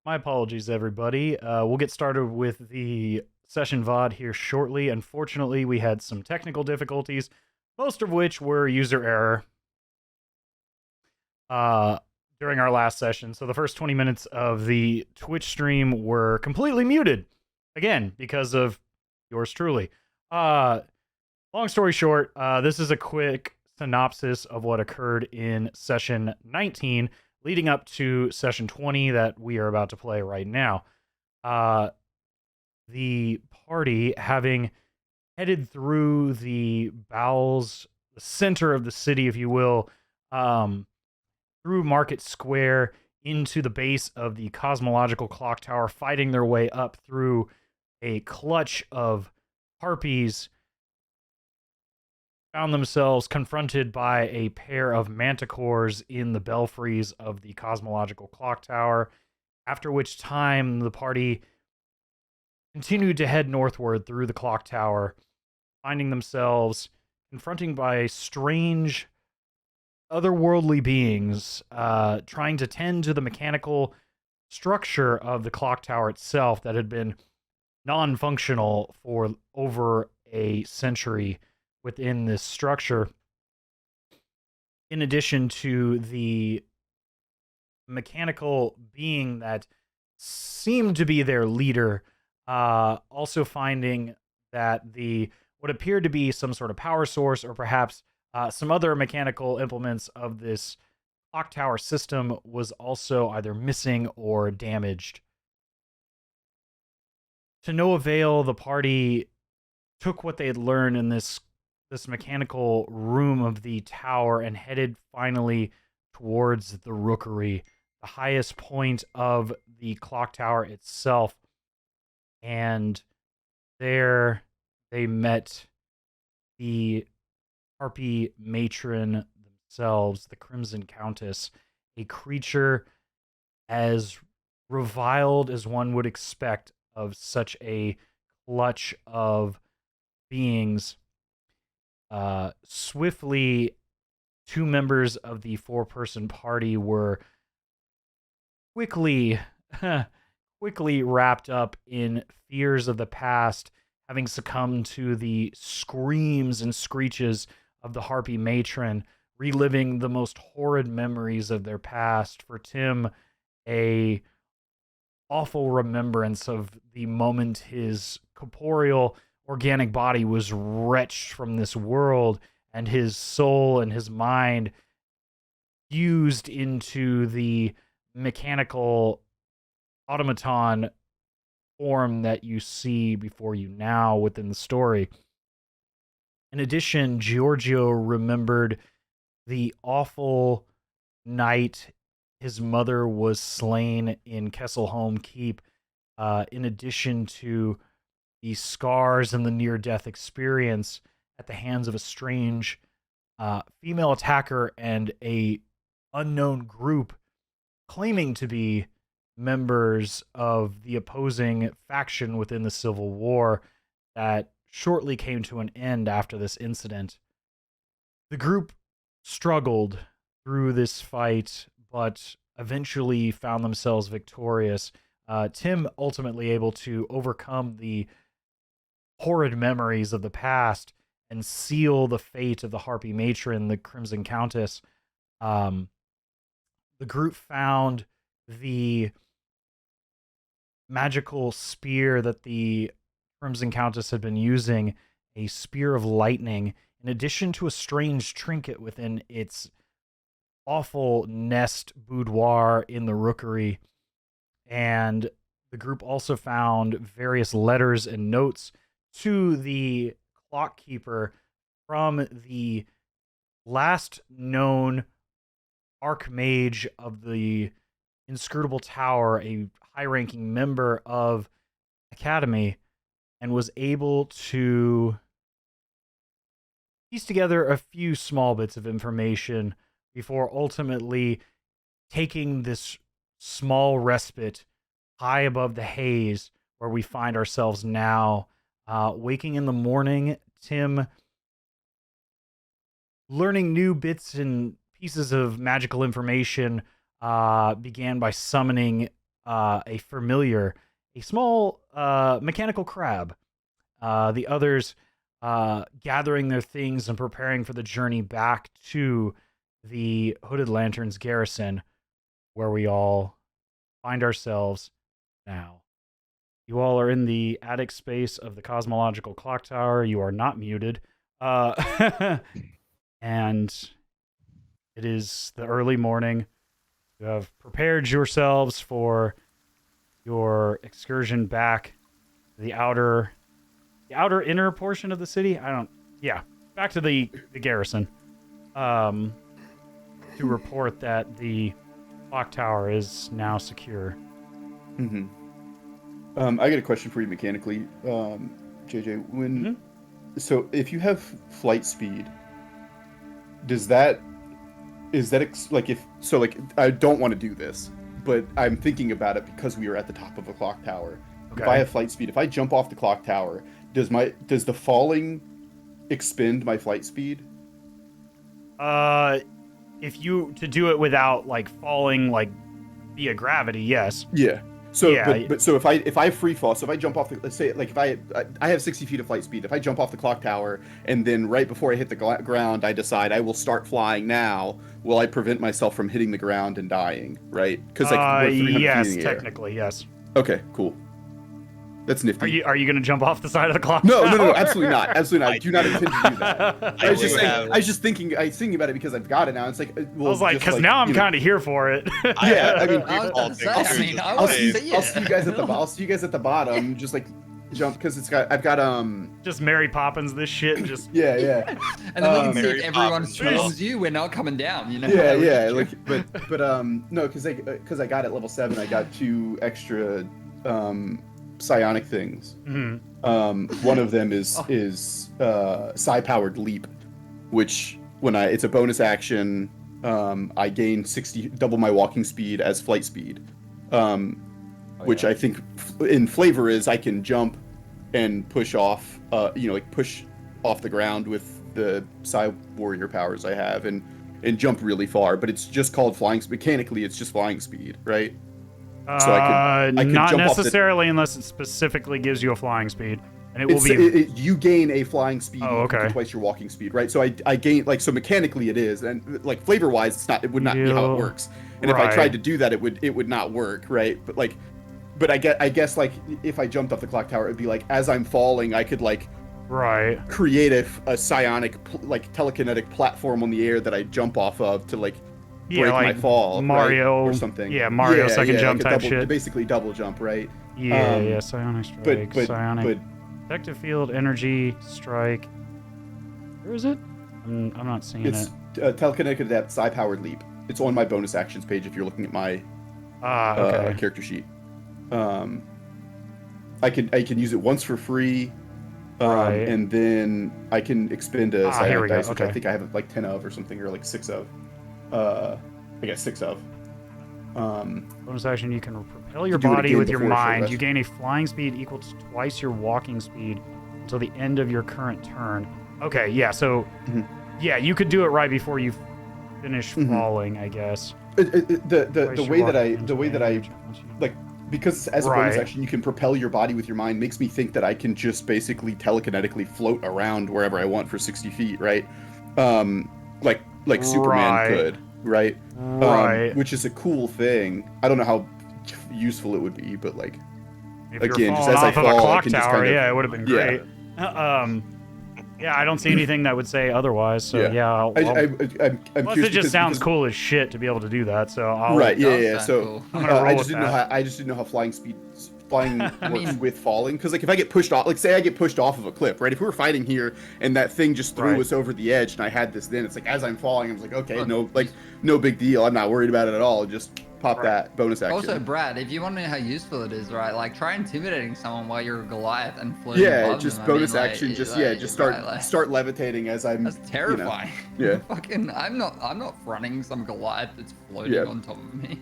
My apologies, everybody. We'll get started with the session VOD here shortly. Unfortunately, we had some technical difficulties, most of which were user error during our last session. So the first 20 minutes of the Twitch stream were completely muted, again, because of yours truly. Long story short, this is a quick synopsis of what occurred in session 19, leading up to session 20 that we are about to play right now. The party, having headed through the bowels, the center of the city, if you will, through Market Square into the base of the cosmological clock tower, fighting their way up through a clutch of harpies, found themselves confronted by a pair of manticores in the belfries of the cosmological clock tower, after which time the party continued to head northward through the clock tower, finding themselves confronting by strange otherworldly beings trying to tend to the mechanical structure of the clock tower itself that had been non-functional for over a century within this structure, in addition to the mechanical being that seemed to be their leader, also finding that what appeared to be some sort of power source, or perhaps some other mechanical implements of this clock tower system, was also either missing or damaged. To no avail, the party took what they had learned in this mechanical room of the tower and headed finally towards the rookery, the highest point of the clock tower itself. And there they met the harpy matron themselves, the Crimson Countess, a creature as reviled as one would expect of such a clutch of beings. Swiftly, two members of the four-person party were quickly wrapped up in fears of the past, having succumbed to the screams and screeches of the harpy matron, reliving the most horrid memories of their past. For Tim, a awful remembrance of the moment his corporeal organic body was wrenched from this world and his soul and his mind fused into the mechanical automaton form that you see before you now within the story. In addition, Giorgio remembered the awful night his mother was slain in Kesselholm Keep, in addition to the scars and the near-death experience at the hands of a strange female attacker and a unknown group claiming to be members of the opposing faction within the Civil War that shortly came to an end after this incident. The group struggled through this fight, but eventually found themselves victorious. Tim ultimately able to overcome the horrid memories of the past and seal the fate of the harpy matron, the Crimson Countess. The group found the magical spear that the Crimson Countess had been using, a spear of lightning, in addition to a strange trinket within its awful nest boudoir in the rookery. And the group also found various letters and notes to the clock keeper from the last known archmage of the inscrutable tower, a high-ranking member of Academy, and was able to piece together a few small bits of information before ultimately taking this small respite high above the haze where we find ourselves now. Waking in the morning, Tim learning new bits and pieces of magical information, began by summoning a familiar, a small mechanical crab. The others gathering their things and preparing for the journey back to the Hooded Lantern's garrison, where we all find ourselves now. You all are in the attic space of the cosmological clock tower. You are not muted. And it is the early morning. You have prepared yourselves for your excursion back to the outer inner portion of the city. Back to the garrison. To report that the clock tower is now secure. Mm-hmm. I got a question for you mechanically, JJ. So if you have flight speed, I don't want to do this, but I'm thinking about it because we are at the top of a clock tower. Okay. If I have flight speed, if I jump off the clock tower, does the falling expend my flight speed? If you to do it without like falling like via gravity, yes. Yeah. So, yeah, but so if I free fall, so if I jump off the, let's say like if I have 60 feet of flight speed, if I jump off the clock tower and then right before I hit the ground, I decide I will start flying now, will I prevent myself from hitting the ground and dying? Right? Because like yes, technically yes. Okay, cool. That's nifty. Are you going to jump off the side of the clock? No, absolutely not. Absolutely not. I do not intend to do that. I was just thinking about it because I've got it now. It's like, well, I was like, because now I'm kind of here for it. Yeah, I mean, I'll see you guys at the I'll see you guys at the bottom. Just like jump because I've got just Mary Poppins this shit just yeah. And then we can see if everyone chooses you, we're not coming down. You know. Yeah. Like, but no, because I got at level 7, I got 2 extra psionic things. Mm-hmm. One of them is psi-powered leap, which it's a bonus action. I gain double my walking speed as flight speed, which I think in flavor is I can jump and push off, push off the ground with the psi warrior powers I have and jump really far. But it's just called flying. Mechanically, it's just flying speed, right? So I could not jump necessarily unless it specifically gives you a flying speed, and it will be. You gain a flying speed okay. twice your walking speed, right? So I gain so mechanically it is, and like flavor wise, it's not. It would not be how it works. And right. if I tried to do that, it would not work, right? But I guess like if I jumped off the clock tower, it'd be like as I'm falling, I could like create a psionic telekinetic platform on the air that I jump off of to like. Break like my fall, Mario, right? Or something. Yeah, Mario second jump like type shit. Basically double jump, right? Yeah, psionic strike, psionic. Protective field, energy, strike. Where is it? I'm not seeing it. It's telekinetic adept, psi-powered leap. It's on my bonus actions page if you're looking at my character sheet. I can use it once for free, and then I can expend a psionic dice, which I think I have like 10 of or something, or like 6 of. I got 6 of. Bonus action, you can propel your body with your mind. You gain a flying speed equal to twice your walking speed until the end of your current turn. Okay, yeah, so yeah, you could do it right before you finish falling, I guess. The way that I like, because as a bonus action you can propel your body with your mind, makes me think that I can just basically telekinetically float around wherever I want for 60 feet, right? Like Superman could, right? Which is a cool thing. I don't know how useful it would be, but like, if again, just as I fall, I can just kind of, it would have been great. Yeah, I don't see anything that would say otherwise. So I'm curious. It just sounds cool as shit to be able to do that. So So I'm gonna roll I just didn't know how flying works with falling, because like if I get pushed off, like say I get pushed off of a cliff, right? If we were fighting here and that thing just threw us over the edge and I had this, then it's like as I'm falling, I was like, okay, no big deal. I'm not worried about it at all. Just pop that bonus action. Also, Brad, if you want to know how useful it is, right? Like try intimidating someone while you're a Goliath and floating above just them. bonus action. Start levitating as I'm. That's terrifying. Fucking, I'm not running some Goliath that's floating on top of me.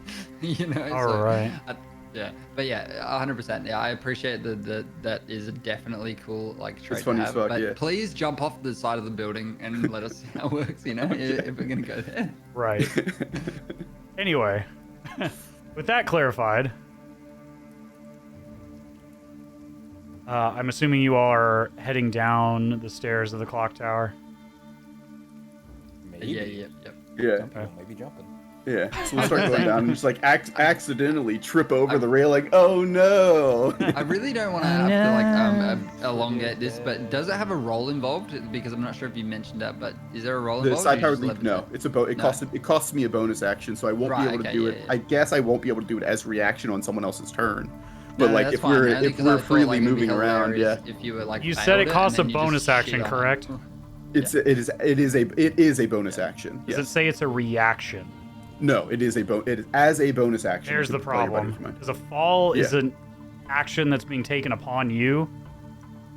Yeah, but 100%. Yeah, I appreciate that is definitely cool like trait to have. But please jump off the side of the building and let us see how it works. If we're gonna go there. Right. Anyway, with that clarified, I'm assuming you all are heading down the stairs of the clock tower. Maybe. Yeah. Okay. Maybe jumping. Yeah, so we'll start going down and just like accidentally trip over the railing. Oh no! I really don't want to have to like elongate this, but does it have a roll involved? Because I'm not sure if you mentioned that, but is there a roll The involved? side-powered leap, no. It's it costs me a bonus action, so I won't be able to do it. I guess I won't be able to do it as reaction on someone else's turn. But like if we're freely moving around, if you were like you said it costs a bonus action, correct? It is a bonus action. Does it say it's a reaction? No, it is as a bonus action. There's the problem. Because a fall is an action that's being taken upon you.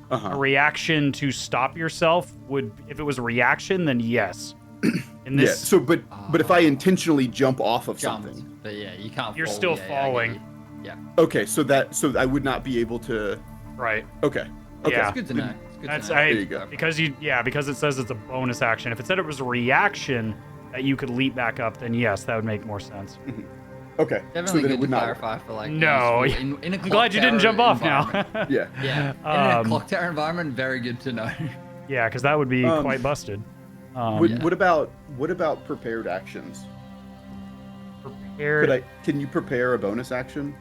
A reaction to stop yourself would, if it was a reaction, then yes. In this, So, but if I intentionally jump off of something, but you can't. You're still falling. Yeah. Okay, so I would not be able to. Right. Okay. That's good to know. There you go. Because it says it's a bonus action. If it said it was a reaction that you could leap back up, then yes, that would make more sense. Okay. Definitely good to clarify for like. No. In a I'm glad you didn't jump off now. Yeah. In a clock tower environment, very good to know. Yeah, because that would be quite busted. What about prepared actions? Prepared. Can you prepare a bonus action?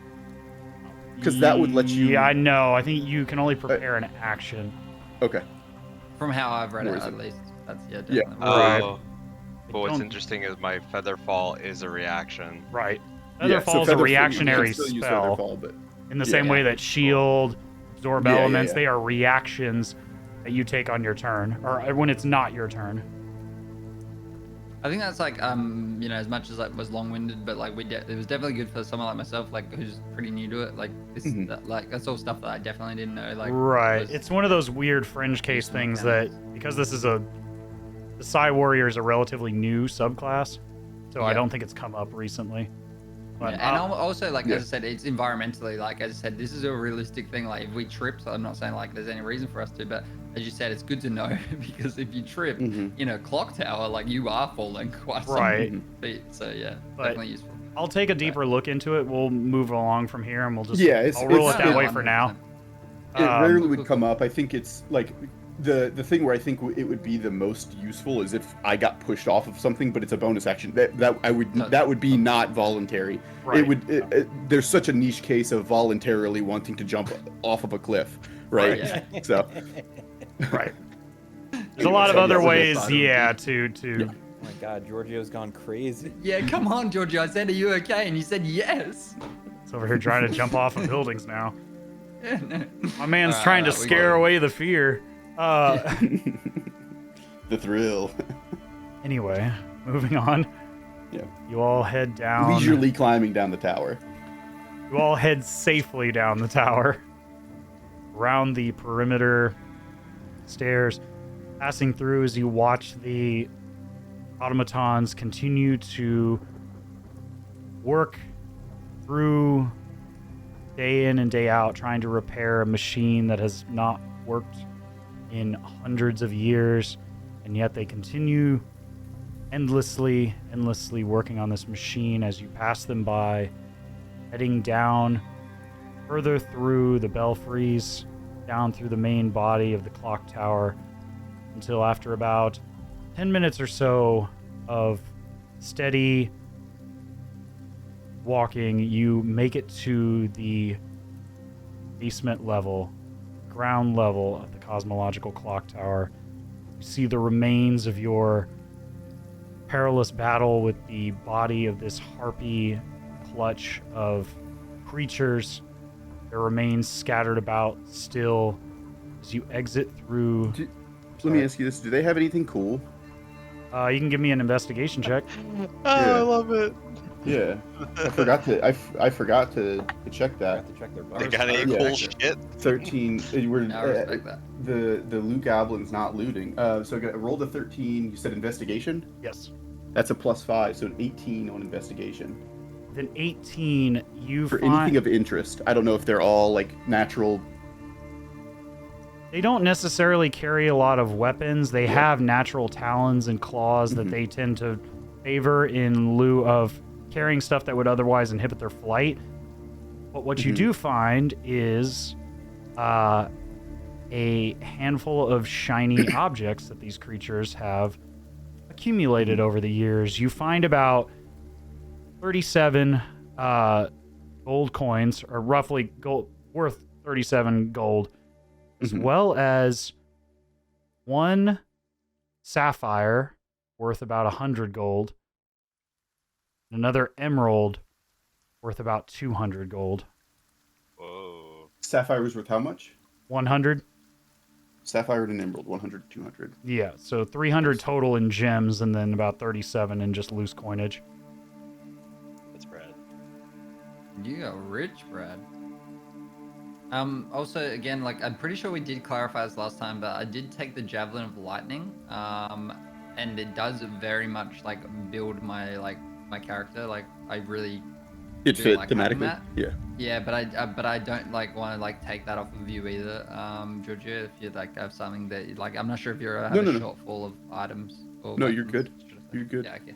Because that would let you. Yeah, I know. I think you can only prepare an action. Okay. From how I've read it, at least. That's definitely. Right. But what's interesting is my feather fall is a reaction. Right. Feather fall is a reactionary spell. In the same way that shield, absorb elements, they are reactions that you take on your turn, or when it's not your turn. I think that's like as much as it was long-winded, but like it was definitely good for someone like myself, like who's pretty new to it. Like this, that's all stuff that I definitely didn't know. Like it's one of those weird fringe case things that because this is the Psy Warrior is a relatively new subclass, so I don't think it's come up recently. But and also, like as I said, it's environmentally, like as I said, this is a realistic thing. Like if we trip, so I'm not saying like there's any reason for us to, but as you said, it's good to know because if you trip in a clock tower, like you are falling quite some feet. So definitely useful. I'll take a deeper look into it. We'll move along from here, and we'll just I'll roll it that way for now. It rarely would come up. I think it's like the thing where I think it would be the most useful is if I got pushed off of something, but it's a bonus action. That would be not voluntary. Right. There's such a niche case of voluntarily wanting to jump off of a cliff, right? So. Right. There's a lot of other ways, to. Oh my God, Giorgio's gone crazy. Yeah, come on, Giorgio. I said, "Are you okay?" And you said yes. It's over here trying to jump off of buildings now. My man's trying to scare away the fear. The thrill. Anyway, moving on. Yeah. You all head down. Leisurely climbing down the tower. You all head safely down the tower. Around the perimeter stairs, passing through as you watch the automatons continue to work through day in and day out, trying to repair a machine that has not worked in hundreds of years, and yet they continue endlessly working on this machine as you pass them by, heading down further through the belfries, down through the main body of the clock tower, until after about 10 minutes or so of steady walking, you make it to the basement level, ground level of the cosmological clock tower. You see the remains of your perilous battle with the body of this harpy clutch of creatures. Their remains scattered about still as you exit through. Let me ask you this: do they have anything cool? You can give me an investigation check. I love it. Yeah, I forgot to check that. To check their They got any cool shit? 13. I respect that. The loot goblin's not looting. So I rolled a 13. You said investigation. Yes. That's a +5, so an 18 on investigation. With an 18, you for find anything of interest. I don't know if they're all like natural. They don't necessarily carry a lot of weapons. They have natural talons and claws that they tend to favor in lieu of carrying stuff that would otherwise inhibit their flight. But what you do find is a handful of shiny objects that these creatures have accumulated over the years. You find about 37 gold coins, or roughly gold worth 37 gold, as well as one sapphire worth about 100 gold, and another emerald worth about 200 gold. Whoa. Sapphire was worth how much? 100? Sapphire and emerald, 100, 200. Yeah, so 300 total in gems, and then about 37 in just loose coinage. That's Brad. You got rich, Brad. Also, again, like, I'm pretty sure we did clarify this last time, but I did take the Javelin of Lightning, and it does very much, like, build my character. Like, I really It do fit like having thematically. that. Yeah. Yeah, but I don't, like, want to, like, take that off of you either, Georgio, if you, like, have something that, like, I'm not sure if you have a shot full of items. Or No, weapons, you're good. should I say. You're good. Yeah, okay.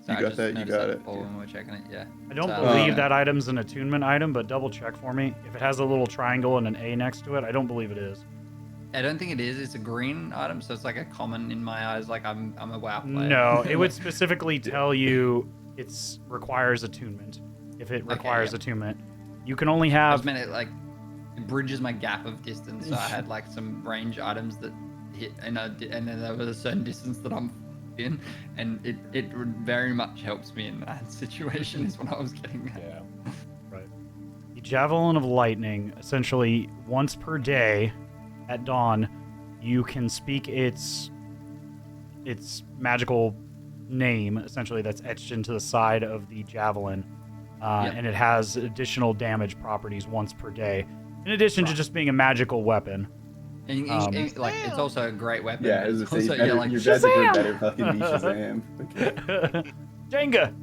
You I got just that, you noticed got it, before yeah. when we were checking it, yeah. I don't So, believe that item's an attunement item, but double check for me. If it has a little triangle and an A next to it, I don't believe it is. I don't think it is. It's a green item, so it's like a common in my eyes. Like I'm a WoW player. No, it would specifically tell you it requires attunement. If it requires attunement, you can only I have. just meant it like it bridges my gap of distance. So I had like some range items that hit, and and then there was a certain distance that I'm in, and it very much helps me in that situation. Is what I was getting at. Yeah. Right. The Javelin of Lightning, essentially once per day at dawn, you can speak its magical name, essentially, that's etched into the side of the javelin. And it has additional damage properties once per day, in addition to just being a magical weapon. And, like it's also a great weapon. Yeah, but as I it's say, also, better, like, your magic word better fucking be Shazam. Okay. Jenga!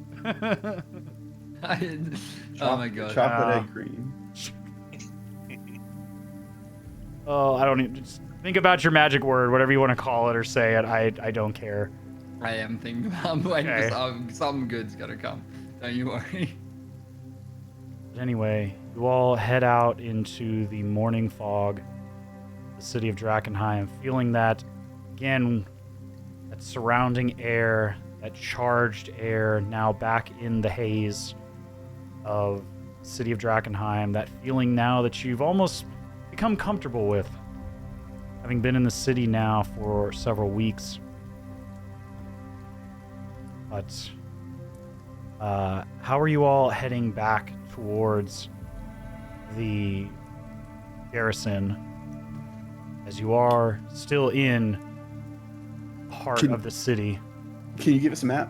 oh my god. Chocolate egg cream. Oh, I don't even. Just think about your magic word, whatever you want to call it or say it. I don't care. I am thinking about. I'm waiting Okay. for something good's gonna come. Don't you worry. But anyway, you all head out into the morning fog, the city of Drakenheim, feeling that, again, that surrounding air, that charged air, now back in the haze of the city of Drakenheim, that feeling now that you've almost become comfortable with, having been in the city now for several weeks. But how are you all heading back towards the garrison, as you are still in the heart of the city? Can you give us a map?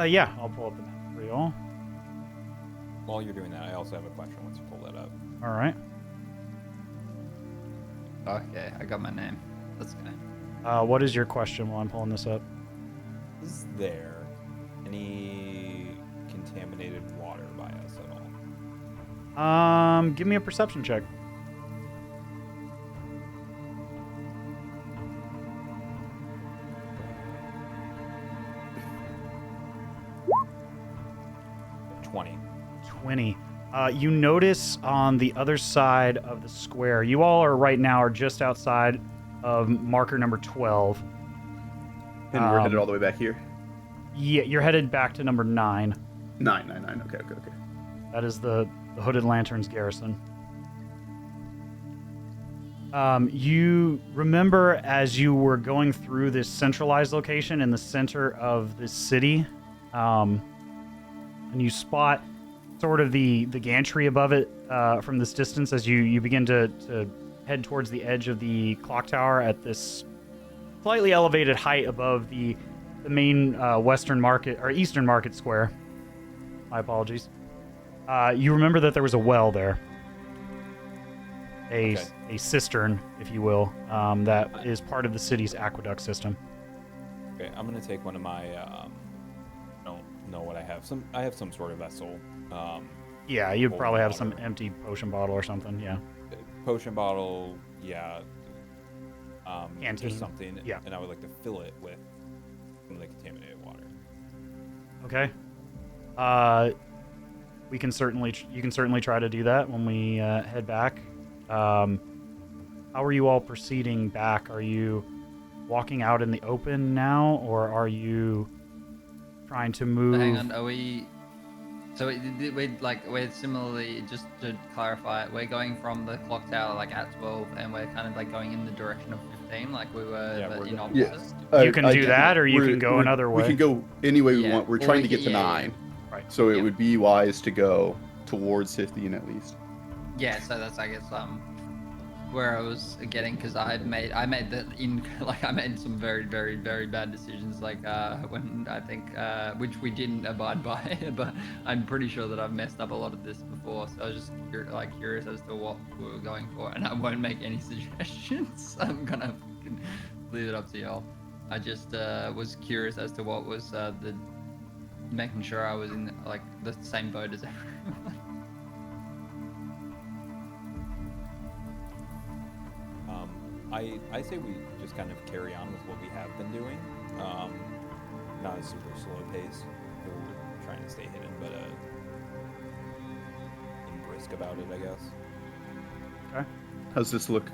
Yeah, I'll pull up the map for you all. While you're doing that, I also have a question once you pull that up. All right. Okay, I got my name. Let's go. What is your question while I'm pulling this up? Is there any contaminated water by us at all? Give me a perception check. Yeah, 20. 20. You notice on the other side of the square, you all are right now just outside of marker number 12. And we're headed all the way back here. Yeah, you're headed back to number 9. 9. Okay. That is the Hooded Lantern's garrison. You remember as you were going through this centralized location in the center of the city, and you spot sort of the gantry above it from this distance as you begin to head towards the edge of the clock tower at this slightly elevated height above the main western market or eastern market square. My apologies. You remember that there was a well there, a cistern, if you will, that is part of the city's aqueduct system. Okay, I'm gonna take one of my. I don't know what I have. I have some sort of vessel. Yeah, you'd probably have some water. empty potion bottle or something. Yeah. Potion bottle, yeah. Canteen. Just something. Yeah. And I would like to fill it with some of the contaminated water. Okay. You can certainly try to do that when we head back. How are you all proceeding back? Are you walking out in the open now, or are you trying to move? Hang on, are we? So we're similarly, just to clarify, we're going from the clock tower like at 12, and we're kind of like going in the direction of 15, like we were Yeah, but we're in going- opposites. You can do that, or you we're- can go we're- another way. We can go any way we Yeah, want. We're or trying we to get could- to yeah, 9. Right. So it Yeah. would be wise to go towards 15 at least. Yeah, so that's I guess where I was getting, because I made some very bad decisions, like when I think which we didn't abide by, but I'm pretty sure that I've messed up a lot of this before. So I was just curious as to what we were going for, and I won't make any suggestions. I'm gonna leave it up to y'all. I just was curious as to what was the making sure I was in like the same boat as everyone. I say we just kind of carry on with what we have been doing. Not a super slow pace. We're trying to stay hidden, but being brisk about it, I guess. Okay. How's this look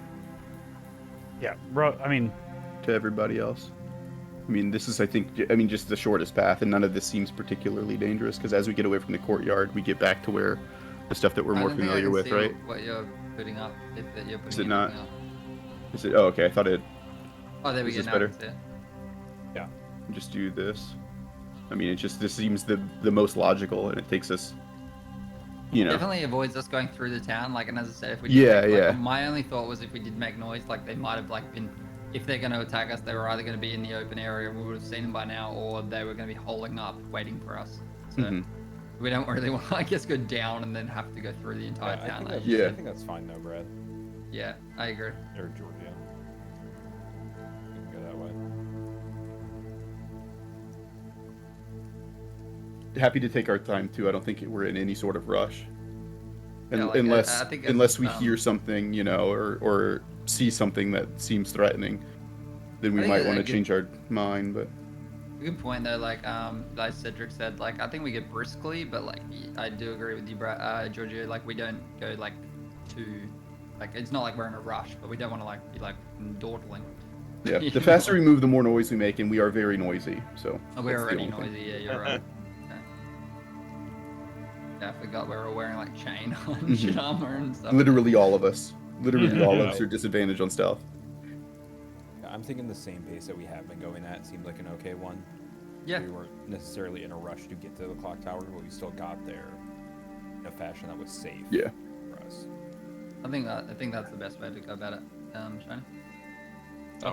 Yeah, bro. I mean, to everybody else? I mean, this is, I think, just the shortest path, and none of this seems particularly dangerous, because as we get away from the courtyard, we get back to where the stuff that we're I more don't think I familiar can with, see right? What you're putting up, if that you're putting it not? anything up. Is it? Oh, okay. I thought it. Oh, there we Is go. this Now better? it's there. Just do this. I mean, this seems the most logical, and it takes us, Definitely avoids us going through the town. Like, and as I said, if we Yeah, did make, yeah. My only thought was if we did make noise, like they might have like been, if they're going to attack us, they were either going to be in the open area, we would have seen them by now, or they were going to be holding up, waiting for us. So Mhm. we don't really want, I guess, go down and then have to go through the entire I town. think, Like, that's, Yeah. I think that's fine though, Brad. yeah, I agree. Or Georgia. We can go that way. Happy to take our time too. I don't think we're in any sort of rush. Yeah, like, unless I think unless we it's, hear something, or see something that seems threatening, then we I think might that- want to good- change our mind. But Good point though, like Cedric said, like I think we get briskly, but like I do agree with you, Georgio. Like we don't go like too, like it's not like we're in a rush, but we don't want to like be like dawdling. yeah, You the faster know? we move, the more noise we make, and we are very noisy. So Oh, we're that's the already only thing. noisy. Yeah, you're right. Yeah, I forgot we were all wearing like chain on shit armor and stuff. Literally all of us. Literally Yeah. all of us are disadvantaged on stealth. Yeah, I'm thinking the same pace that we have been going at seemed like an okay one. Yeah. We weren't necessarily in a rush to get to the clock tower, but we still got there in a fashion that was safe Yeah. for us. I think that's the best way to go about it, Shiny. Oh,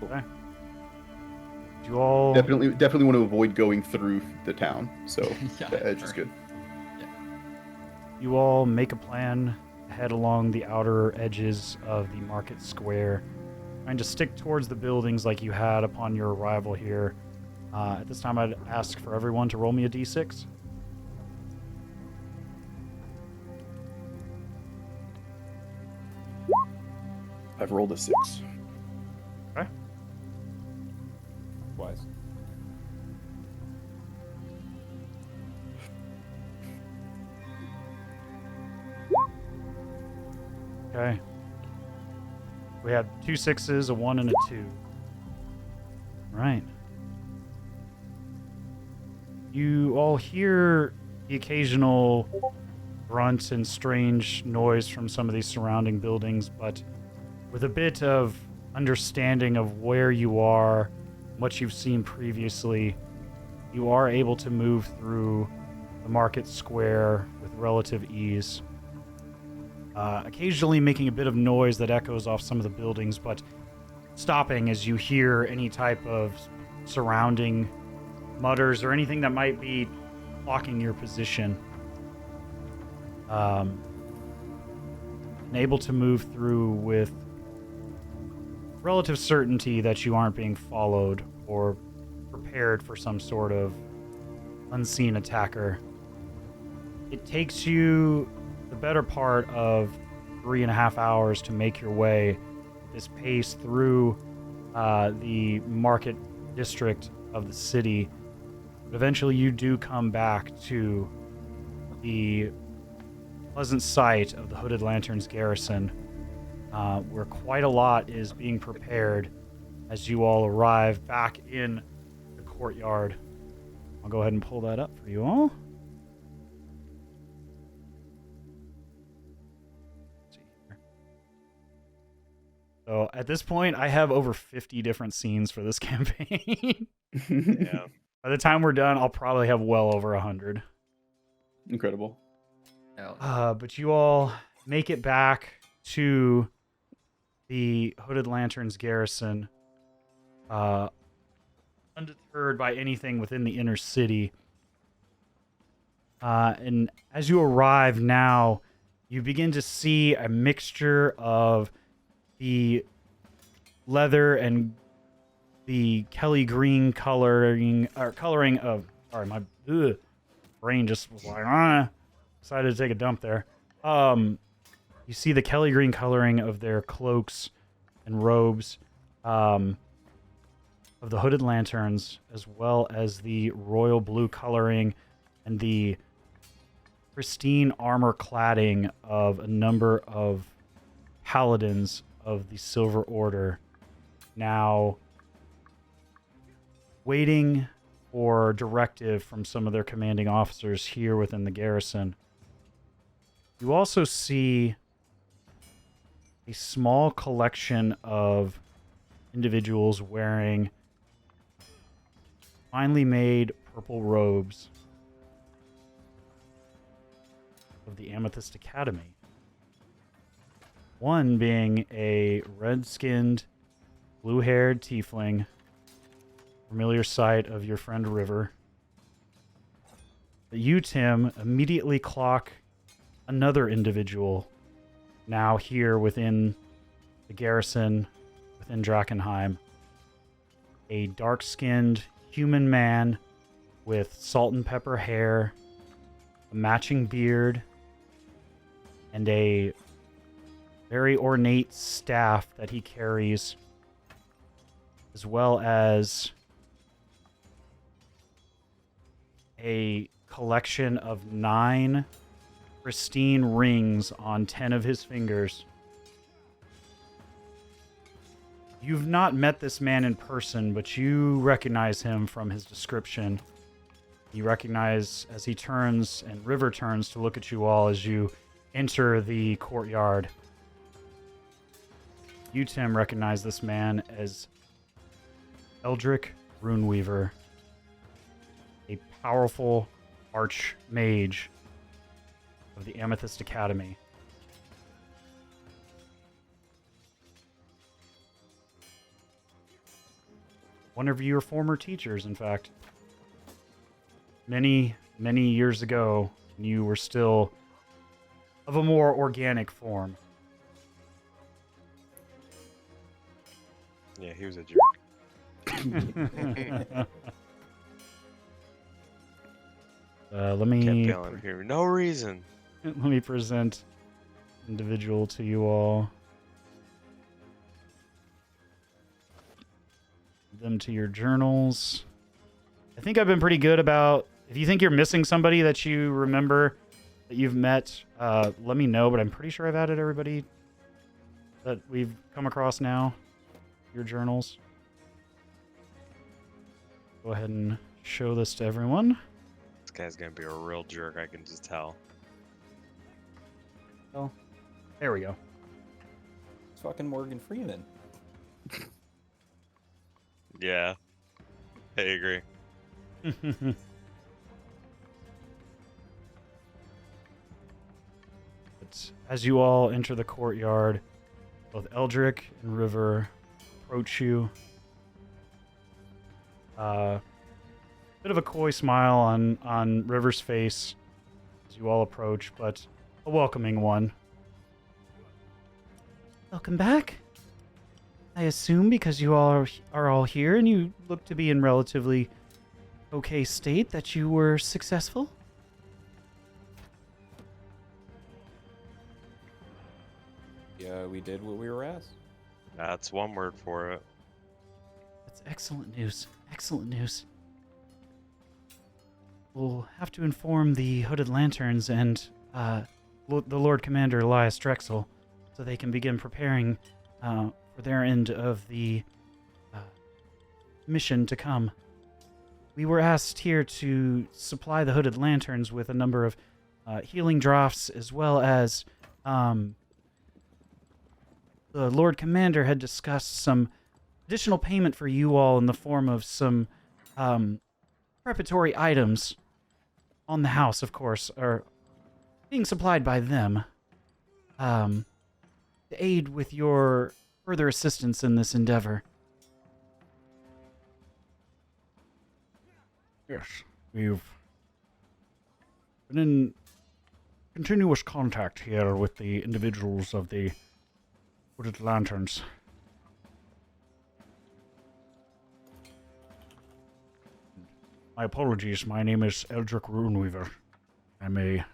But, okay. You all Definitely want to avoid going through the town. So Yeah, the edge is sure. good. You all make a plan to head along the outer edges of the market square, trying to stick towards the buildings like you had upon your arrival here. At this time, I'd ask for everyone to roll me a d6. I've rolled a 6. Okay. Wise. Okay. We had 2 6s, a 1, and a 2. Right. You all hear the occasional grunt and strange noise from some of these surrounding buildings, but with a bit of understanding of where you are, what you've seen previously, you are able to move through the market square with relative ease. Occasionally making a bit of noise that echoes off some of the buildings, but stopping as you hear any type of surrounding mutters or anything that might be blocking your position. And able to move through with relative certainty that you aren't being followed or prepared for some sort of unseen attacker. It takes you the better part of 3.5 hours to make your way at this pace through the market district of the city. But eventually you do come back to the pleasant sight of the Hooded Lantern's garrison, where quite a lot is being prepared as you all arrive back in the courtyard. I'll go ahead and pull that up for you all. Let's see here. So at this point, I have over 50 different scenes for this campaign. Yeah. By the time we're done, I'll probably have well over 100. Incredible. But you all make it back to the Hooded Lantern's garrison, undeterred by anything within the inner city. And as you arrive now, you begin to see a mixture of the leather and the Kelly green coloring of. Sorry, my brain just was like, decided to take a dump there. You see the Kelly green coloring of their cloaks and robes, of the Hooded Lanterns, as well as the royal blue coloring and the pristine armor cladding of a number of paladins of the Silver Order, now waiting for directive from some of their commanding officers here within the garrison. You also see a small collection of individuals wearing finely made purple robes of the Amethyst Academy. One being a red-skinned, blue-haired tiefling, familiar sight of your friend River. But you, Tim, immediately clock another individual now here within the garrison within Drakenheim. A dark-skinned human man with salt and pepper hair, a matching beard, and a very ornate staff that he carries, as well as a collection of 9 pristine rings on 10 of his fingers. You've not met this man in person, but you recognize him from his description. You recognize as he turns, and River turns to look at you all as you enter the courtyard. You, Tim, recognize this man as Cedric Runeweaver, a powerful archmage of the Amethyst Academy. One of your former teachers, in fact. Many, many years ago, when you were still of a more organic form. Yeah, he was a jerk. Let me Kept yelling here. No reason. let me present individual to you all. Them to your journals. I think I've been pretty good about, if you think you're missing somebody that you remember that you've met, let me know, but I'm pretty sure I've added everybody that we've come across now. Your journals. Go ahead and show this to everyone. This guy's gonna be a real jerk, I can just tell. Oh, there we go. It's fucking Morgan Freeman. Yeah, I agree. But as you all enter the courtyard, both Eldrick and River approach you. Bit of a coy smile on River's face as you all approach, but a welcoming one. Welcome back. I assume because you all are all here and you look to be in relatively okay state that you were successful. Yeah, we did what we were asked. That's one word for it. That's excellent news. Excellent news. We'll have to inform the Hooded Lanterns and the Lord Commander Elias Drexel, so they can begin preparing for their end of the mission to come. We were asked here to supply the Hooded Lanterns with a number of healing draughts, as well as the Lord Commander had discussed some additional payment for you all in the form of some preparatory items on the house, of course, or being supplied by them to aid with your further assistance in this endeavor. Yes, we've been in continuous contact here with the individuals of the Hooded Lanterns. My apologies, my name is Cedric Runeweaver. I'm a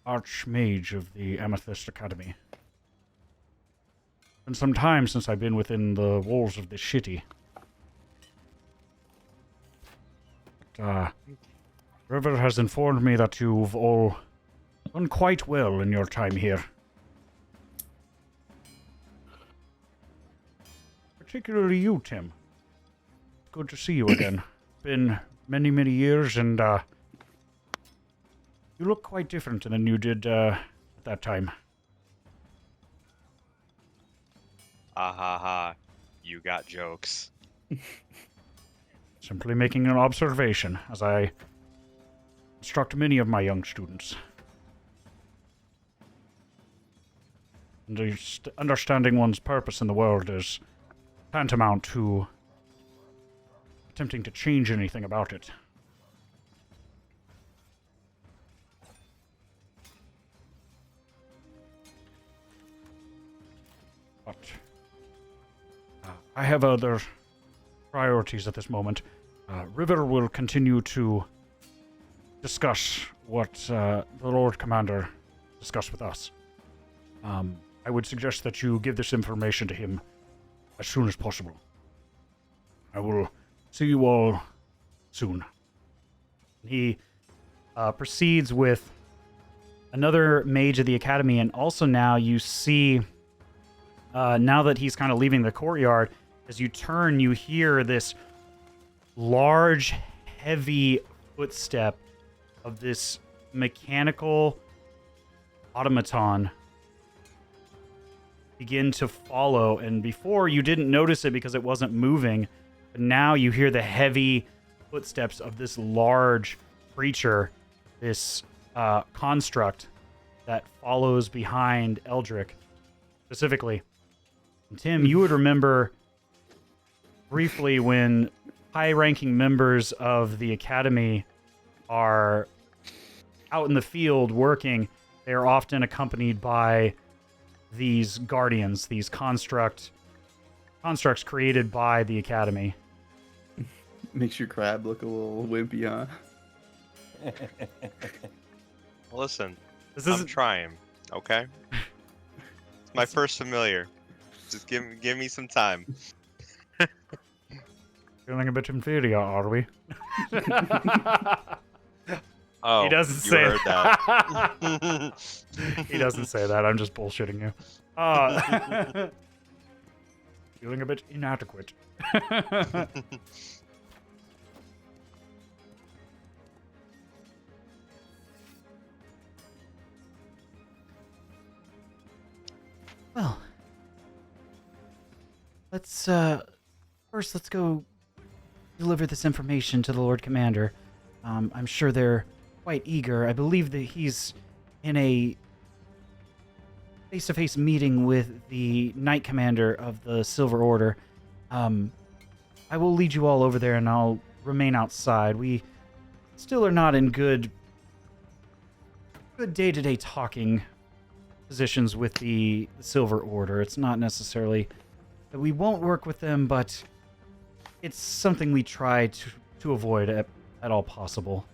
Archmage of the Amethyst Academy. Been some time since I've been within the walls of this city. River has informed me that you've all done quite well in your time here. Particularly you, Tim. Good to see you again. Been many, many years, and you look quite different than you did at that time. Ah ha ha. You got jokes. Simply making an observation, as I instruct many of my young students. Understanding one's purpose in the world is tantamount to attempting to change anything about it. But I have other priorities at this moment. River will continue to discuss what the Lord Commander discussed with us. I would suggest that you give this information to him as soon as possible. I will see you all soon. He proceeds with another mage of the academy, and also now you see, now that he's kind of leaving the courtyard, as you turn, you hear this large, heavy footstep of this mechanical automaton begin to follow. And before, you didn't notice it because it wasn't moving, but now you hear the heavy footsteps of this large creature, this construct that follows behind Eldrick specifically. And Tim, you would remember briefly when high-ranking members of the academy are out in the field working, they are often accompanied by these guardians, these constructs created by the academy. Makes your crab look a little wimpy, huh? Listen, This I'm is trying, okay? It's my first familiar. Just give me some time. Feeling a bit inferior, are we? Oh, he doesn't you say heard that. He doesn't say that. I'm just bullshitting you. Feeling a bit inadequate. Well, let's first let's go deliver this information to the Lord Commander. I'm sure they're quite eager. I believe that he's in a face-to-face meeting with the Knight Commander of the Silver Order. I will lead you all over there, and I'll remain outside. We still are not in good day-to-day talking positions with the Silver Order. It's not necessarily that we won't work with them, but it's something we try to avoid at all possible.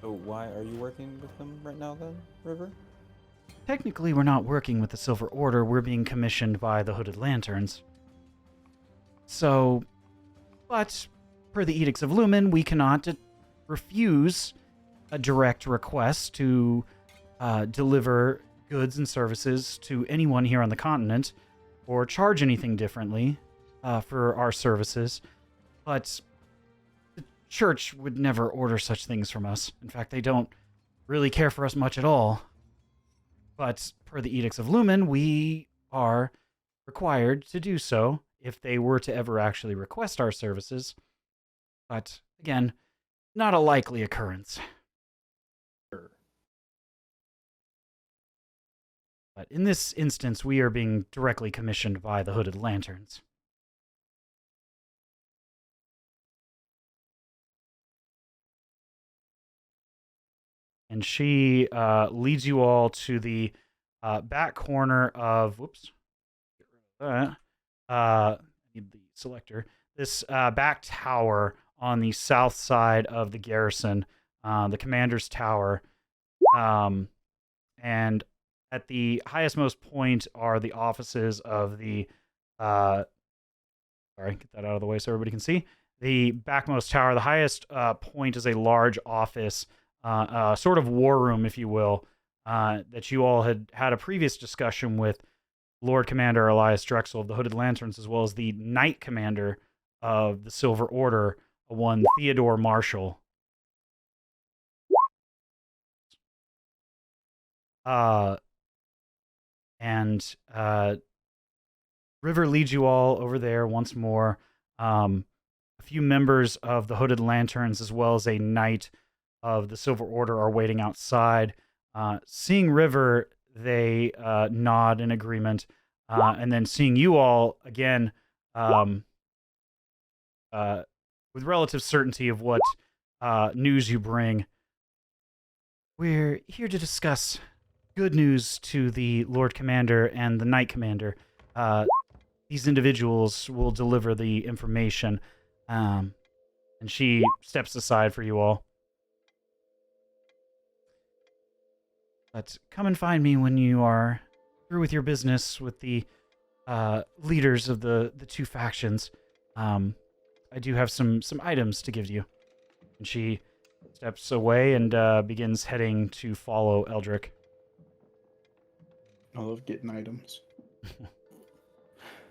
So why are you working with them right now then, River? Technically, we're not working with the Silver Order. We're being commissioned by the Hooded Lanterns. So, but per the Edicts of Lumen, we cannot refuse a direct request to deliver goods and services to anyone here on the continent or charge anything differently for our services. But the church would never order such things from us. In fact, they don't really care for us much at all. But per the Edicts of Lumen, we are required to do so if they were to ever actually request our services. But again, not a likely occurrence. But in this instance, we are being directly commissioned by the Hooded Lanterns. And she leads you all to the back corner of... Whoops. Get rid of that. Need the selector. This back tower on the south side of the garrison, the commander's tower. And at the highest most point are the offices of the... sorry, get that out of the way so everybody can see. The backmost tower, the highest point is a large office, sort of war room, if you will, that you all had a previous discussion with Lord Commander Elias Drexel of the Hooded Lanterns, as well as the Knight Commander of the Silver Order, one Theodore Marshall. And River leads you all over there once more. A few members of the Hooded Lanterns, as well as a knight of the Silver Order, are waiting outside. Seeing River, they nod in agreement. And then seeing you all again, with relative certainty of what news you bring, we're here to discuss good news to the Lord Commander and the Knight Commander. These individuals will deliver the information. And she steps aside for you all. But come and find me when you are through with your business with the leaders of the two factions. I do have some items to give you. And she steps away and begins heading to follow Eldrick. I love getting items.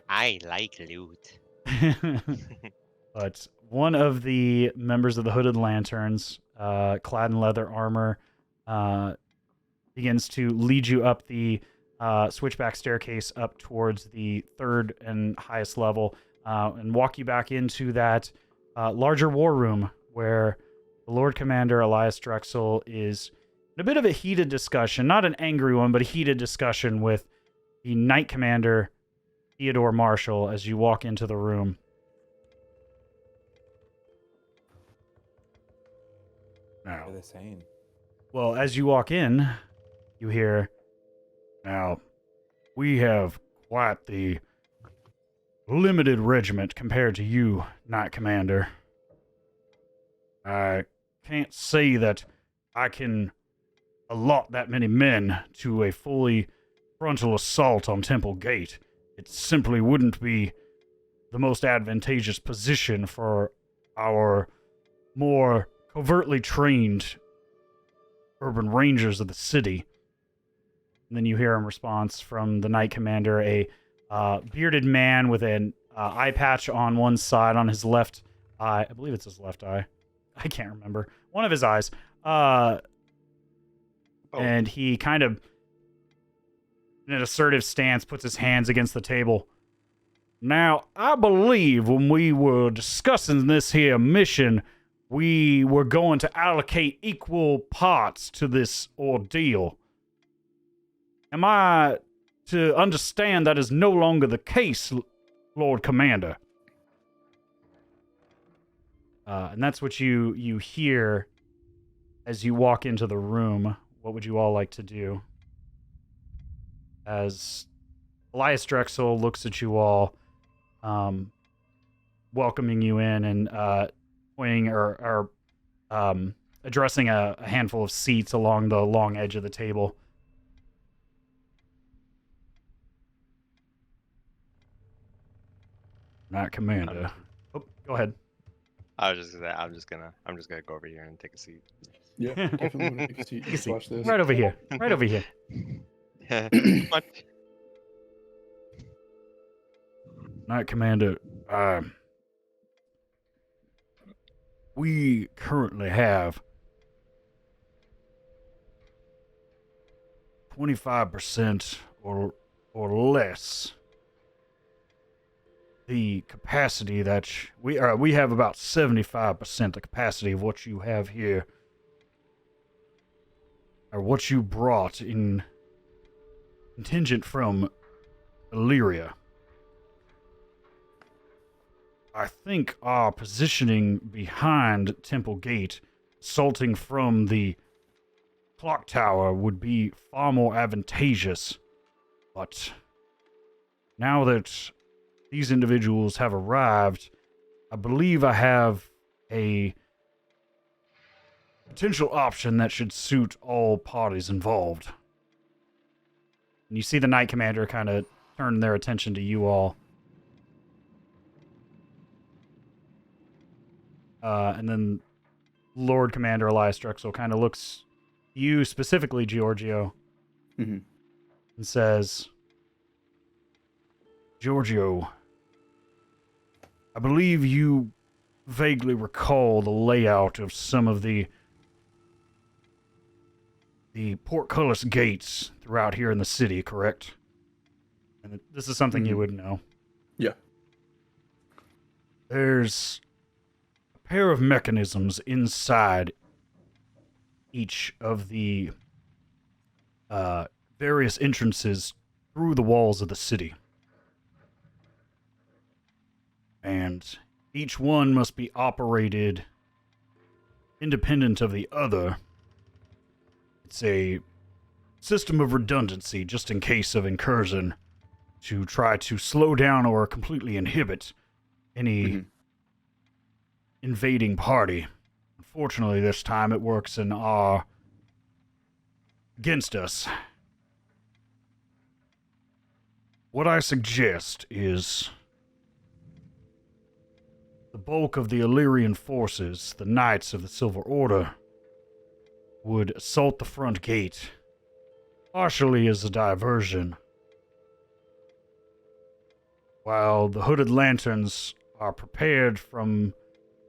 I like loot. But one of the members of the Hooded Lanterns, clad in leather armor, begins to lead you up the switchback staircase up towards the third and highest level, and walk you back into that larger war room where the Lord Commander Elias Drexel is in a bit of a heated discussion, not an angry one, but a heated discussion with the Knight Commander Theodore Marshall as you walk into the room. What are they saying? Well, as you walk in, you hear, "Now, we have quite the limited regiment compared to you, Knight Commander. I can't say that I can allot that many men to a fully frontal assault on Temple Gate. It simply wouldn't be the most advantageous position for our more covertly trained urban rangers of the city." And then you hear in response from the Knight Commander, a bearded man with an eye patch on one side on his left eye. I believe it's his left eye. I can't remember. One of his eyes. And he kind of, in an assertive stance, puts his hands against the table. "Now, I believe when we were discussing this here mission, we were going to allocate equal parts to this ordeal. Am I to understand that is no longer the case, Lord Commander?" And that's what you hear as you walk into the room. What would you all like to do? As Elias Drexel looks at you all, welcoming you in and pointing or addressing a handful of seats along the long edge of the table. Knight Commander. Oh, go ahead. I was just gonna. I'm just gonna go over here and take a seat. Yeah, definitely want to take a seat. Take a Just seat. watch this. Right over here. Right over here. Much. Knight Commander, we currently have 25% or less the capacity that we have about 75% the capacity of what you have here, or what you brought in contingent from Illyria. I think our positioning behind Temple Gate, assaulting from the clock tower, would be far more advantageous. But now that these individuals have arrived, I believe I have a potential option that should suit all parties involved. And you see the Knight Commander kind of turn their attention to you all. And then Lord Commander Elias Drexel kind of looks at you specifically, Giorgio, Mhm. and says, Giorgio, I believe you vaguely recall the layout of some of the portcullis gates throughout here in the city, correct? And this is something you would know. Yeah. There's a pair of mechanisms inside each of the various entrances through the walls of the city. And each one must be operated independent of the other. It's a system of redundancy just in case of incursion to try to slow down or completely inhibit any invading party. Unfortunately, this time it works against us. What I suggest is the bulk of the Illyrian forces, the Knights of the Silver Order, would assault the front gate, partially as a diversion, while the Hooded Lanterns are prepared from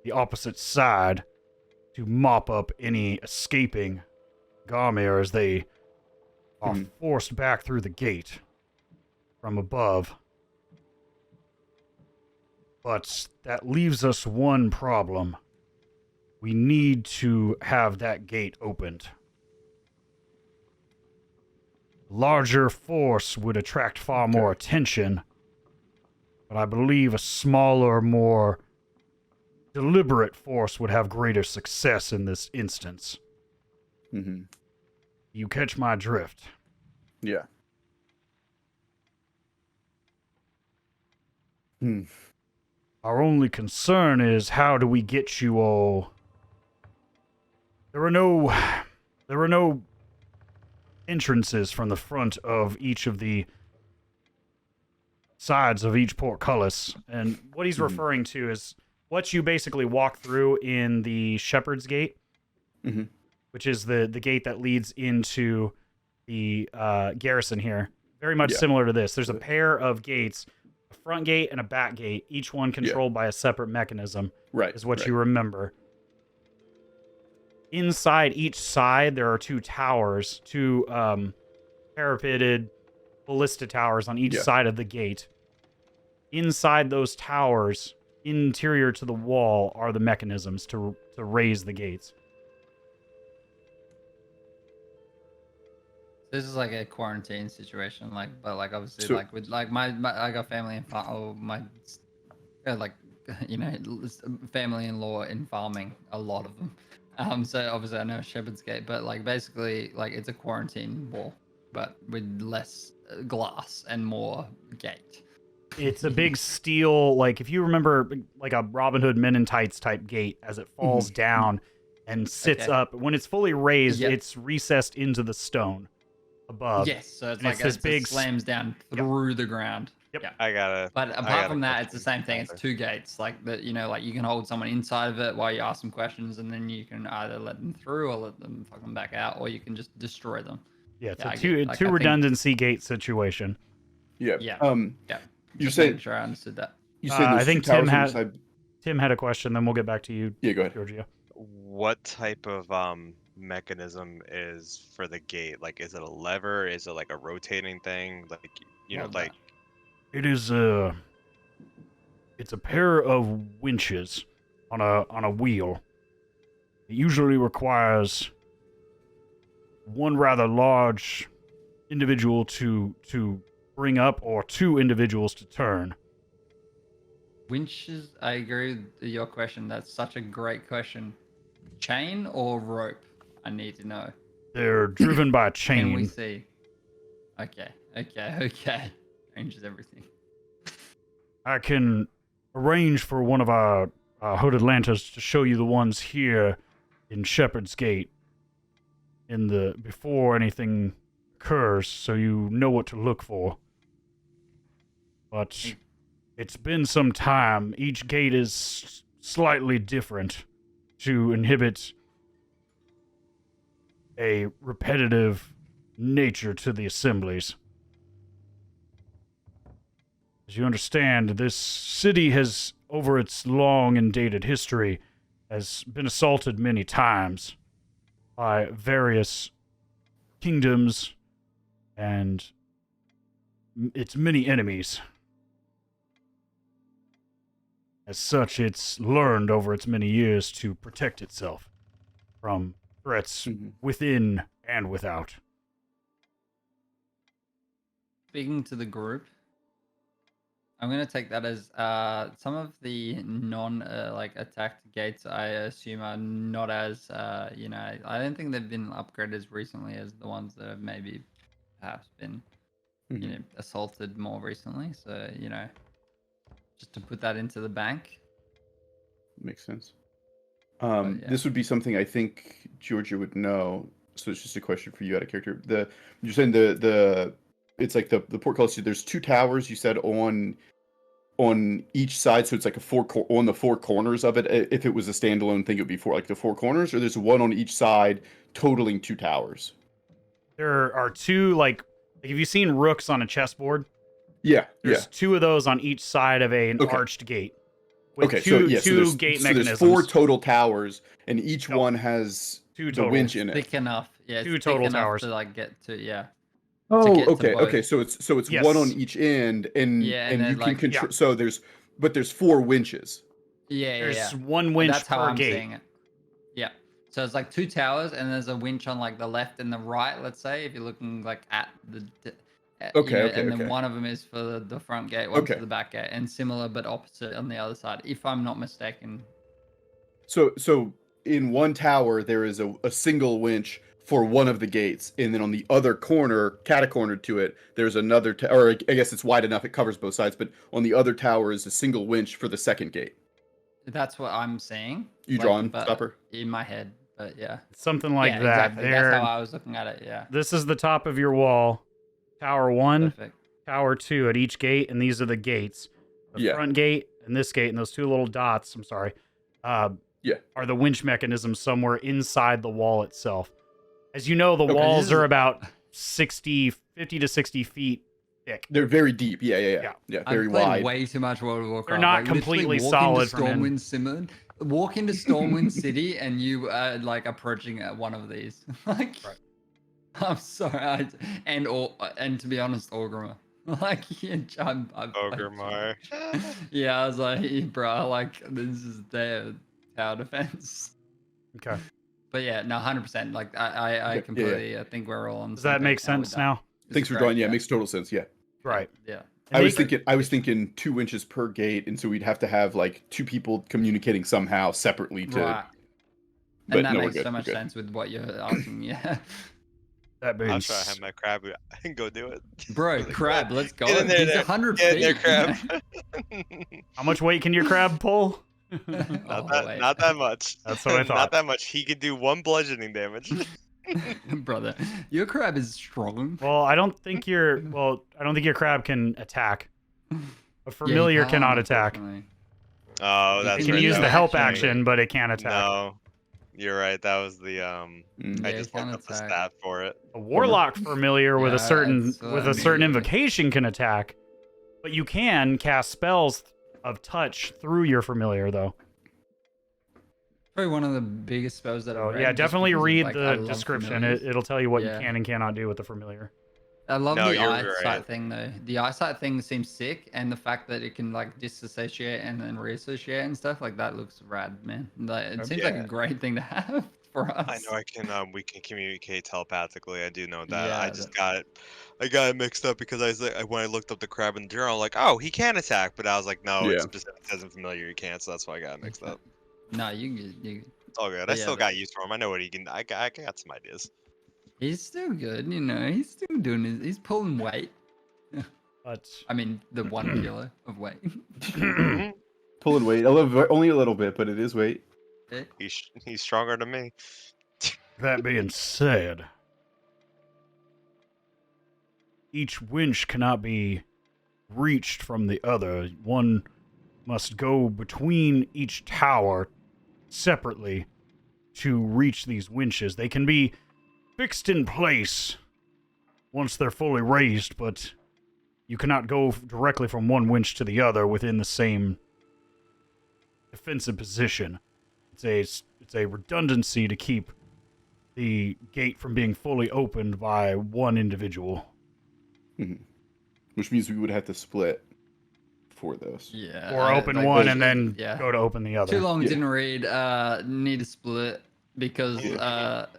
the opposite side to mop up any escaping Garmir as they are forced back through the gate from above. But that leaves us one problem. We need to have that gate opened. Larger force would attract far more attention, but I believe a smaller, more deliberate force would have greater success in this instance. Mm-hmm. You catch my drift? Yeah. Our only concern is, how do we get you all? There are no entrances from the front of each of the sides of each portcullis, and what he's referring to is what you basically walk through in the Shepherd's Gate, which is the gate that leads into the garrison here. Very much similar to this. There's a pair of gates, a front gate and a back gate, each one controlled by a separate mechanism, is what you remember. Inside each side, there are two towers, two parapeted ballista towers on each side of the gate. Inside those towers, interior to the wall, are the mechanisms to raise the gates. This is like a quarantine situation, but obviously, So- with my I got family in family-in-law in farming, a lot of them. So obviously I know Shepherd's Gate, but basically it's a quarantine wall, but with less glass and more gate. It's a big steel, if you remember, like a Robin Hood Men in Tights type gate as it falls down and sits up. When it's fully raised, it's recessed into the stone above. Yes, so it's And it's this big slams down through the ground. Yep. Yeah. I gotta. But I apart got a from that, it's the question same thing. It's after. 2 gates. Like that, like you can hold someone inside of it while you ask them questions, and then you can either let them through or let them fucking back out, or you can just destroy them. Yeah, it's Yeah, a I two get- like, two I think- redundancy gate situation. Yeah. Yeah. Yeah. You're Just saying making sure I understood that. there's I think two towers Tim on had each side. Tim had a question. Then we'll get back to you, Yeah, go ahead. Georgio. What type of mechanism is for the gate? Like, is it a lever? Is it like a rotating thing? Like, Love like It is it's a pair of winches on a wheel. It usually requires one rather large individual to bring up, or 2 individuals to turn. Winches, I agree with your question. That's such a great question. Chain or rope? I need to know. They're driven by a Can we chain. see? Okay. Changes everything. I can arrange for one of our hooded lanterns to show you the ones here in Shepherd's Gate before anything occurs, so you know what to look for. But it's been some time. Each gate is slightly different to inhibit a repetitive nature to the assemblies. As you understand, this city has, over its long and dated history, has been assaulted many times by various kingdoms and its many enemies. As such, it's learned over its many years to protect itself from threats within and without. Speaking to the group, I'm gonna take that as some of the non attacked gates. I assume are not as I don't think they've been upgraded as recently as the ones that have maybe perhaps been assaulted more recently. So just to put that into the bank. Makes sense. yeah. This would be something I think Georgia would know. So it's just a question for you out of character. You're saying the it's like the portcullis. There's 2 towers. You said on each side, so it's like on the 4 corners of it. If it was a standalone thing, it would be the 4 corners, or there's one on each side, totaling 2 towers. There are 2 like have you seen rooks on a chessboard? Yeah, There's 2 of those on each side of an arched gate. With two gate mechanisms. There's 4 total towers, and each one has 2 the total. winch in it. Thick enough. Yeah, 2 it's total thick enough towers. to get to Oh, get to okay, both. okay. So it's Yes. one on each end, and and you then, can control. So there's 4 winches. There's 1 winch That's how per I'm gate. seeing it. Yeah. So it's like 2 towers, and there's a winch on the left and the right. Let's say if you're looking at the. And then one of them is for the front gate, one for the back gate, and similar but opposite on the other side, if I'm not mistaken. So in one tower there is a single winch for one of the gates, and then on the other corner, catacornered to it, there's another or I guess it's wide enough it covers both sides, but on the other tower is a single winch for the second gate. That's what I'm seeing. You drawing, Stopper? In my head, but yeah. Something like that. Exactly. That's how I was looking at it. Yeah. This is the top of your wall. Tower 1, Perfect. Tower 2 at each gate, and these are the gates. The front gate and this gate, and those 2 little dots, I'm sorry, are the winch mechanisms somewhere inside the wall itself. As you know, the walls are about 50 to 60 feet thick. They're very deep. Yeah. Very I've played wide. way too much World of Warcraft. They're not completely solid from Walk into Stormwind City, and you are approaching one of these. I'm sorry, and to be honest, Orgrimmar. Orgrimmar. Yeah, I was like, bro, this is their tower defense. Okay. But yeah, no, 100%. I completely. I think we're all on. Does that make sense now? Thanks for drawing. Yeah, it makes total sense. Yeah. Right. Yeah. I was thinking 2 inches per gate, and so we'd have to have 2 people communicating somehow separately to. Right. But and that no, makes we're good, so much we're good. sense with what you're asking. Yeah. That I'll means try to have my crab. I can go do it. Bro, crab, let's go. Get in there, He's there. 100 Get in feet. there, crab. how much weight can your crab pull? Not that much. That's what I thought. Not that much. He could do 1 bludgeoning damage. Brother, your crab is strong. Well, I don't think your crab can attack. A familiar you cannot can't, attack. unfortunately. Oh, You that's It can can right. use that the was help thing. action, but it can't attack. No, you're right. That was the Mm. I Yeah, just you looked can't up the attack. stat for it. A warlock familiar with a Yeah, certain that's what I mean. invocation can attack, but you can cast spells of touch through your familiar though. Probably one of the biggest spells that I've So read. yeah, just definitely because of, read like, I the love description. familiars. It'll tell you what Yeah. you can and cannot do with the familiar. I love No, the you're eyesight right. thing though. The eyesight thing seems sick, and the fact that it can like disassociate and then reassociate and stuff like that looks rad, man. Like it seems like a Yeah. great thing to have for us. I know I can we can communicate telepathically. I do know that. Yeah, I just got it mixed up because when I looked up the crab in the journal, like, oh, he can attack, but I was like, no, Yeah. it specifically says in familiar you can't, so that's why I got it mixed up. No, you. It's all good. But I yeah, still got used for him. I know what he can. I got some ideas. He's still good, you know. He's still doing his. He's pulling weight. But I mean, the 1 kilo of weight. Pulling weight, only a little bit, but it is weight. He's stronger than me. That being said, each winch cannot be reached from the other. One must go between each tower separately to reach these winches. They can be fixed in place once they're fully raised, but you cannot go directly from one winch to the other within the same defensive position. It's a redundancy to keep the gate from being fully opened by one individual. Which means we would have to split for those. Yeah. or open like, one there's- and then yeah. go to open the other. Too long Yeah. didn't read. Need to split because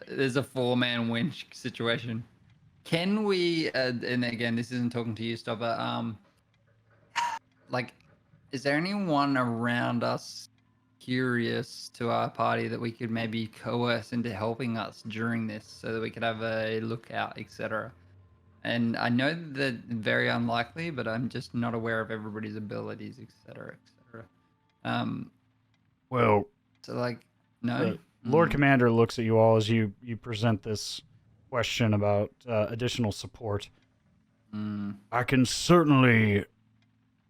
there's a 4-man winch situation. Can we? And again, this isn't talking to you, Stopper. Like, is there anyone around us curious to our party that we could maybe coerce into helping us during this, so that we could have a lookout, etc.? And I know that very unlikely, but I'm just not aware of everybody's abilities, etc., etc. Well, So like, no. Lord Mm. Commander looks at you all as you present this question about additional support. Mm. I can certainly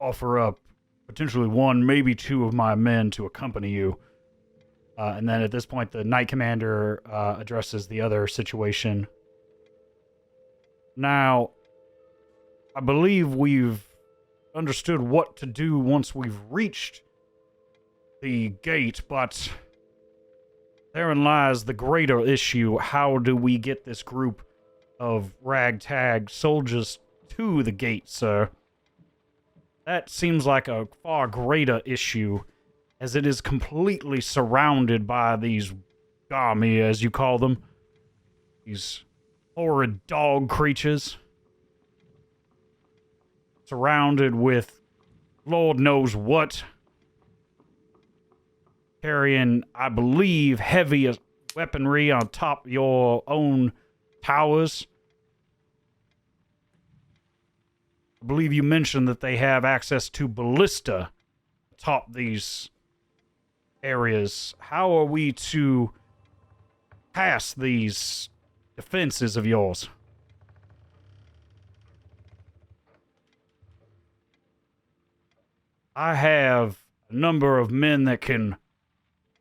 offer up potentially one, maybe two of my men to accompany you. And then at this point, the Knight Commander addresses the other situation. Now, I believe we've understood what to do once we've reached the gate, but therein lies the greater issue. How do we get this group of ragtag soldiers to the gate, sir? That seems like a far greater issue, as it is completely surrounded by these Gami, as you call them. These horrid dog creatures. Surrounded with Lord knows what. Carrying, I believe, heavy weaponry on top of your own towers. I believe you mentioned that they have access to ballista atop these areas. How are we to pass these defenses of yours? I have a number of men that can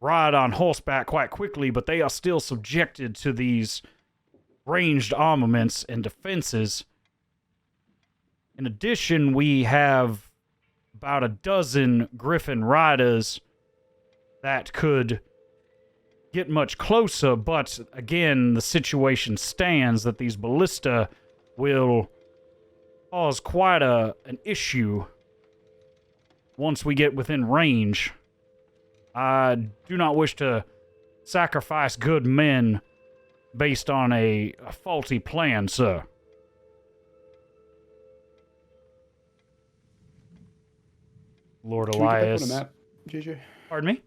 ride on horseback quite quickly, but they are still subjected to these ranged armaments and defenses. In addition, we have about a dozen Griffin riders that could get much closer, but again, the situation stands that these ballista will cause quite an issue once we get within range. I do not wish to sacrifice good men based on a faulty plan, sir. Lord Can we get back Elias. on a map, JJ? Pardon me?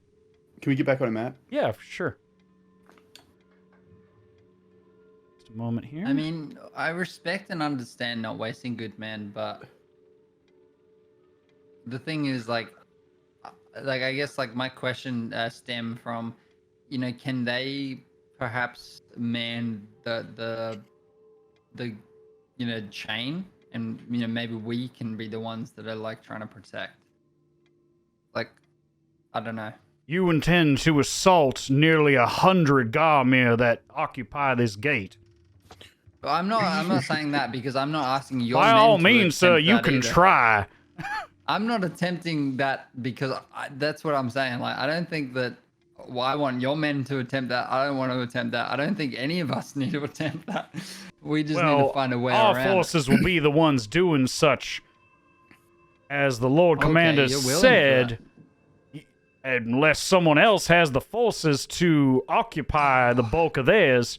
Can we get back on a map? Yeah, for sure. Just a moment here. I mean, I respect and understand not wasting good men, but the thing is, like I guess, like, my question stemmed from, you know, can they perhaps man the you know, chain and maybe we can be the ones that are like trying to protect. Like, I don't know. You intend to assault nearly 100 Garmir that occupy this gate. I'm not saying that because I'm not asking your By men all to means, sir, attempt you that can either. try. I'm not attempting that because that's what I'm saying. Like, I don't think that. Well, I want your men to attempt that. I don't want to attempt that. I don't think any of us need to attempt that. We just need to find a way our around forces will be the ones doing such. As the Lord Okay, Commander you're willing for said, unless someone else has the forces to occupy the bulk of theirs,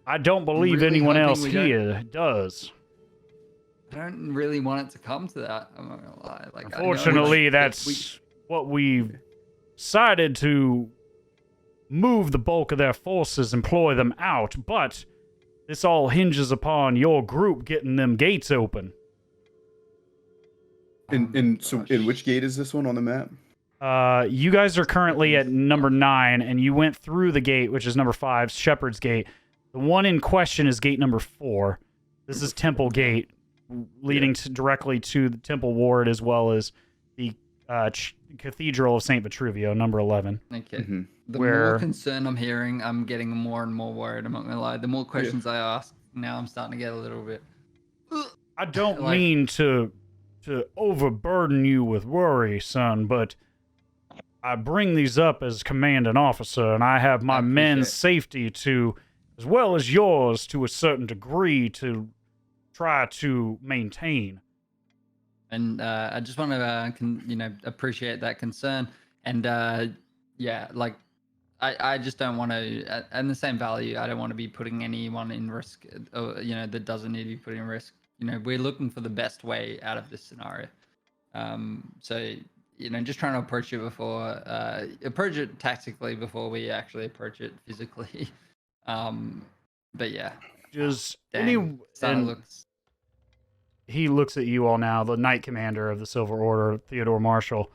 I don't believe Really anyone hoping else we don't- here does. I don't really want it to come to that. I'm not gonna lie. Like, Unfortunately, I know, like, that's what we've decided to move the bulk of their forces, employ them out, but this all hinges upon your group getting them gates open. So in which gate is this one on the map? You guys are currently at number 9, and you went through the gate, which is number 5, Shepherd's Gate. The one in question is gate number 4. This is Temple Gate, leading directly to the Temple Ward, as well as the Cathedral of St. Vitruvio, number 11. Okay. Mm-hmm. The Where- more concern I'm hearing, I'm getting more and more worried. I'm not gonna lie. The more questions I ask, now I'm starting to get a little bit. I don't Like- mean to overburden you with worry, son, but I bring these up as commanding officer, and I have my men's safety to, as well as yours, to a certain degree, to try to maintain. And I just want to, appreciate that concern. And like, I just don't want to, and the same value, I don't want to be putting anyone in risk, that doesn't need to be put in risk. We're looking for the best way out of this scenario. So, just trying to approach it tactically before we actually approach it physically. But yeah. Does he looks at you all now, the Knight Commander of the Silver Order, Theodore Marshall.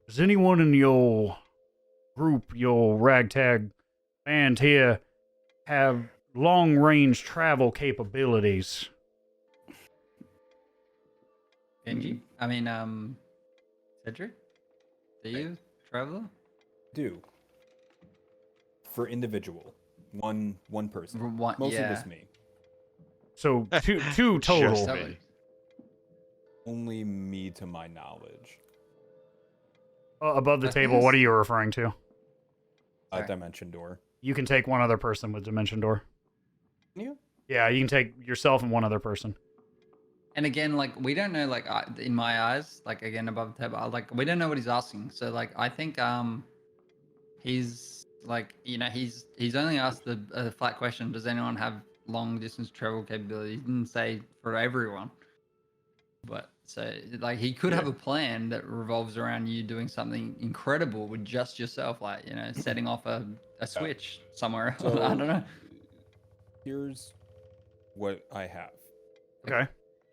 Does anyone in your group, your ragtag band here, have long-range travel capabilities? Benji? Cedric? Do you, traveler? Do. For individual. One person. Mostly just me. So two total. Just Totally. me. Only me to my knowledge. Above the table, what are you referring to? A Sorry. dimension door. You can take one other person with Dimension Door. Yeah. Yeah, you can take yourself and one other person. And again, like, we don't know, like, in my eyes, like, again, above the table, like, we don't know what he's asking. So, like, I think he's, like, he's only asked a flat question. Does anyone have long distance travel capability? He didn't say for everyone. But, so, like, he could have a plan that revolves around you doing something incredible with just yourself, like, setting off a switch somewhere. So- I don't know. Here's what I have. Okay.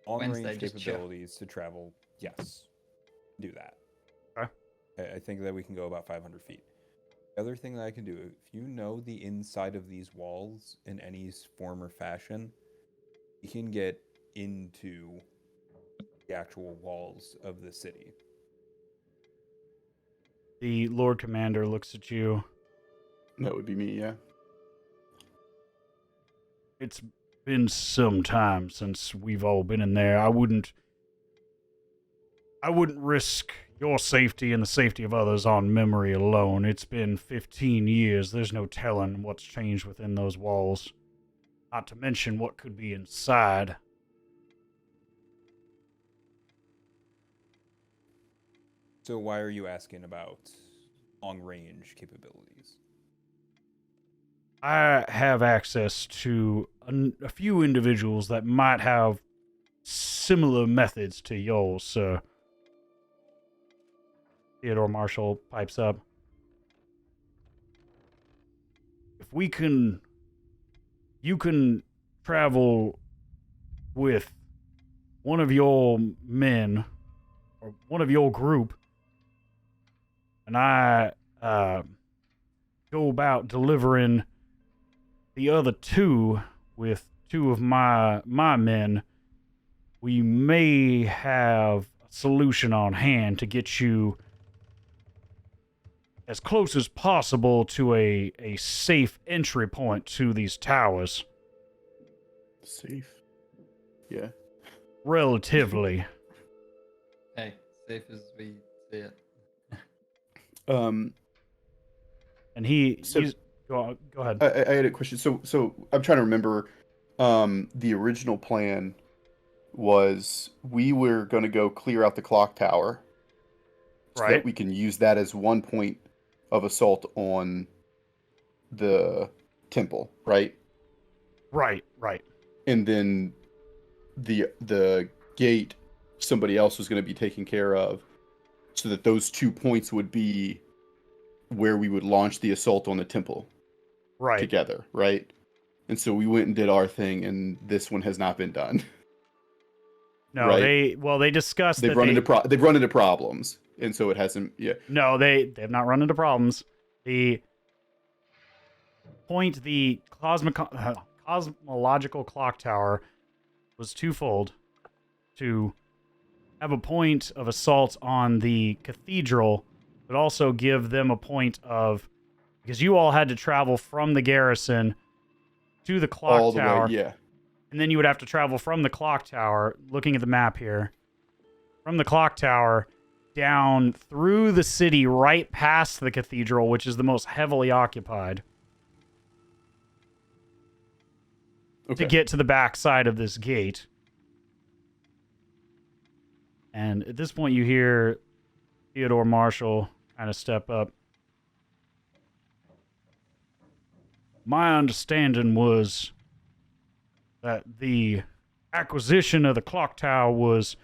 Wednesday, Long-range just chill. capabilities to travel, yes. Do that. Okay. I think that we can go about 500 feet. The other thing that I can do, if you know the inside of these walls in any form or fashion, you can get into the actual walls of the city. The Lord Commander looks at you. That would be me, yeah. It's been some time since we've all been in there. I wouldn't risk your safety and the safety of others on memory alone. It's been 15 years. There's no telling what's changed within those walls. Not to mention what could be inside. So why are you asking about long-range capabilities? I have access to a few individuals that might have similar methods to yours, sir. Theodore Marshall pipes up. If you can travel with one of your men or one of your group, and I go about delivering the other two with two of my men, we may have a solution on hand to get you as close as possible to a safe entry point to these towers. Safe. Yeah. Relatively. Hey, safe as we see it. Um. And So- he's go ahead. I had a question. So I'm trying to remember. The original plan was we were going to go clear out the clock tower, so Right. that we can use that as one point of assault on the temple, right? Right. And then the gate somebody else was going to be taken care of, so that those 2 points would be where we would launch the assault on the temple Right. together, right? And so we went and did our thing, and this one has not been done. No, right. they discussed They've that run into problems, and so it hasn't. Yeah. No, they've not run into problems. The cosmological clock tower was twofold: to have a point of assault on the cathedral, but also give them a point of, because you all had to travel from the garrison to the clock All the tower. way, yeah. And then you would have to travel from the clock tower, looking at the map here, from the clock tower down through the city right past the cathedral, which is the most heavily occupied, Okay. to get to the back side of this gate. And at this point, you hear Theodore Marshall kind of step up. My understanding was that the acquisition of the clock tower was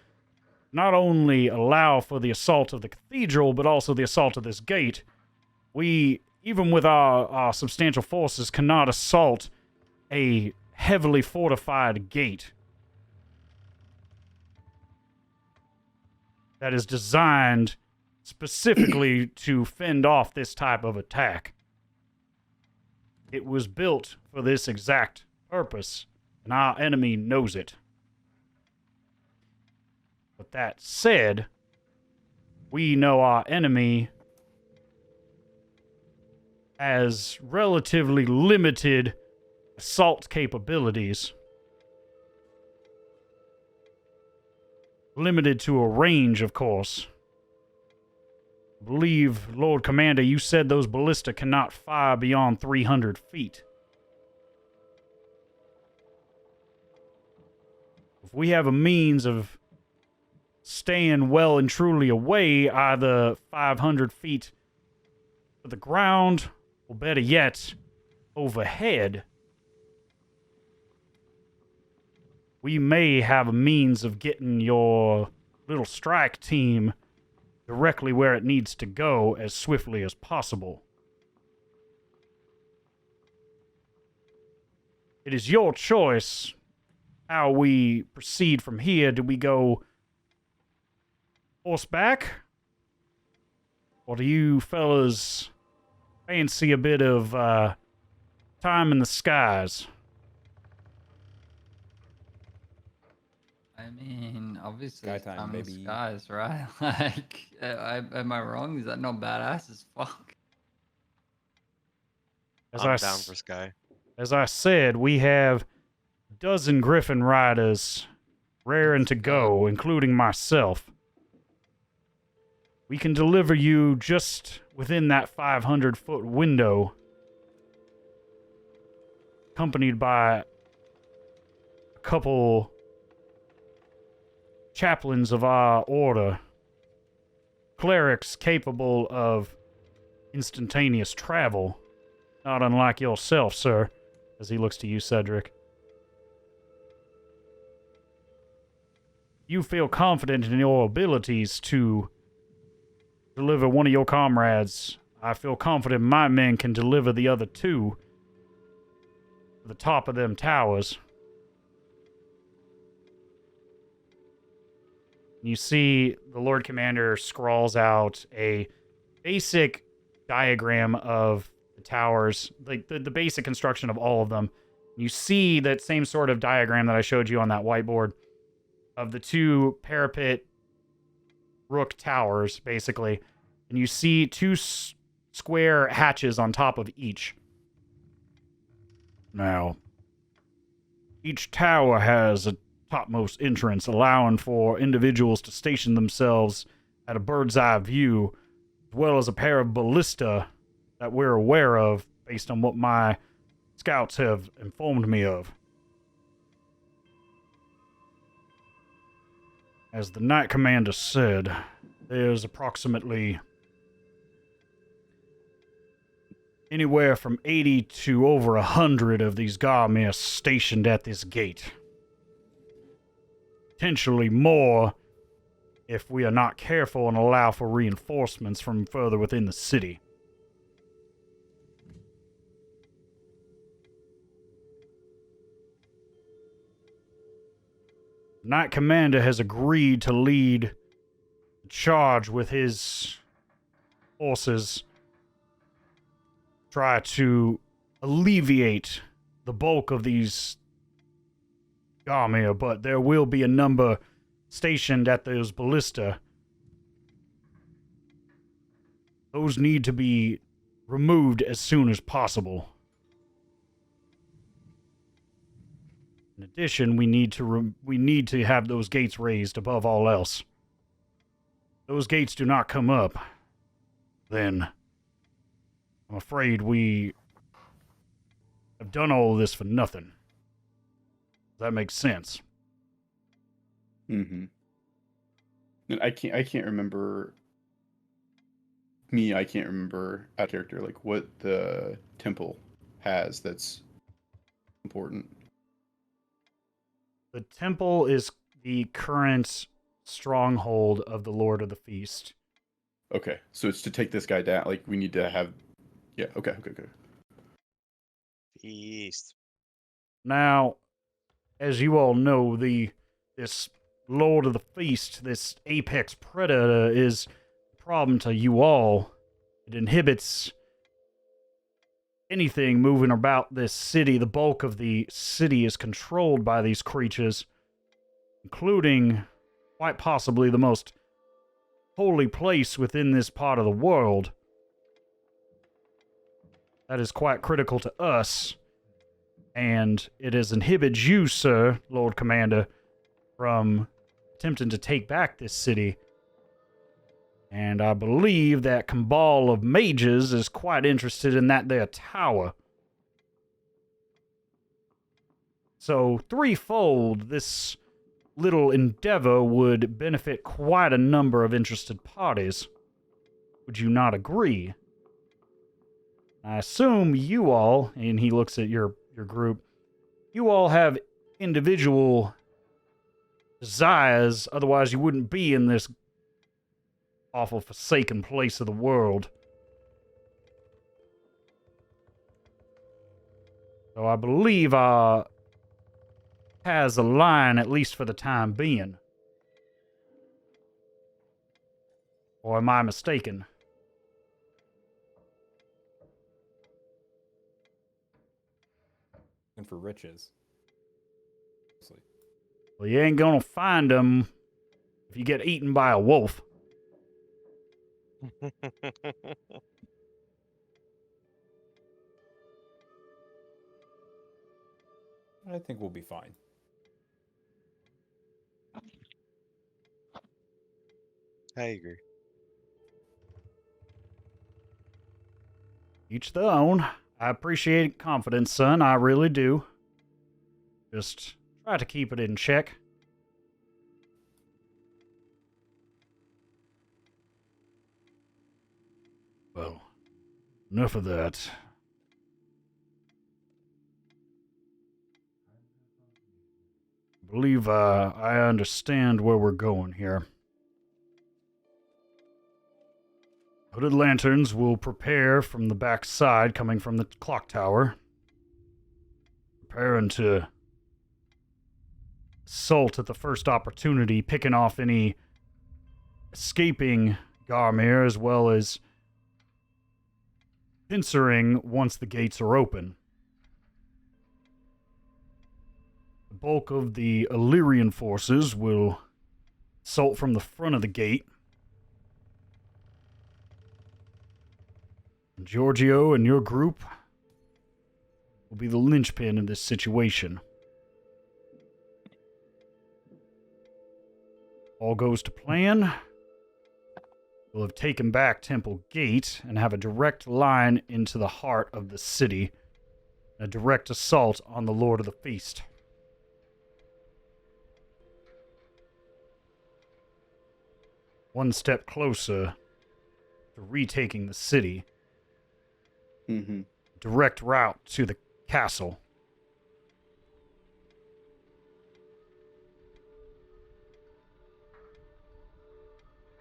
not only allow for the assault of the cathedral, but also the assault of this gate. We, even with our substantial forces, cannot assault a heavily fortified gate that is designed specifically to fend off this type of attack. It was built for this exact purpose, and our enemy knows it. But that said, we know our enemy has relatively limited assault capabilities. Limited to a range, of course. I believe, Lord Commander, you said those ballista cannot fire beyond 300 feet. If we have a means of staying well and truly away, either 500 feet to the ground, or better yet, overhead, we may have a means of getting your little strike team directly where it needs to go as swiftly as possible. It is your choice how we proceed from here. Do we go horseback? Or do you fellas fancy a bit of time in the skies? I mean, obviously, Sky it's time, time in the baby. skies, right? Like, am I wrong? Is that not badass as fuck? As I'm I down s- for Sky. As I said, we have a dozen Griffin riders raring to go, including myself. We can deliver you just within that 500-foot window, accompanied by a couple chaplains of our order, clerics capable of instantaneous travel, not unlike yourself, sir, as he looks to you, Cedric. You feel confident in your abilities to deliver one of your comrades. I feel confident my men can deliver the other two to the top of them towers. You see the Lord Commander scrawls out a basic diagram of the towers, like the basic construction of all of them. You see that same sort of diagram that I showed you on that whiteboard of the two parapet rook towers, basically. And you see two square hatches on top of each. Now, each tower has a topmost entrance, allowing for individuals to station themselves at a bird's eye view, as well as a pair of ballista that we're aware of based on what my scouts have informed me of. As the Knight Commander said, there's approximately anywhere from 80 to over 100 of these Garmir stationed at this gate. Potentially more if we are not careful and allow for reinforcements from further within the city. Knight Commander has agreed to lead the charge with his forces, try to alleviate the bulk of these Garmir, but there will be a number stationed at those ballista. Those need to be removed as soon as possible. In addition, we need to have those gates raised above all else. Those gates do not come up, then I'm afraid we have done all this for nothing. That makes sense. Mm-hmm. And I can't remember. I can't remember a character like what the temple has that's important. The temple is the current stronghold of the Lord of the Feast. Okay, so it's to take this guy down. Like we need to have. Yeah. Okay. Feast. Now, as you all know, this Lord of the Feast, this apex predator, is a problem to you all. It inhibits anything moving about this city. The bulk of the city is controlled by these creatures, including quite possibly the most holy place within this part of the world. That is quite critical to us, and it has inhibited you, sir, Lord Commander, from attempting to take back this city. And I believe that Cabal of Mages is quite interested in that there tower. So, threefold, this little endeavor would benefit quite a number of interested parties. Would you not agree? I assume you all, and he looks at your group, you all have individual desires, otherwise you wouldn't be in this awful forsaken place of the world. So I believe our paths align, at least for the time being. Or am I mistaken? And for riches. Well, you ain't gonna find them if you get eaten by a wolf. I think we'll be fine. I agree. Each their own. I appreciate confidence, son. I really do. Just try to keep it in check. Well, enough of that. I believe I understand where we're going here. Hooded lanterns will prepare from the back side, coming from the clock tower. Preparing to assault at the first opportunity, picking off any escaping Garmir, as well as pincering once the gates are open. bulk of the Illyrian forces will assault from the front of the gate. Giorgio and your group will be the linchpin in this situation. All goes to plan. We'll have taken back Temple Gate and have a direct line into the heart of the city. A direct assault on the Lord of the Feast. One step closer to retaking the city. Mm-hmm. Direct route to the castle.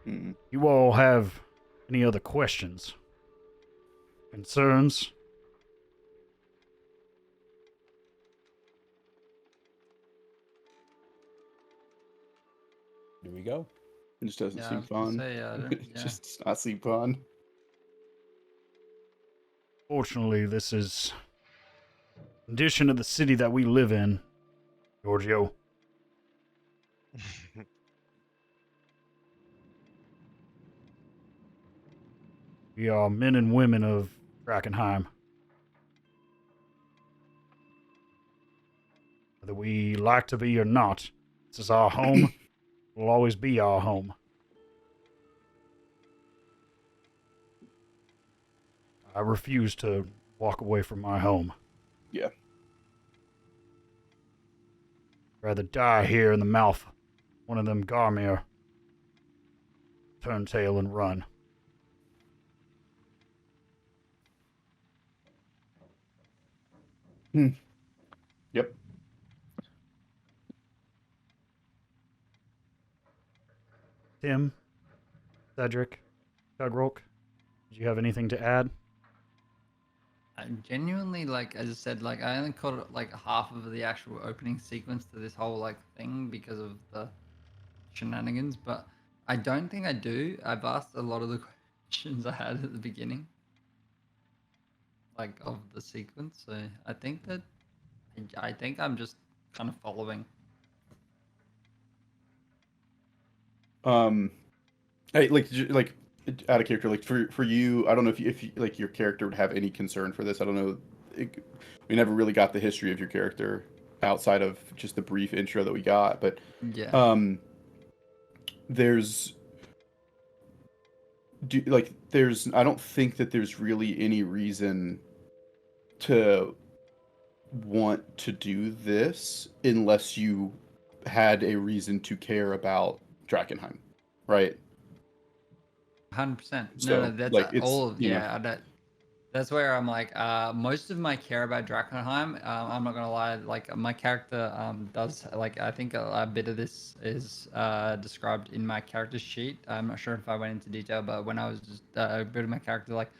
Mm. You all have any other questions? Concerns? Do we go? It just doesn't Yeah, I seem was gonna fun. say, It yeah. just does not seem fun. Fortunately, this is condition of the city that we live in, Giorgio. We are men and women of Drakenheim. Whether we like to be or not, this is our home. It will always be our home. I refuse to walk away from my home. Yeah. Rather die here in the mouth of one of them Garmir. Turn tail and run. Yep. Tim, Cedric, Chugrulk, did you have anything to add? I genuinely, like, as I said, like, I only caught like half of the actual opening sequence to this whole like thing because of the shenanigans, but I don't think I do. I've asked a lot of the questions I had at the beginning, like of the sequence. So I think that I think I'm just kind of following. Hey, like out of character, like for you, I don't know if you, like your character would have any concern for this. I don't know. We never really got the history of your character outside of just the brief intro that we got, but Yeah. there's I don't think that there's really any reason to want to do this unless you had a reason to care about Drakenheim, right? 100%. No, So, that's like, it's, all of, you know, yeah. That's where I'm like, most of my care about Drakenheim, I'm not gonna lie, like my character does, like, I think a bit of this is described in my character sheet. I'm not sure if I went into detail, but when I was just building my character, like,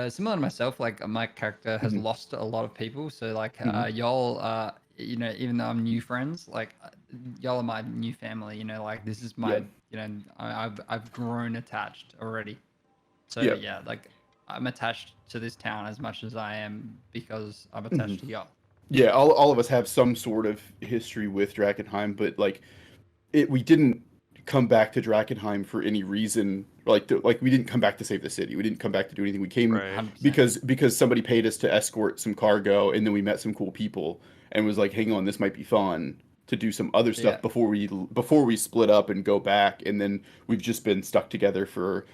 similar to myself, like my character has Mhm. lost a lot of people. So like Mhm. y'all, you know, even though I'm new friends, like y'all are my new family. You know, like this is my, Yeah. you know, I've grown attached already. So Yeah. yeah, like I'm attached to this town as much as I am because I'm Mhm. attached to y'all. Yeah, all of us have some sort of history with Drakenheim, but like we didn't come back to Drakenheim for any reason. Like we didn't come back to save the city. We didn't come back to do anything. We came Right. 100%. because somebody paid us to escort some cargo, and then we met some cool people, and was like, hang on, this might be fun to do some other stuff Yeah. before we split up and go back, and then we've just been stuck together for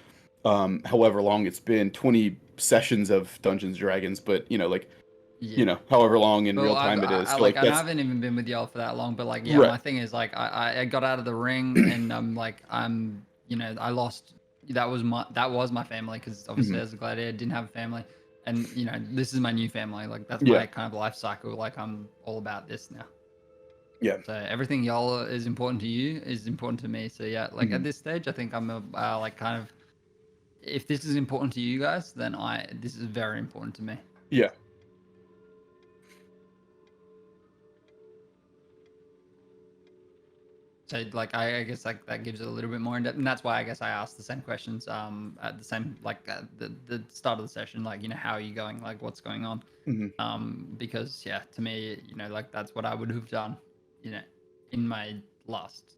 however long it's been, 20 sessions of Dungeons and Dragons, but like Yeah. however long in Well, real time it is. So, like, like and I that's haven't even been with y'all for that long, but like, yeah, right. my thing is like, I got out of the ring, and you know, I lost. That was my family because obviously Mhm. as a gladiator, didn't have a family, and you know, this is my new family. Like that's Yeah. my kind of life cycle. Like I'm all about this now. Yeah. So everything y'all is important to you is important to me. So yeah, like at Mhm. this stage, I think I'm like kind of, if this is important to you guys, then this is very important to me. Yeah. So like I guess like that gives it a little bit more in depth, and that's why I guess I asked the same questions at the same like at the start of the session, like how are you going, like what's going on, because yeah, to me like that's what I would have done, in my last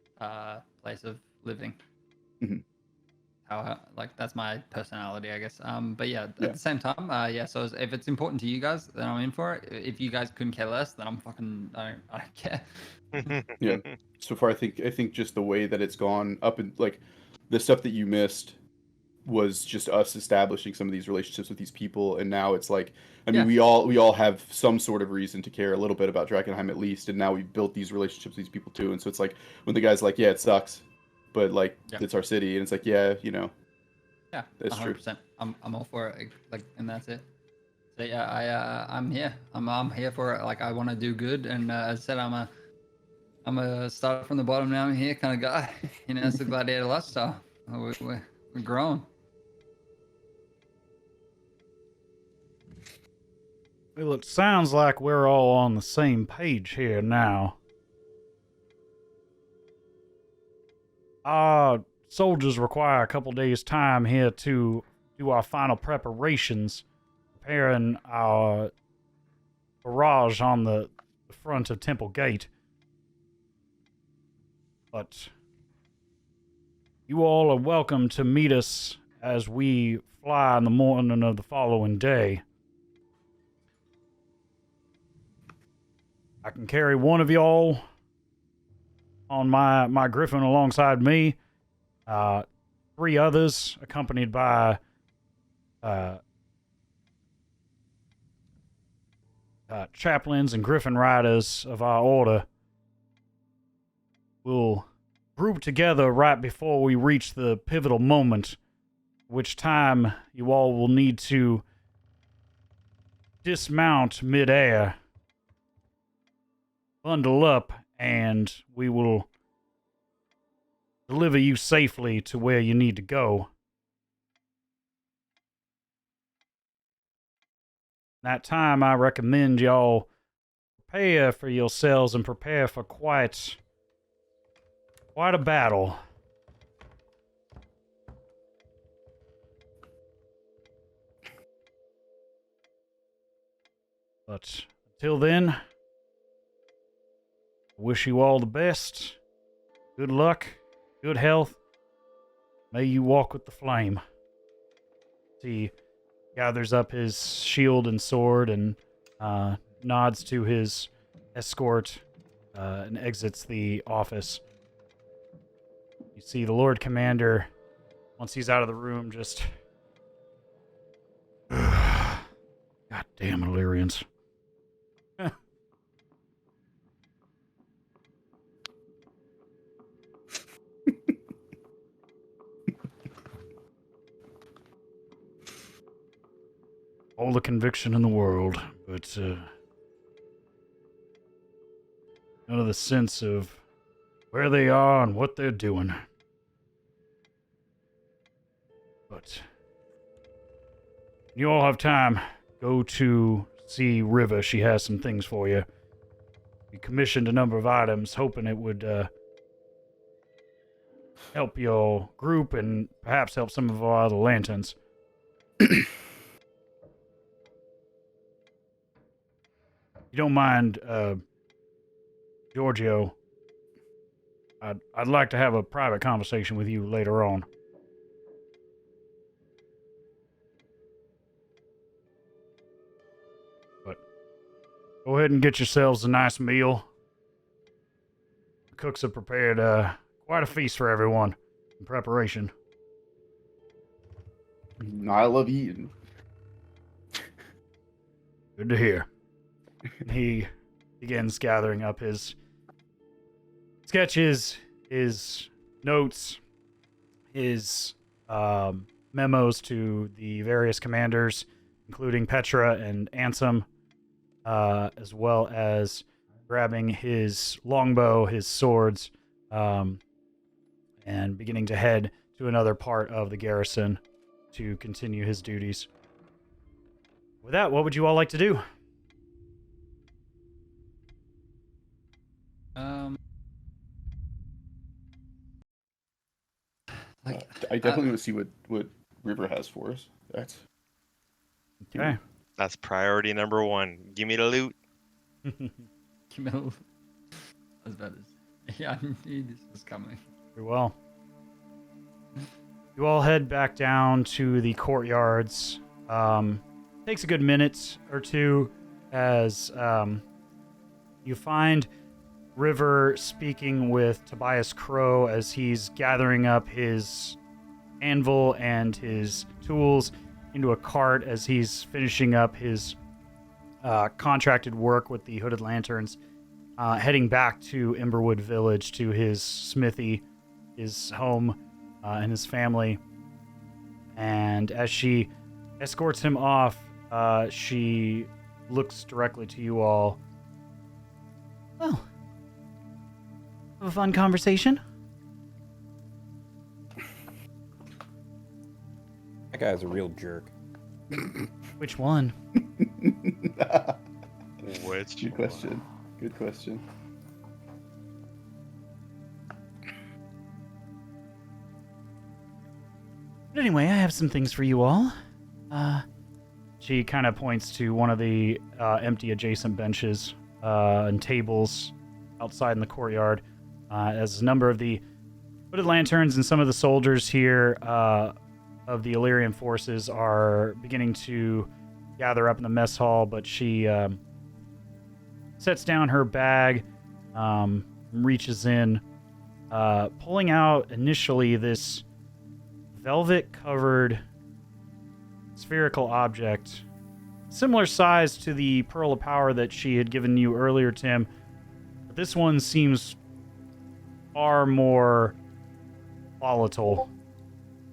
place of living. How like that's my personality, I guess. But yeah, at the same time, yeah. So if it's important to you guys, then I'm in for it. If you guys couldn't care less, then I don't care. Yeah. So far, I think just the way that it's gone up and like the stuff that you missed was just us establishing some of these relationships with these people, and now it's like, I mean, we all have some sort of reason to care a little bit about Drakenheim at least, and now we've built these relationships with these people too, and so it's like when the guy's like, yeah, it sucks, but like it's our city, and it's like, yeah, Yeah, that's 100%. true. I'm all for it. Like, and that's it. So yeah, I'm here. I'm here for it. Like, I want to do good, and as I said, I'm a start from the bottom now. I'm here kind of guy. It's the gladiator lifestyle. We're growing. Well, it sounds like we're all on the same page here now. Our soldiers require a couple days' time here to do our final preparations, preparing our barrage on the front of Temple Gate. But you all are welcome to meet us as we fly in the morning of the following day. I can carry one of y'all on my griffin alongside me. 3 others accompanied by chaplains and griffin riders of our order. We'll group together right before we reach the pivotal moment, which time you all will need to dismount midair, bundle up, and we will deliver you safely to where you need to go. That time, I recommend y'all prepare for yourselves and prepare for quite a battle. But until then, I wish you all the best. Good luck, good health. May you walk with the flame. He gathers up his shield and sword and nods to his escort and exits the office. You see the Lord Commander, once he's out of the room, just... Goddamn Illyrians. All the conviction in the world, but none of the sense of where they are and what they're doing. But you all have time. Go to see Riva. She has some things for you. We commissioned a number of items, hoping it would help your group and perhaps help some of our other lanterns. You don't mind, Giorgio, I'd like to have a private conversation with you later on. But go ahead and get yourselves a nice meal. The cooks have prepared quite a feast for everyone in preparation. I love eating. Good to hear. He begins gathering up his sketches, his notes, his memos to the various commanders, including Petra and Ansem, as well as grabbing his longbow, his swords, and beginning to head to another part of the garrison to continue his duties. With that, what would you all like to do? I definitely want to see what River has for us. That's Okay. That's priority number one. Give me the loot. Camille. I was about to say. Yeah, I knew this was coming. Very well. You all head back down to the courtyards. Takes a good minute or two as you find River speaking with Tobias Crow as he's gathering up his anvil and his tools into a cart as he's finishing up his contracted work with the Hooded Lanterns, heading back to Emberwood Village to his smithy, his home, and his family. And as she escorts him off, she looks directly to you all. Well, have a fun conversation. That guy's a real jerk. Which one? Which good question. Good question. But anyway, I have some things for you all. She kind of points to one of the empty adjacent benches and tables outside in the courtyard. As a number of the Hooded Lanterns and some of the soldiers here of the Illyrian forces are beginning to gather up in the mess hall, but she sets down her bag, reaches in, pulling out initially this velvet-covered spherical object, similar size to the Pearl of Power that she had given you earlier, Tim. But this one seems far more volatile.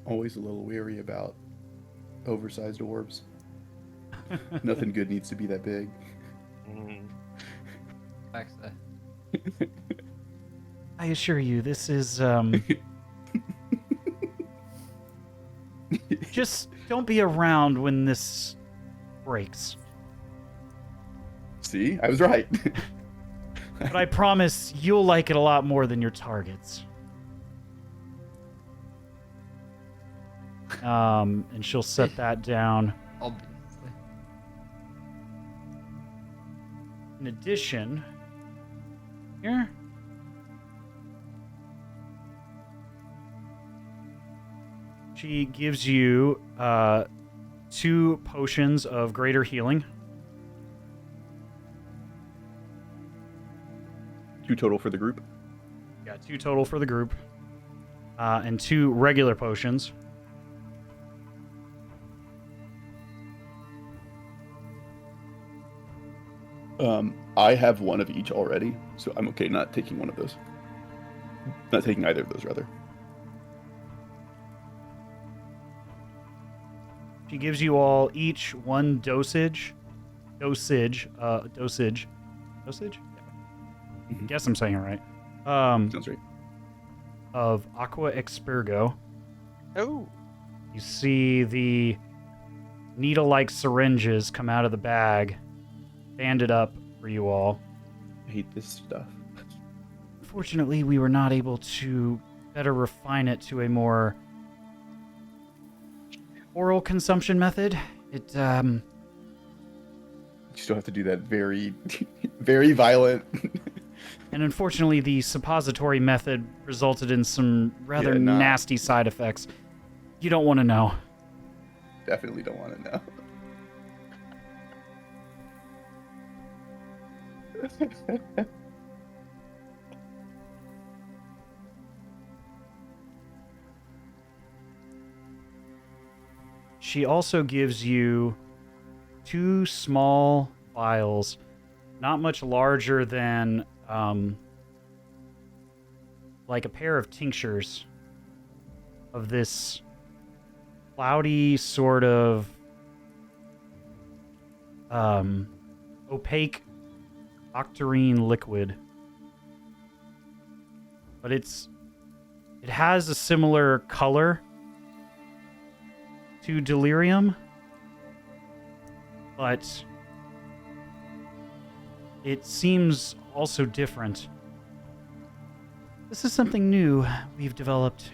Always a little weary about oversized orbs. Nothing good needs to be that big. Facts there. I assure you, this is just don't be around when this breaks. See, I was right. But I promise you'll like it a lot more than your targets. And she'll set that down. Obviously. In addition, here. She gives you 2 potions of greater healing. 2 total for the group. Yeah, 2 total for the group. And 2 regular potions. I have 1 of each already, so I'm okay not taking one of those. Not taking either of those, rather. She gives you all each 1 dosage? Yeah. Mhm. Guess I'm saying it right. Sounds right. Of Aqua Expurgo. Oh. You see the needle-like syringes come out of the bag, banded up for you all. I hate this stuff. Unfortunately, we were not able to better refine it to a more oral consumption method. It, You still have to do that very, very violent. and unfortunately, the suppository method resulted in some rather Yeah, nah. nasty side effects. You don't want to know. Definitely don't want to know. She also gives you 2 small vials, not much larger than like a pair of tinctures of this cloudy sort of opaque octarine liquid. But it has a similar color to delirium, but it seems also different. This is something new we've developed.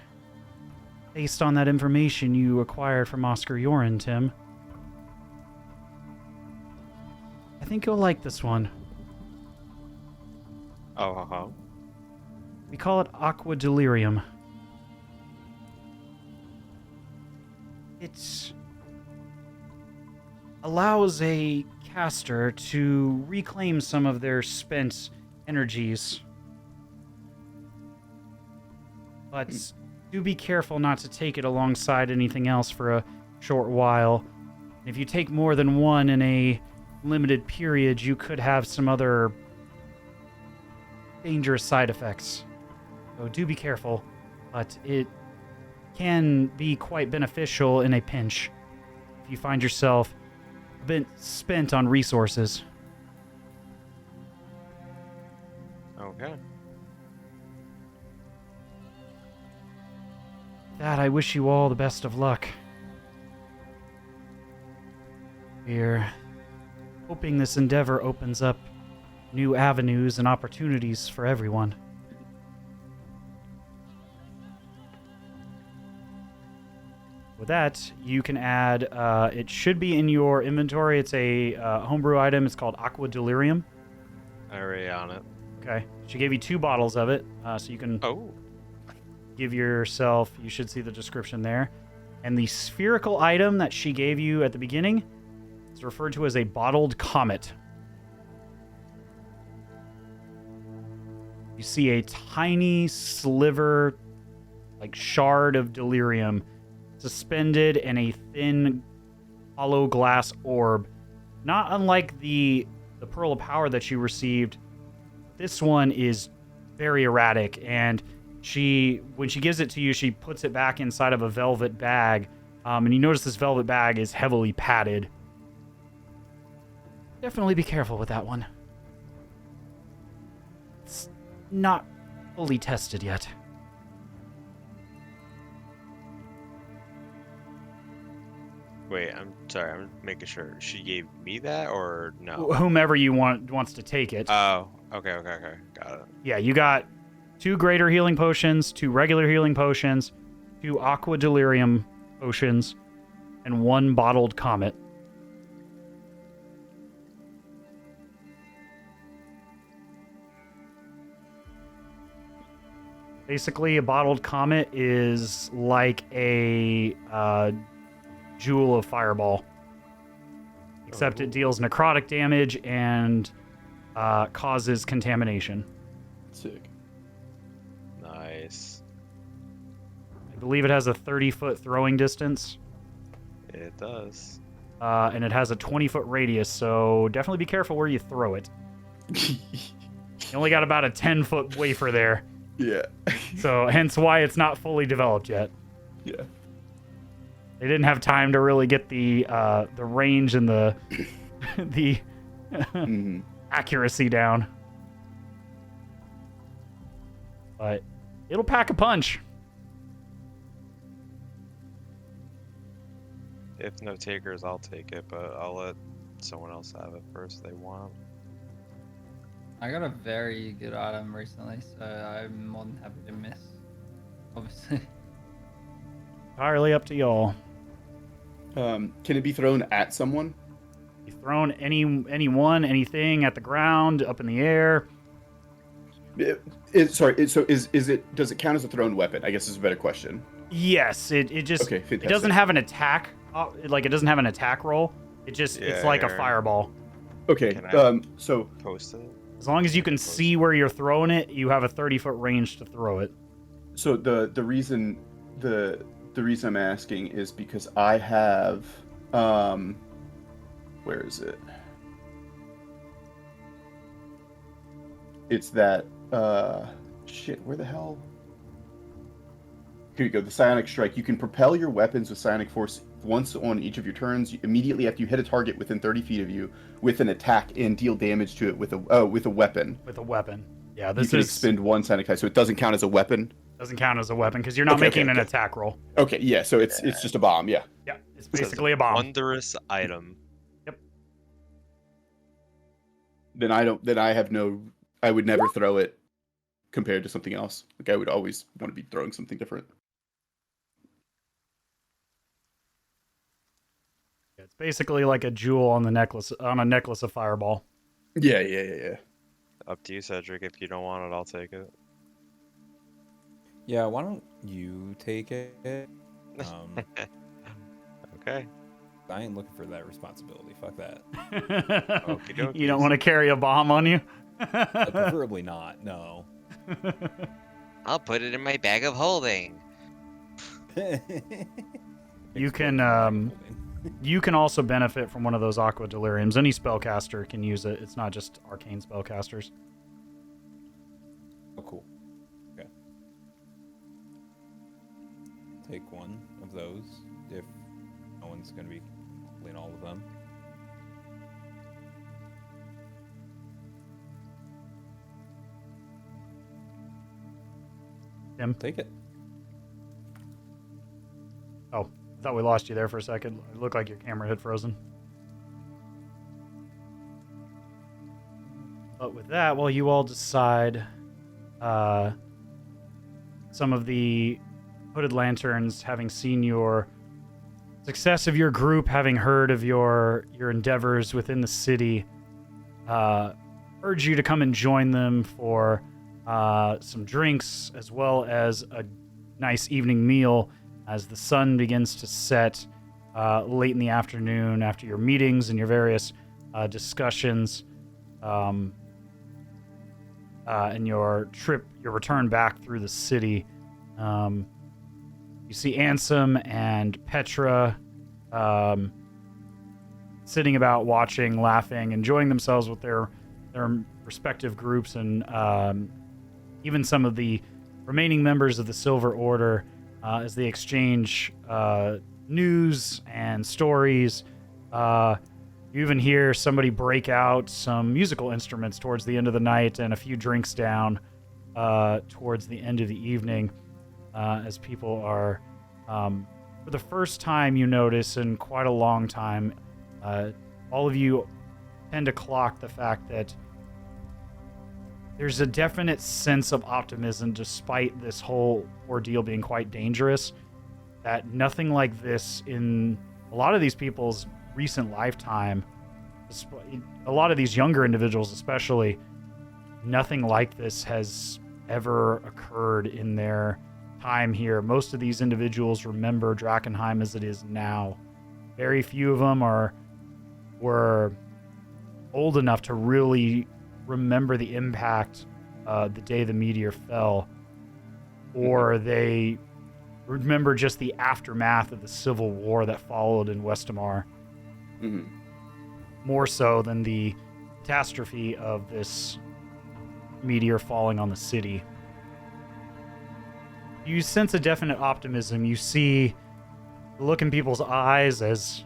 based on that information you acquired from Oscar Yoren, Tim. I think you'll like this one. Oh. We call it Aqua Delirium. It allows a caster to reclaim some of their spent energies. But do be careful not to take it alongside anything else for a short while. If you take more than one in a limited period, you could have some other dangerous side effects. So do be careful, but it can be quite beneficial in a pinch if you find yourself a bit spent on resources. Okay. That, I wish you all the best of luck. We're hoping this endeavor opens up new avenues and opportunities for everyone. With that, you can add, it should be in your inventory. It's a homebrew item. It's called Aqua Delirium. I already on it. Okay. She gave you 2 bottles of it, so you can Oh. give yourself, you should see the description there. And the spherical item that she gave you at the beginning is referred to as a bottled comet. You see a tiny sliver, like shard of delirium, suspended in a thin, hollow glass orb. Not unlike the Pearl of Power that you received, this one is very erratic, and when she gives it to you, she puts it back inside of a velvet bag, and you notice this velvet bag is heavily padded. Definitely be careful with that one. It's not fully tested yet. Wait, I'm sorry. I'm making sure. She gave me that or no? Whomever you wants to take it. Oh, okay. Got it. Yeah, you got 2 greater healing potions, 2 regular healing potions, 2 aqua delirium potions, and 1 bottled comet. Basically, a bottled comet is like a jewel of fireball, except it deals necrotic damage and causes contamination. Sick. Nice. I believe it has a 30-foot throwing distance. It does. And it has a 20-foot radius, so definitely be careful where you throw it. You only got about a 10-foot wafer there, Yeah. so hence why it's not fully developed yet. Yeah. They didn't have time to really get the range and the Mhm. accuracy down. But it'll pack a punch. If no takers, I'll take it, but I'll let someone else have it first if they want. I got a very good item recently, so I'm more than happy to miss. Obviously. Entirely up to y'all. Can it be thrown at someone? You've thrown anyone, anything at the ground, up in the air. Does it count as a thrown weapon? I guess is a better question. Yes, it just Okay, it fantastic. doesn't have an attack. Like it doesn't have an attack roll. It's like a Yeah. fireball. Okay. Can I- So Post it. As long as you can see where you're throwing it, you have a 30-foot range to throw it. So the reason I'm asking is because I have where is it? It's that shit, where the hell? Here you go, the Psionic Strike. You can propel your weapons with Psionic Force once on each of your turns, immediately after you hit a target within 30 feet of you with an attack and deal damage to it with a weapon. With a weapon. Yeah, You this can is expend 1 Psionic die, so it doesn't count as a weapon. doesn't count as a weapon because you're not Okay, making okay. an attack roll. Okay, yeah, so it's just a bomb, yeah. Yeah, it's It says basically a bomb. Wondrous item. Then I would never throw it compared to something else. Like I would always want to be throwing something different. basically like a jewel on a necklace of fireball. Yeah. Up to you, Cedric. If you don't want it, I'll take it. Yeah, why don't you take it? Okay. I ain't looking for that responsibility. Fuck that. Okie You don't dokies. want to carry a bomb on you? Preferably not. No. I'll put it in my bag of holding. You can you can also benefit from one of those aqua deliriums. Any spellcaster can use it. It's not just arcane spellcasters. Oh, cool. Okay. Take one of those if no one's going to be in all of them. Tim? Take it. Oh, I thought we lost you there for a second. It looked like your camera had frozen. But with that, while you all decide, some of the Hooded Lanterns, having seen your success of your group, having heard of your endeavors within the city, urge you to come and join them for some drinks as well as a nice evening meal as the sun begins to set late in the afternoon after your meetings and your various discussions and your return back through the city. You see Ansem and Petra sitting about watching, laughing, enjoying themselves with their respective groups, and even some of the remaining members of the Silver Order as they exchange news and stories. You even hear somebody break out some musical instruments towards the end of the night, and a few drinks down towards the end of the evening as people are, for the first time you notice in quite a long time, all of you tend to clock the fact that there's a definite sense of optimism despite this whole ordeal being quite dangerous, that nothing like this in a lot of these people's recent lifetime, a lot of these younger individuals especially, nothing like this has ever occurred in their time here. Most of these individuals remember Drakenheim as it is now. Very few of them were old enough to really remember the impact the day the meteor fell, or they remember just the aftermath of the civil war that followed in Westamar. Mm-hmm. More so than the catastrophe of this meteor falling on the city. You sense a definite optimism. You see the look in people's eyes as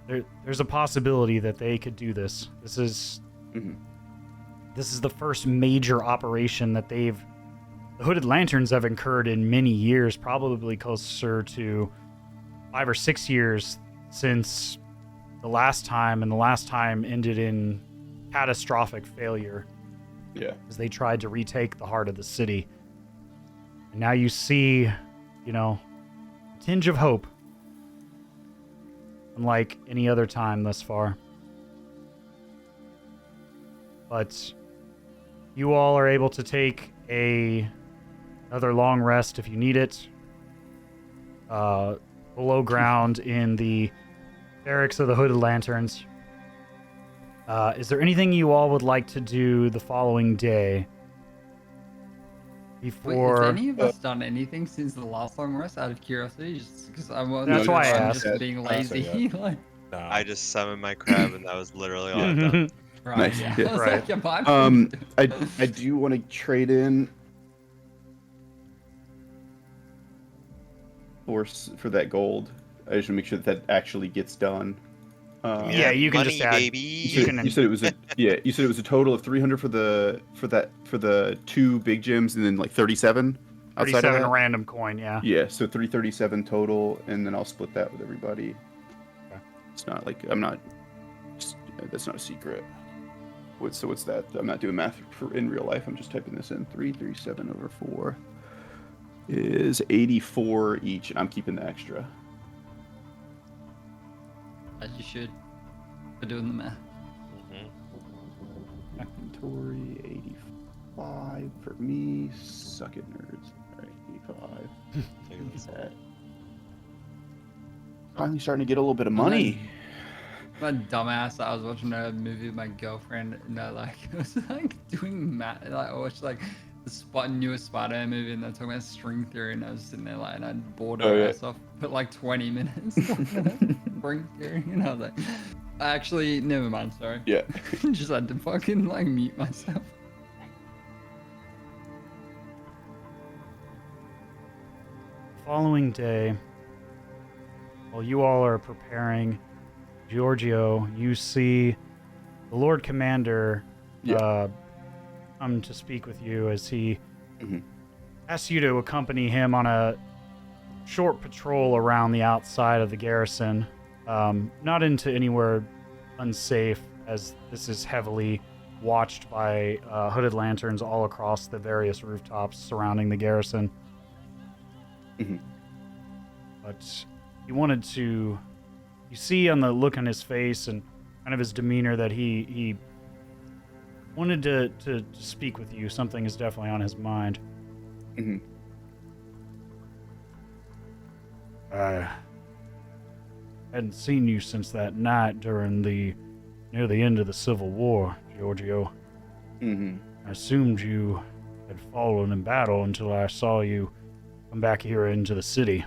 there's a possibility that they could do this. This is the first major operation that the Hooded Lanterns have incurred in many years, probably closer to 5 or 6 years since the last time, and the last time ended in catastrophic failure. Yeah. As they tried to retake the heart of the city. And now you see, a tinge of hope. Unlike any other time thus far. But you all are able to take another long rest if you need it. Below ground in the barracks of the Hooded Lanterns. Is there anything you all would like to do the following day? Before... Wait, has any of us done anything since the last long rest? Out of curiosity, just because That's why I asked. Just being lazy. Like, I just summoned my crab, and that was literally all I've done. right? Nice. Yeah. Yeah. I was Right. like, yeah, I do want to trade in for that gold. I just want to make sure that actually gets done. Yeah, you can money, just add. baby. You can- You said it was you said it was a total of 300 for the 2 big gems, and then like 37 outside 37 of that. random coin, yeah. Yeah, so 337 total, and then I'll split that with everybody. Okay. It's not like that's not a secret. What's that? I'm not doing math in real life. I'm just typing this in. 337 over 4 is 84 each, and I'm keeping the extra. As you should. For doing the math. Inventory 85 for me. Suck it, nerds. All right, 85. That. Finally starting to get a little bit of money. My dumbass, I was watching a movie with my girlfriend, and I was doing math. I watched the newest Spider-Man movie, and they're talking about string theory, and I was sitting there and I bored her ass off for 20 minutes. String theory, I was like, actually, never mind, sorry. Yeah. Just had to fucking mute myself. Following day, while you all are preparing, Giorgio, you see the Lord Commander come to speak with you as he asks you to accompany him on a short patrol around the outside of the garrison, not into anywhere unsafe, as this is heavily watched by hooded lanterns all across the various rooftops surrounding the garrison. But he wanted to, you see on the look on his face and kind of his demeanor that he wanted to speak with you. Something is definitely on his mind. I hadn't seen you since that night during near the end of the Civil War, Giorgio. I assumed you had fallen in battle until I saw you come back here into the city.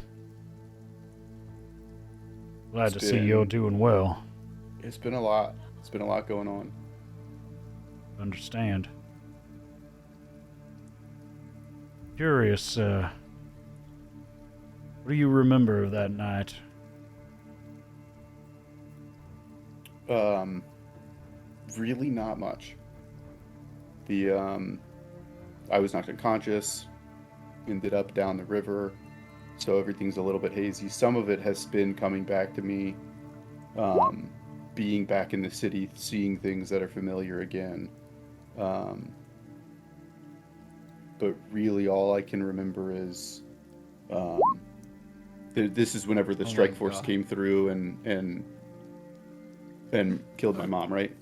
Glad to see you're doing well. It's been a lot. It's been a lot going on. Understand. Curious, what do you remember of that night? Really not much. I was knocked unconscious, ended up down the river, so everything's a little bit hazy. Some of it has been coming back to me, being back in the city, seeing things that are familiar again. But really all I can remember is this is whenever the strike force came through and killed my mom, right?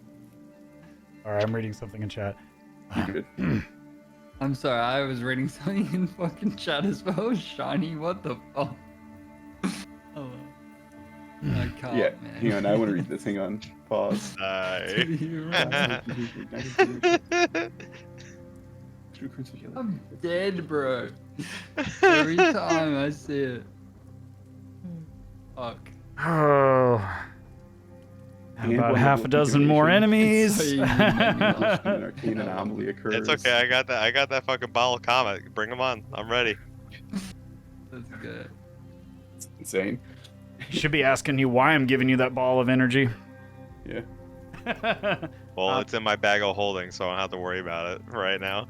Alright, I'm reading something in chat. You're good. I'm sorry, I was reading something in fucking chat as well. Shiny, what the fuck? Oh, I can't, Yeah, man. hang on, I want to read this. Hang on, pause. I'm dead, bro. Every time I see it. Fuck. Oh. About half a dozen more enemies. So you made me laugh. An arcane anomaly occurs. It's okay. I got that. I got that fucking bottle comet. Bring them on. I'm ready. That's good. It's insane. Should be asking you why I'm giving you that ball of energy. Yeah. Well, it's in my bag of holding, so I don't have to worry about it right now.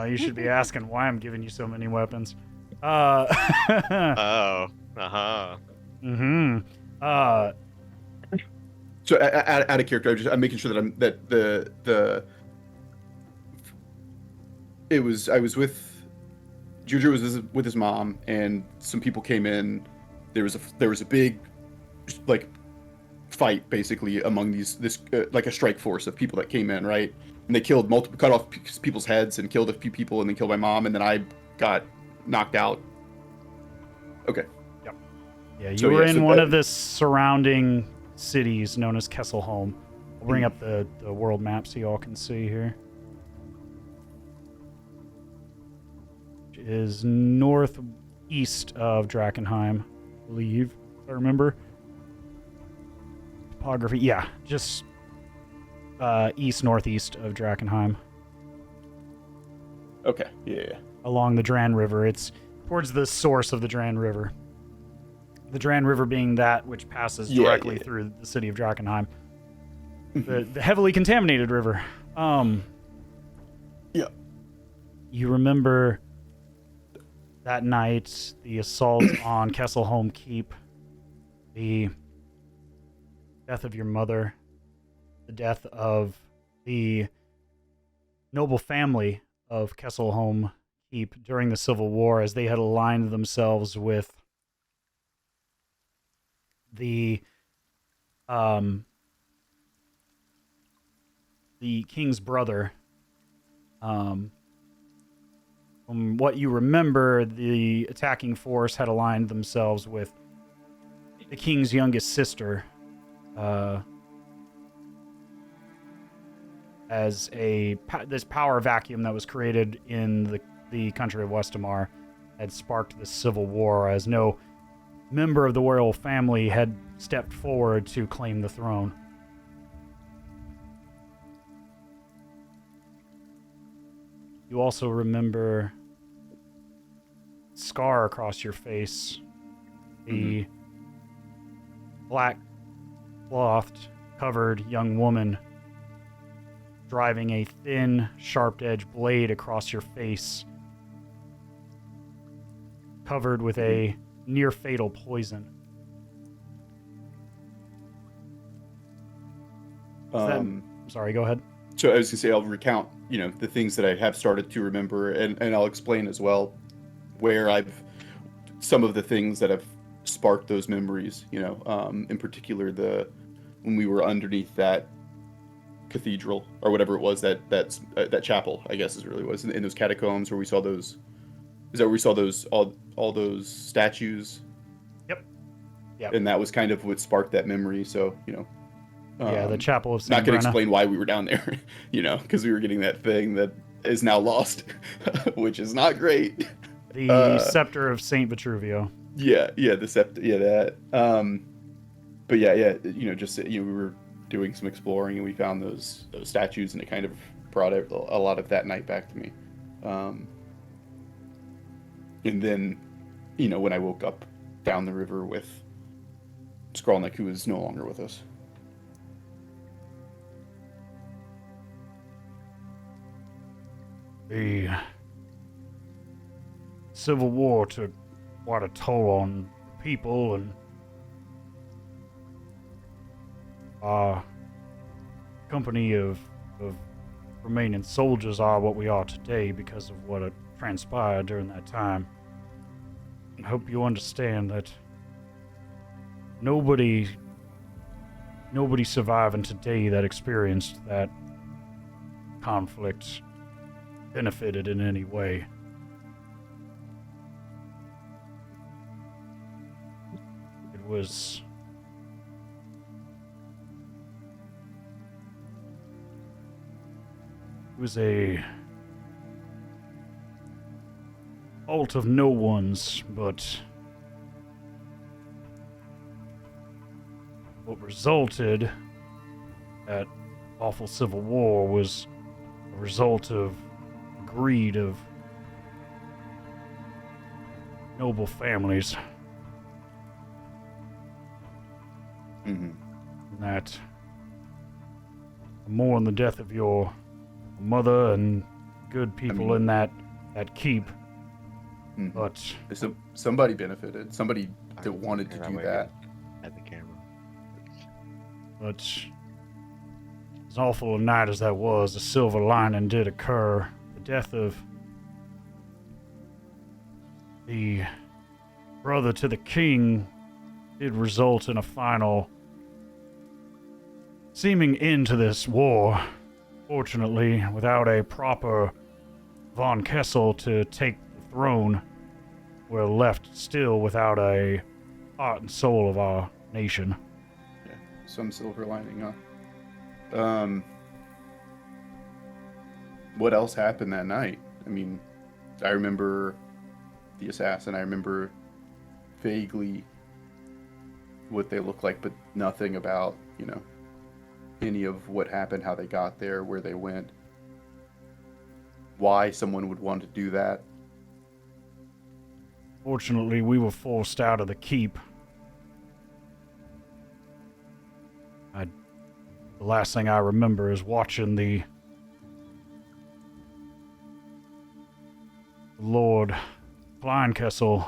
You should be asking why I'm giving you so many weapons. Oh. Uh-huh. So out of character, I'm making sure that I was with Juju was with his mom, and some people came in. There was a big fight basically among this like a strike force of people that came in, right? And they killed cut off people's heads and killed a few people, and then killed my mom, and then I got knocked out. Okay. Yep. Yeah, you were in one of the surrounding cities known as Kesselholm. I'll bring up the world map so you all can see here. Which is northeast of Drakenheim, I believe, if I remember. Topography, yeah, just east-northeast of Drakenheim. Okay, yeah. Along the Dran River. It's towards the source of the Dran River. The Dran River being that which passes directly through the city of Drakenheim. The heavily contaminated river. Yeah. You remember that night, the assault on Kesselholm Keep, the death of your mother, the death of the noble family of Kesselholm Keep during the Civil War, as they had aligned themselves with the the king's brother. From what you remember, the attacking force had aligned themselves with the king's youngest sister, as this power vacuum that was created in the country of Westamar had sparked this civil war, as no member of the royal family had stepped forward to claim the throne. You also remember scar across your face, the black clothed covered young woman driving a thin, sharp-edged blade across your face, covered with a near-fatal poison. Sorry, go ahead. So I was going to say, I'll recount, the things that I have started to remember, and I'll explain as well where some of the things that have sparked those memories, in particular when we were underneath that cathedral or whatever it was, that chapel, I guess is really was, in those catacombs where we saw those, is that where we saw those, all those statues? Yep. And that was kind of what sparked that memory, so, the chapel of St. Not going to Brenna. explain why we were down there, because we were getting that thing that is now lost, which is not great. The Scepter of St. Vitruvio. Yeah, the scepter, that. But we were doing some exploring and we found those statues, and it kind of brought a lot of that night back to me. And then, when I woke up down the river with Skrulnik, who is no longer with us. The Civil War took quite a toll on people, and our company of remaining soldiers are what we are today because of what had transpired during that time. I hope you understand that nobody surviving today that experienced that conflict benefited in any way. It was a fault of no one's, but what resulted that awful civil war was a result of greed of noble families. Mm-hmm. And that mourn the death of your mother and good people in that keep. Mm-hmm. But somebody benefited. Somebody that wanted to do that. At the camera. But as awful a night as that was, a silver lining did occur. The death of the brother to the king did result in a final seeming end to this war. Fortunately, without a proper von Kessel to take the throne, we're left still without a heart and soul of our nation. Yeah, some silver lining, huh? What else happened that night? I remember the assassin. I remember vaguely what they look like, but nothing about, any of what happened, how they got there, where they went, why someone would want to do that. Fortunately, we were forced out of the keep. The last thing I remember is watching the Lord Kleinkessel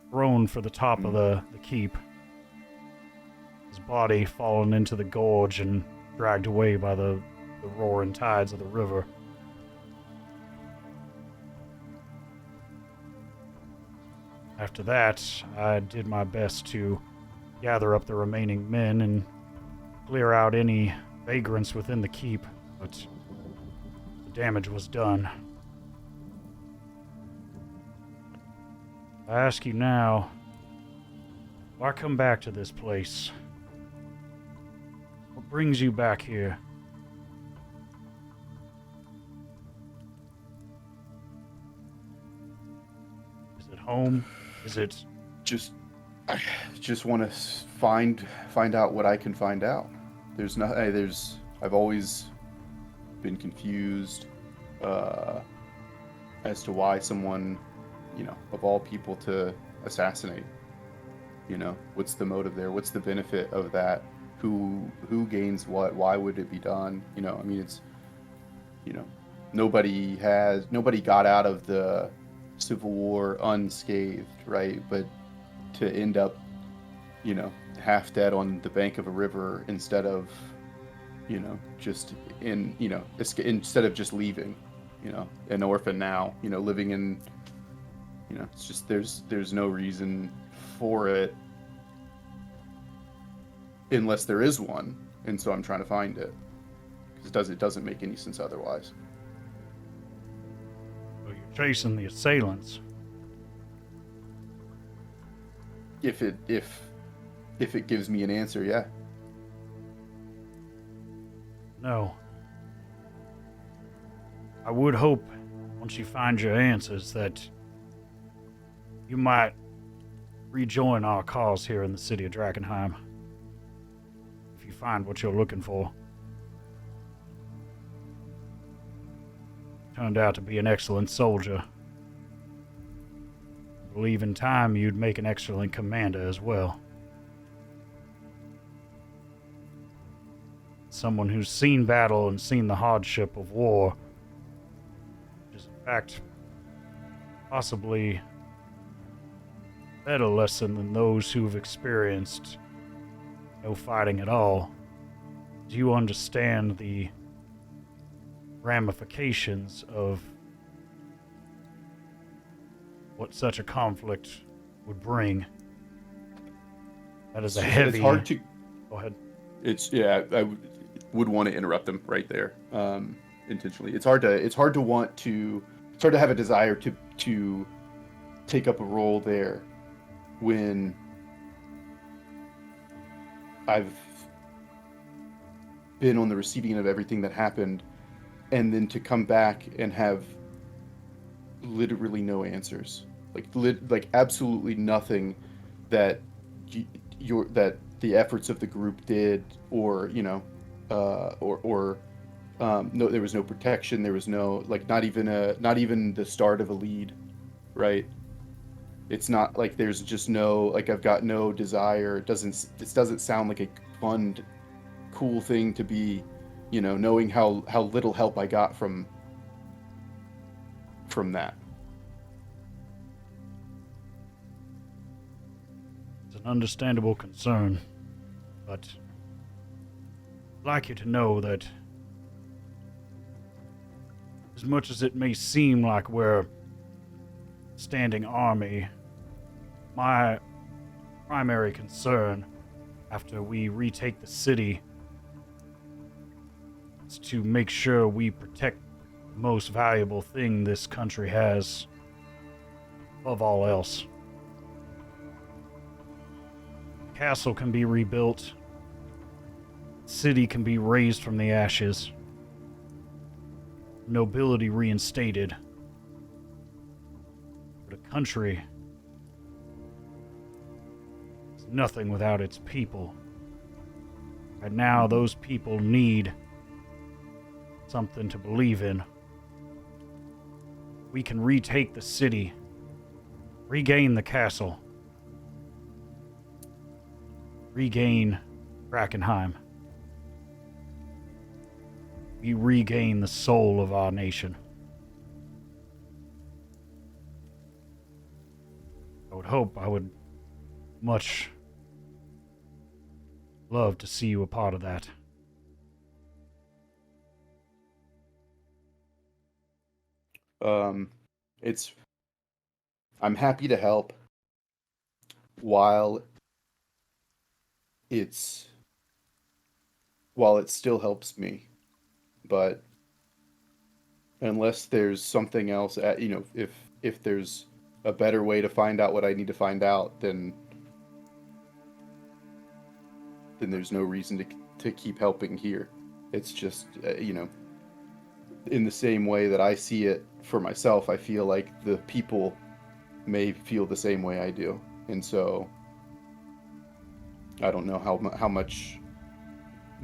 thrown for the top of the keep. His body fallen into the gorge and dragged away by the roaring tides of the river. After that, I did my best to gather up the remaining men and clear out any vagrants within the keep, but the damage was done. I ask you now, why come back to this place? What brings you back here? Is it home? Is it... I just want to find out what I can find out. I've always been confused as to why someone, of all people to assassinate. What's the motive there? What's the benefit of that? Who gains what? Why would it be done? It's, nobody got out of the Civil War unscathed, right? But to end up, half dead on the bank of a river instead of, instead of just leaving, an orphan now, living in, it's just, there's no reason for it unless there is one. And so I'm trying to find it because it doesn't make any sense otherwise. Well, you're chasing the assailants. If it gives me an answer, yeah. No. I would hope, once you find your answers, that you might rejoin our cause here in the city of Drakenheim. If you find what you're looking for. Turned out to be an excellent soldier. I believe in time you'd make an excellent commander as well. Someone who's seen battle and seen the hardship of war. Which is, in fact, possibly a better lesson than those who've experienced no fighting at all. Do you understand the ramifications of what such a conflict would bring? That is a heavy... It's hard to... Go ahead. I would want to interrupt them right there, intentionally. It's hard to have a desire to take up a role there when I've been on the receiving end of everything that happened, and then to come back and have literally no answers, like absolutely nothing that that the efforts of the group did, or no, there was no protection, there was no, not even the start of a lead, right? It's not like there's just no, I've got no desire. This doesn't sound like a fun, cool thing to be, knowing how little help I got from that. It's an understandable concern, but I'd like you to know that as much as it may seem like we're standing army, my primary concern after we retake the city is to make sure we protect the most valuable thing this country has above all else. The castle can be rebuilt, the city can be raised from the ashes, nobility reinstated. But a country is nothing without its people. Right now, those people need something to believe in. We can retake the city, regain the castle, regain Drakenheim. We regain the soul of our nation. I would much love to see you a part of that. I'm happy to help while it's while it still helps me, but unless there's something else, if there's a better way to find out what I need to find out, then there's no reason to keep helping here. It's just, in the same way that I see it for myself, I feel like the people may feel the same way I do. And so I don't know how much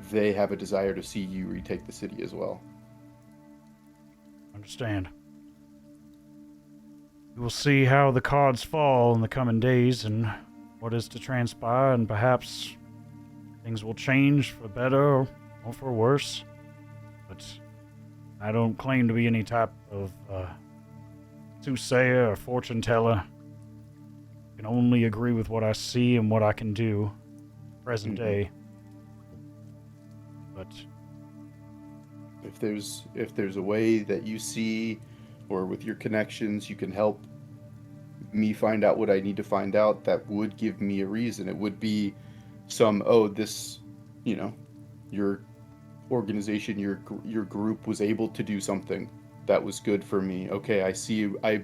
they have a desire to see you retake the city as well. Understand. We will see how the cards fall in the coming days and what is to transpire, and perhaps things will change for better or for worse. But I don't claim to be any type of soothsayer or fortune teller. I can only agree with what I see and what I can do present day. But if there's a way that you see, or with your connections, you can help me find out what I need to find out, that would give me a reason. It would be your organization, your group was able to do something that was good for me. Okay, I see you. I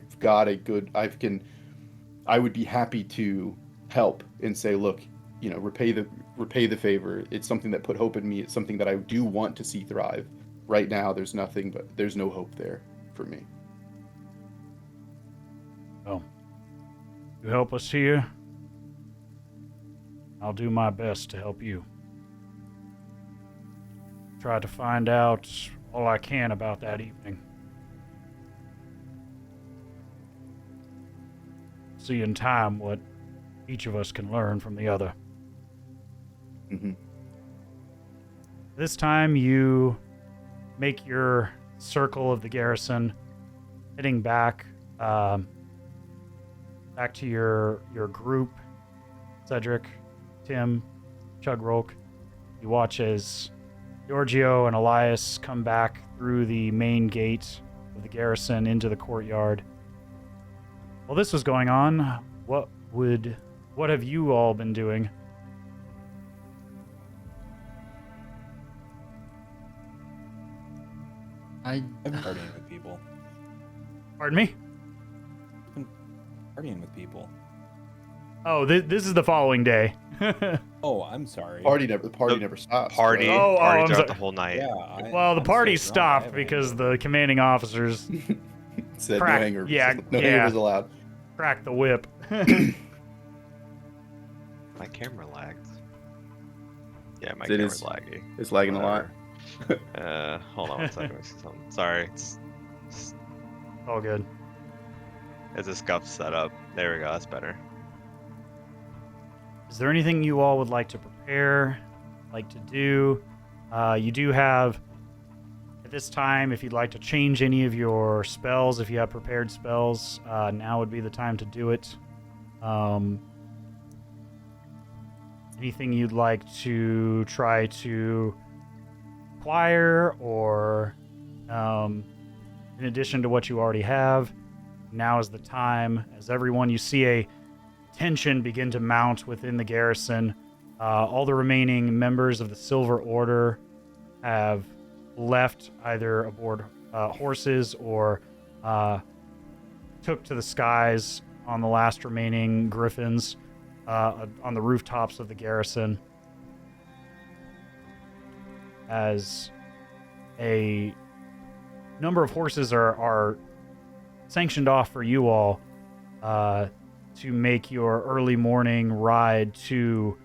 would be happy to help and say, look, repay the favor. It's something that put hope in me. It's something that I do want to see thrive. Right now, there's no hope there for me. well, you help us here, I'll do my best to help you. Try to find out all I can about that evening. See in time what each of us can learn from the other. Mm-hmm. This time you make your circle of the garrison, heading back to your group. Cedric, Tim, Chugrulk. You watch as Georgio and Elias come back through the main gate of the garrison into the courtyard. While this was going on, what have you all been doing? I'm partying with people. Pardon me? Partying with people. Oh, this is the following day. Oh, I'm sorry. The party never stops. Party, right? party I'm throughout sorry. the whole night. Yeah. Well, the I'm party so drunk, I stopped haven't because even- the commanding officers Said Crack- no hanger. yeah, No yeah. hangers allowed. cracked the whip. My camera lagged. Yeah, my It camera's is- laggy. It's lagging a lot. Hold on one second. Let me see something. Sorry, it's All good. a scuffed setup. There we go. That's better. Is there anything you all would like to prepare, like to do? You do have, at this time, if you'd like to change any of your spells, if you have prepared spells, now would be the time to do it. Anything you'd like to try to acquire, or in addition to what you already have, now is the time. As everyone, you see a tension begin to mount within the garrison. All the remaining members of the Silver Order have left either aboard horses or took to the skies on the last remaining griffins on the rooftops of the garrison, as a number of horses are sanctioned off for you all to make your early morning ride to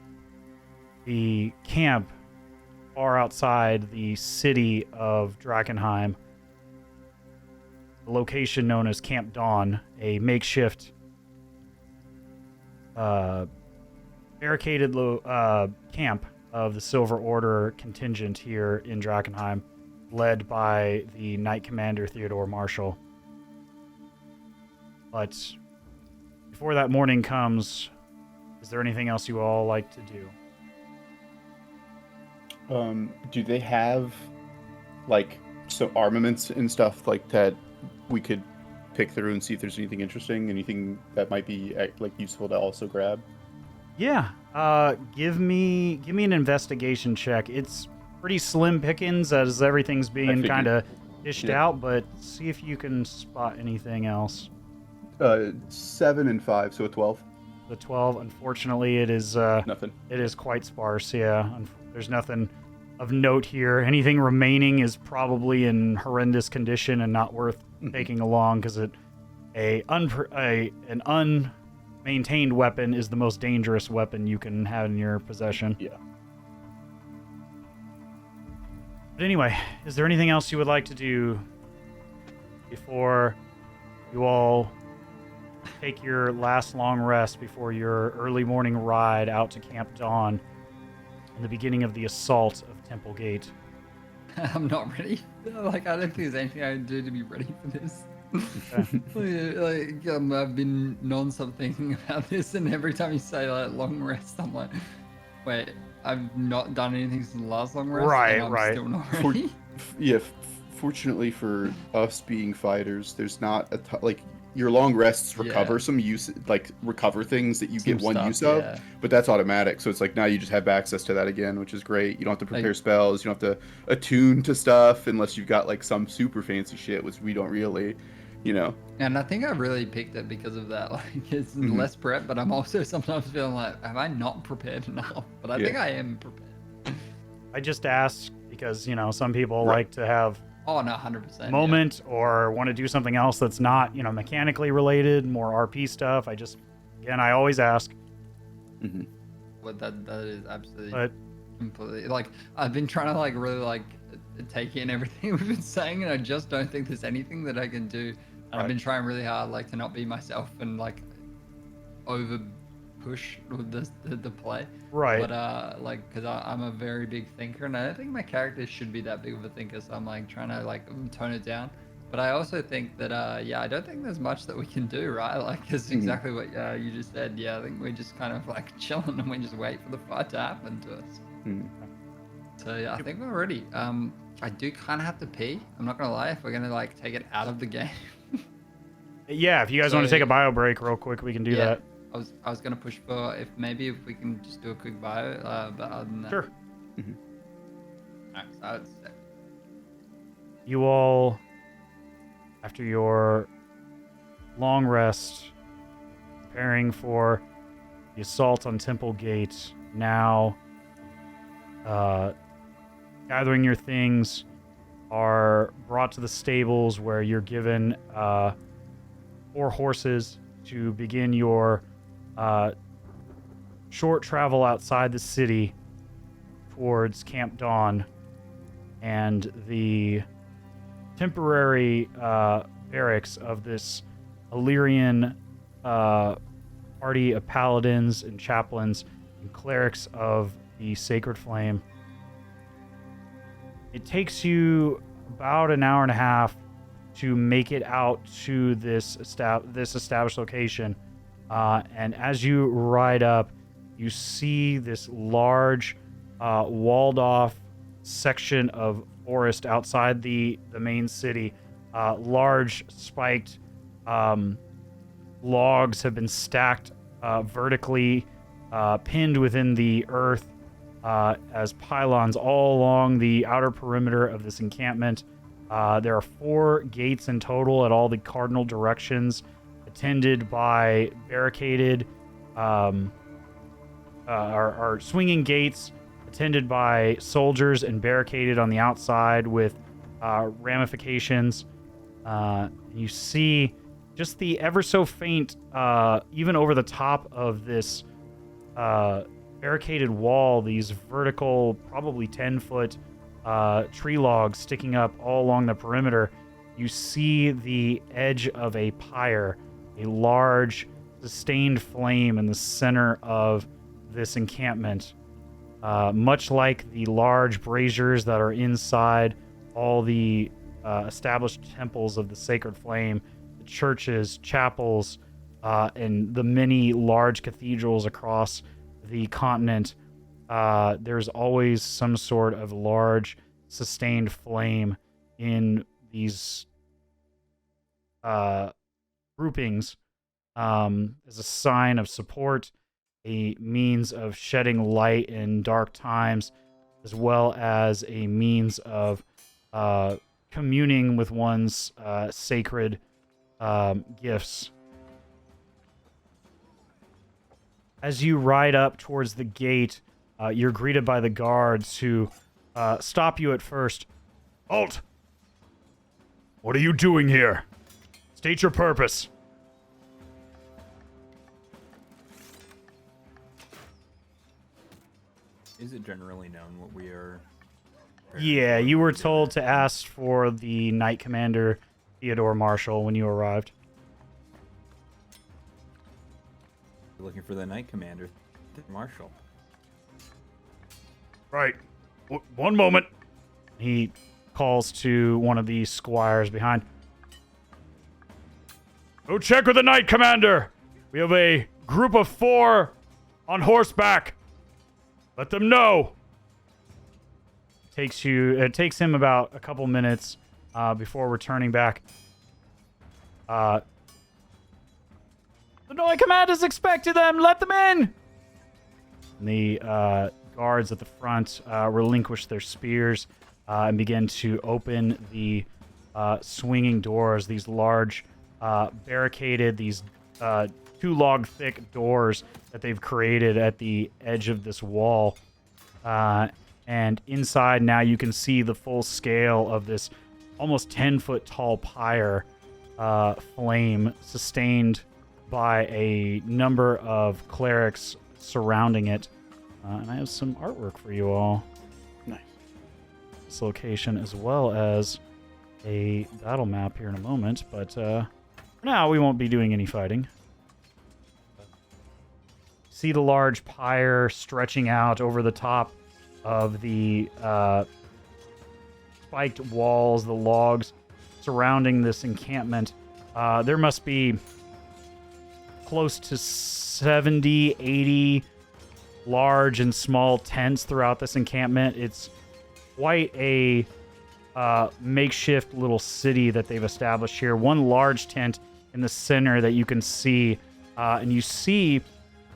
the camp far outside the city of Drakenheim, the location known as Camp Dawn, a makeshift barricaded camp of the Silver Order contingent here in Drakenheim, led by the Knight Commander Theodore Marshall. But before that morning comes, is there anything else you all like to do? Do they have some armaments and stuff like that we could pick through and see if there's anything interesting, anything that might be useful to also grab? Yeah. Give me an investigation check. It's pretty slim pickings as everything's being figured. kind of dished Yeah. out, but see if you can spot anything else. 7 and 5, so a 12. The 12, unfortunately, it is Nothing. it is quite sparse. Yeah, there's nothing of note here. Anything remaining is probably in horrendous condition and not worth taking along, because an unmaintained weapon is the most dangerous weapon you can have in your possession. Yeah. But anyway, is there anything else you would like to do before you all take your last long rest before your early morning ride out to Camp Dawn and the beginning of the assault of Temple Gate? I'm not ready. Like, I don't think there's anything I can do to be ready for this. I've been non-stop thinking about this, and every time you say like long rest, I'm like, wait, I've not done anything since the last long rest. Right, and I'm right. Still not ready. Fortunately for us being fighters, there's not like your long rests recover some use, like recover things that you Some get one stuff, use of, yeah. but that's automatic. So it's like now you just have access to that again, which is great. You don't have to prepare spells. You don't have to attune to stuff unless you've got like some super fancy shit, which we don't really, you know. And I think I really picked it because of that. Like, it's less prep, but I'm also sometimes feeling like, have I not prepared enough? But I think I am prepared. I just ask because, you know, some people like to have Oh, no, 100%. moment or want to do something else that's not, you know, mechanically related, more RP stuff. I always ask. Mm-hmm. But that is absolutely But completely, like, I've been trying to like really like take in everything we've been saying, and I just don't think there's anything that I can do. And I've been trying really hard like to not be myself and like over push with the play. Right. But like, because I'm a very big thinker, and I don't think my character should be that big of a thinker, so I'm like trying to like tone it down. But I also think that I don't think there's much that we can do, right? Like, it's exactly what you just said. Yeah, I think we're just kind of like chilling and we just wait for the fight to happen to us. So yeah, I think we're ready. I do kind of have to pee. I'm not gonna lie. If we're gonna like take it out of the game. Yeah, if you guys want to take a bio break real quick, we can do that. I was gonna push for if we can just do a quick bio, but other than that. Sure. Alright, so I would say. You all, after your long rest, preparing for the assault on Temple Gate, now gathering your things, are brought to the stables where you're given 4 horses to begin your short travel outside the city towards Camp Dawn and the temporary barracks of this Illyrian party of paladins and chaplains and clerics of the Sacred Flame. It takes you about an hour and a half to make it out to this established location. And as you ride up, you see this large walled-off section of forest outside the main city. Large spiked logs have been stacked vertically, pinned within the earth as pylons all along the outer perimeter of this encampment. There are 4 gates in total at all the cardinal directions, attended by barricaded or swinging gates, attended by soldiers and barricaded on the outside with ramifications. You see just the ever so faint, even over the top of this barricaded wall, these vertical, probably 10-foot tree logs sticking up all along the perimeter. You see the edge of a pyre, a large sustained flame in the center of this encampment. Much like the large braziers that are inside all the established temples of the Sacred Flame, the churches, chapels, and the many large cathedrals across the continent, there's always some sort of large sustained flame in these groupings as a sign of support, a means of shedding light in dark times. as well as a means of communing with one's sacred gifts. As you ride up towards the gate, you're greeted by the guards who stop you at first. Halt! What are you doing here? State your purpose. Is it generally known what we are? Yeah, you were told to ask for the Knight Commander Theodore Marshall when you arrived. We're looking for the Knight Commander, Marshall. Right. One moment. He calls to one of the squires behind. Go check with the Knight Commander. We have a group of 4 on horseback. Let them know. It takes him about a couple minutes before returning back. The Knight Commander's expected them. Let them in. And the guards at the front relinquish their spears and begin to open the swinging doors. These large barricaded, these 2-log thick doors that they've created at the edge of this wall. And inside now you can see the full scale of this almost 10-foot tall pyre flame sustained by a number of clerics surrounding it. And I have some artwork for you all. Nice. This location, as well as a battle map here in a moment. But for now, we won't be doing any fighting. See the large pyre stretching out over the top of the spiked walls, the logs surrounding this encampment. There must be close to 70, 80 large and small tents throughout this encampment. It's quite a makeshift little city that they've established here. One large tent in the center that you can see, and you see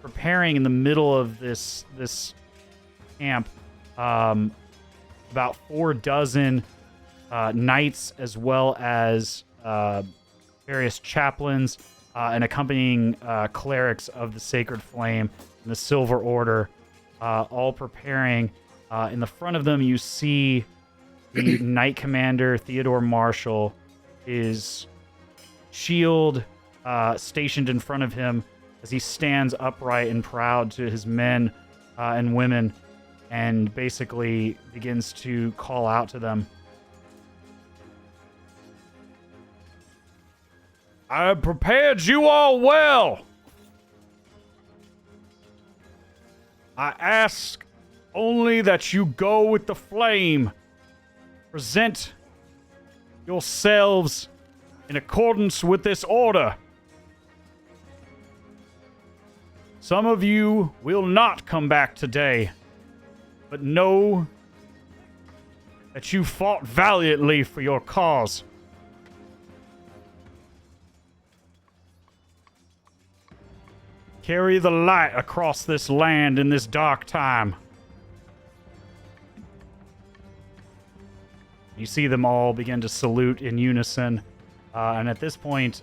preparing in the middle of this camp about 4 dozen knights, as well as various chaplains and accompanying clerics of the Sacred Flame and the Silver Order, all preparing. In the front of them, you see the Knight Commander Theodore Marshall, his shield stationed in front of him as he stands upright and proud to his men and women, and basically begins to call out to them. I have prepared you all well. I ask only that you go with the flame. Present yourselves in accordance with this order. Some of you will not come back today, but know that you fought valiantly for your cause. Carry the light across this land in this dark time. You see them all begin to salute in unison. And at this point,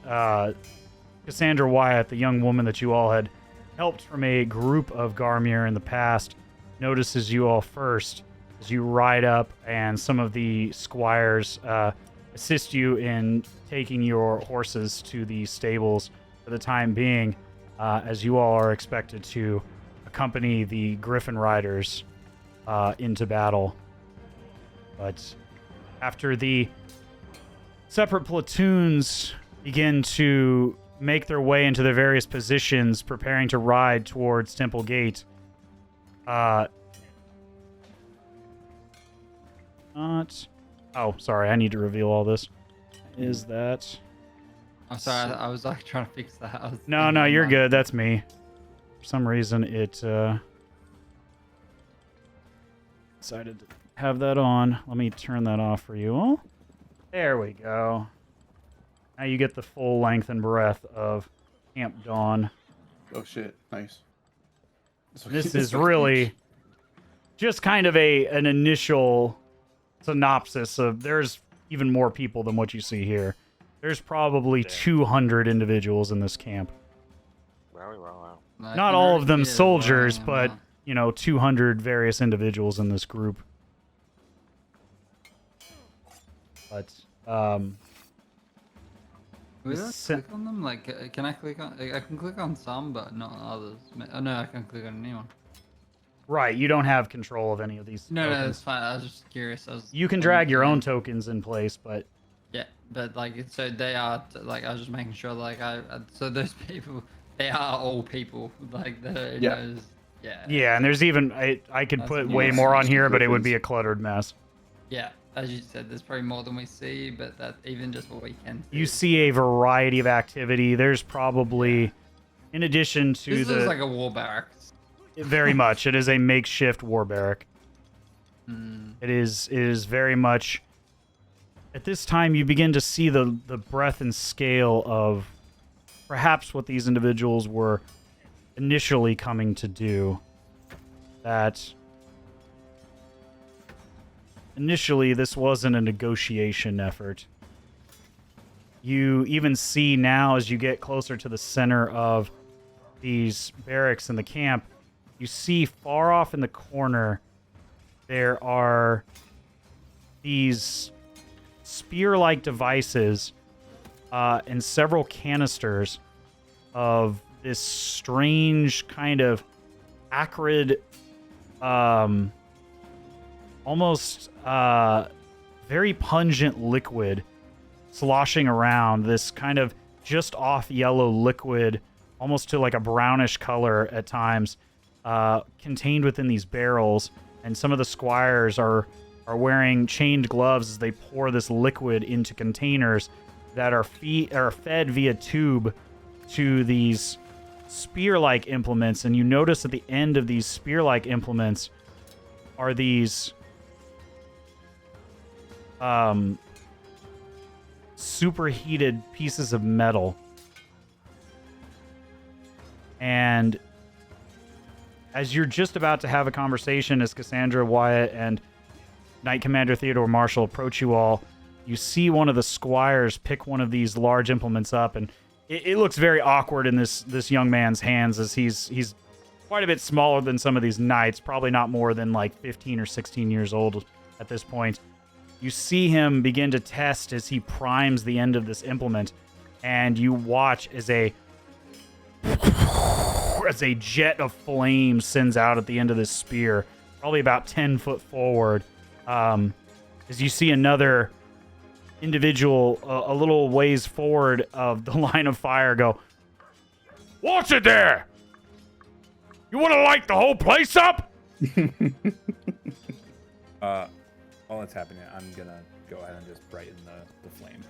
Cassandra Wyatt, the young woman that you all had helped from a group of Garmir in the past, notices you all first as you ride up, and some of the squires assist you in taking your horses to the stables for the time being, as you all are expected to accompany the Griffin Riders into battle. But after the separate platoons begin to make their way into their various positions, preparing to ride towards Temple Gate, oh, sorry, I need to reveal all this. Is that... I'm sorry, I was like trying to fix that. No, you're good. That's me. For some reason, it decided to have that on. Let me turn that off for you all. There we go. Now you get the full length and breadth of Camp Dawn. Oh shit! Nice. This is really just kind of an initial synopsis of there's even more people than what you see here. There's probably 200 individuals in this camp. Wow. Not all of them soldiers, but, 200 various individuals in this group. But, Will I click on them? Like, can I click on? I can click on some, but not on others. Oh no, I can click on anyone. Right, you don't have control of any of these No, tokens. no, it's fine. I was just curious. You can drag your own tokens in place, but... Yeah, but like, so they are, like, I was just making sure, like, so those people, they are all people, like, the, Yeah, and there's even, I could put way more on here, but it would be a cluttered mess. Yeah, as you said, there's probably more than we see, but that even just what we can see. You see a variety of activity. There's probably, in addition to this looks like a war barracks. Very much. It is a makeshift war barrack. Mm. It is very much... At this time, you begin to see the breadth and scale of perhaps what these individuals were initially coming to do. That initially, this wasn't a negotiation effort. You even see now, as you get closer to the center of these barracks in the camp, you see far off in the corner, there are these spear-like devices and several canisters of this strange kind of acrid, almost very pungent liquid sloshing around, this kind of just off yellow liquid, almost to like a brownish color at times, contained within these barrels. And some of the squires are wearing chained gloves as they pour this liquid into containers that are fed via tube to these spear-like implements. And you notice at the end of these spear-like implements are these superheated pieces of metal. And as you're just about to have a conversation, as Cassandra, Wyatt, and Knight Commander Theodore Marshall approach you all, you see one of the squires pick one of these large implements up, and it looks very awkward in this young man's hands, as he's quite a bit smaller than some of these knights, probably not more than like 15 or 16 years old at this point. You see him begin to test as he primes the end of this implement, and you watch as a jet of flame sends out at the end of this spear, probably about 10 foot forward, as you see another individual a little ways forward of the line of fire go, "What's it there? You want to light the whole place up?" While it's happening, I'm gonna go ahead and just brighten the flame.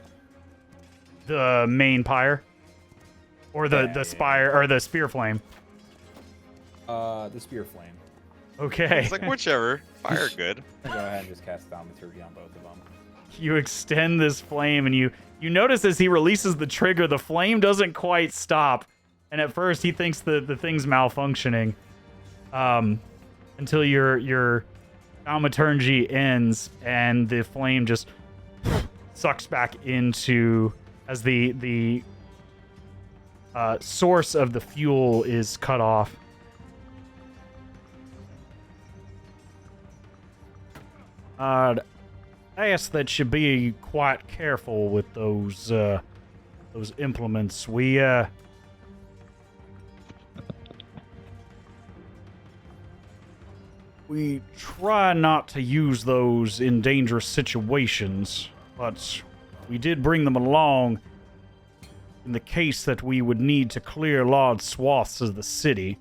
The main pyre? Or the spire, or the spear flame? The spear flame. Okay. It's like whichever. Fire good. I'll go ahead and just cast Thaumaturgy on both of them. You extend this flame, and you notice as he releases the trigger, the flame doesn't quite stop. And at first, he thinks the thing's malfunctioning. Until your Thaumaturgy ends, and the flame just sucks back into, as the source of the fuel is cut off. I'd ask that you be quite careful with those implements. We try not to use those in dangerous situations, but we did bring them along in the case that we would need to clear large swaths of the city.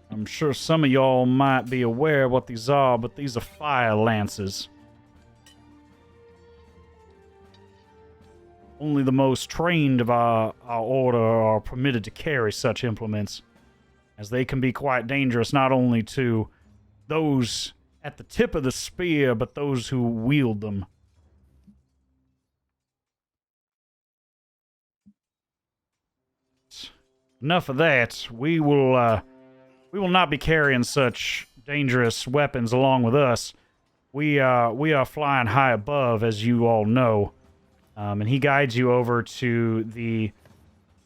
I'm sure some of y'all might be aware what these are, but these are fire lances. Only the most trained of our order are permitted to carry such implements, as they can be quite dangerous not only to those at the tip of the spear, but those who wield them. enough of that. We will not be carrying such dangerous weapons along with us. We are flying high above, as you all know. And he guides you over to the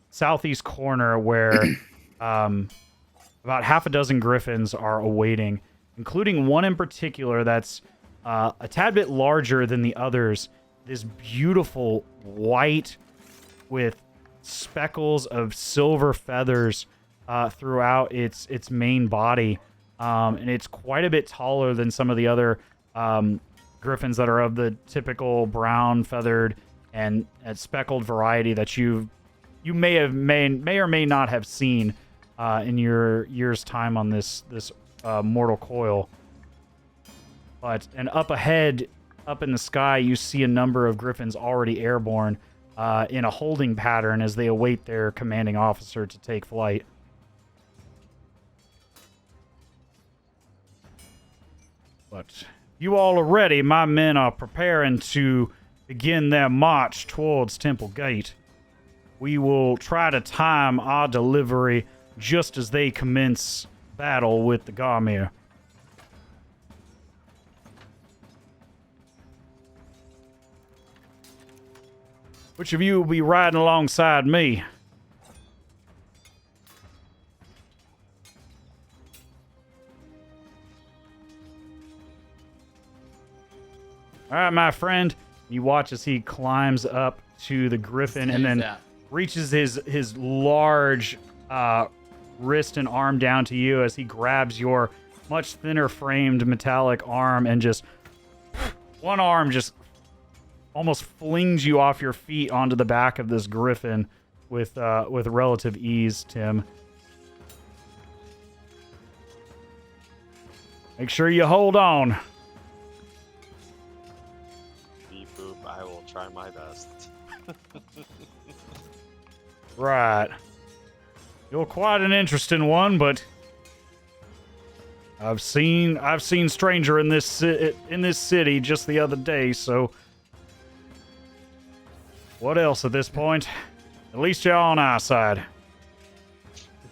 southeast corner where about half a dozen griffins are awaiting, including one in particular that's a tad bit larger than the others. This beautiful white with speckles of silver feathers throughout its main body. And it's quite a bit taller than some of the other griffins that are of the typical brown feathered and speckled variety that you may or may not have seen in your year's time on this mortal coil. And up ahead, up in the sky, you see a number of griffins already airborne in a holding pattern as they await their commanding officer to take flight. But you all are ready. My men are preparing to begin their march towards Temple Gate. We will try to time our delivery just as they commence battle with the Garmir. Which of you will be riding alongside me? All right, my friend. You watch as he climbs up to the griffin and then reaches his large wrist and arm down to you as he grabs your much thinner framed metallic arm and just one arm just almost flings you off your feet onto the back of this griffin with relative ease, Tim. Make sure you hold on. Beep boop, I will try my best. Right. You're quite an interesting one, but I've seen stranger in this city just the other day, so what else at this point? At least you're on our side.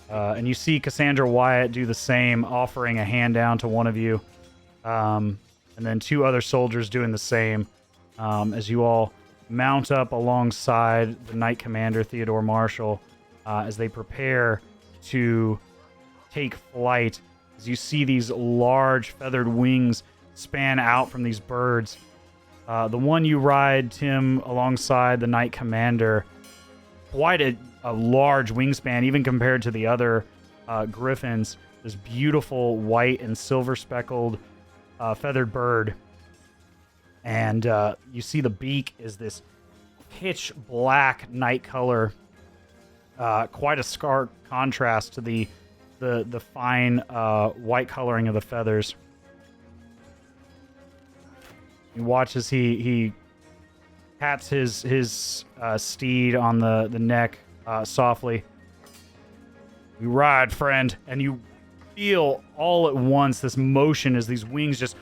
And you see Cassandra Wyatt do the same, offering a hand down to one of you. And then two other soldiers doing the same as you all mount up alongside the Knight Commander, Theodore Marshall, as they prepare to take flight. As you see these large feathered wings span out from these birds. The one you ride, Tim, alongside the Knight Commander, quite a large wingspan, even compared to the other griffins. This beautiful white and silver speckled feathered bird. And you see the beak is this pitch black night color. Quite a stark contrast to the fine white coloring of the feathers. You watch as he pats his steed on the neck softly. You ride, friend, and you feel all at once this motion as these wings just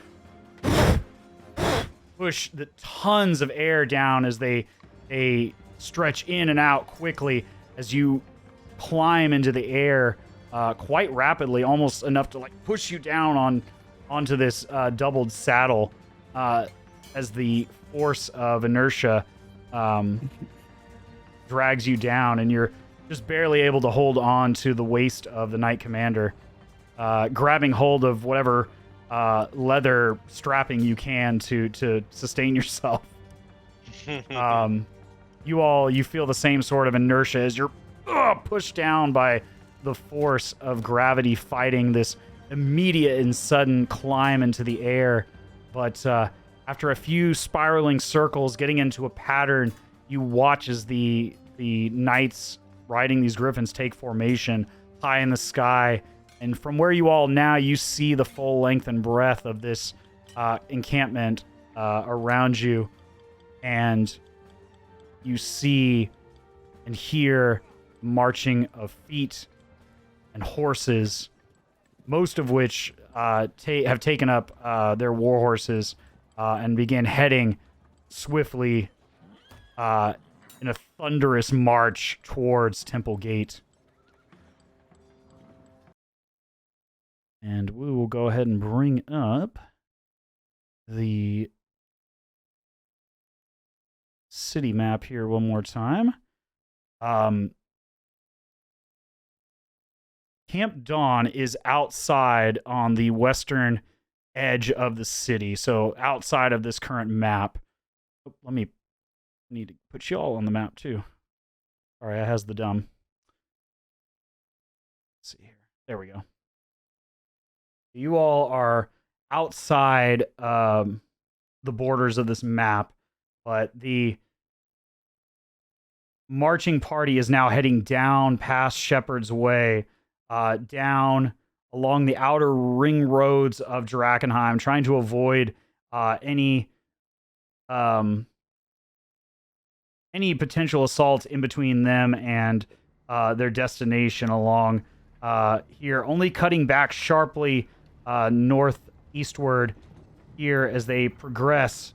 push the tons of air down as they stretch in and out quickly as you climb into the air quite rapidly, almost enough to like push you down onto this doubled saddle. As the force of inertia drags you down, and you're just barely able to hold on to the waist of the Knight Commander, grabbing hold of whatever leather strapping you can to sustain yourself. You feel the same sort of inertia as you're pushed down by the force of gravity fighting this immediate and sudden climb into the air. But after a few spiraling circles, getting into a pattern, you watch as the knights riding these griffins take formation high in the sky. And from where you all now, you see the full length and breadth of this encampment around you. And you see and hear marching of feet and horses, most of which have taken up their war horses and begin heading swiftly in a thunderous march towards Temple Gate. And we will go ahead and bring up the city map here one more time. Camp Dawn is outside on the western edge of the city, so outside of this current map. Oh, need to put you all on the map too. Sorry, I has the dumb. Let's see here. There we go. You all are outside the borders of this map, but the marching party is now heading down past Shepherd's Way, down along the outer ring roads of Drakenheim, trying to avoid any potential assaults in between them and their destination along here, only cutting back sharply northeastward here as they progress.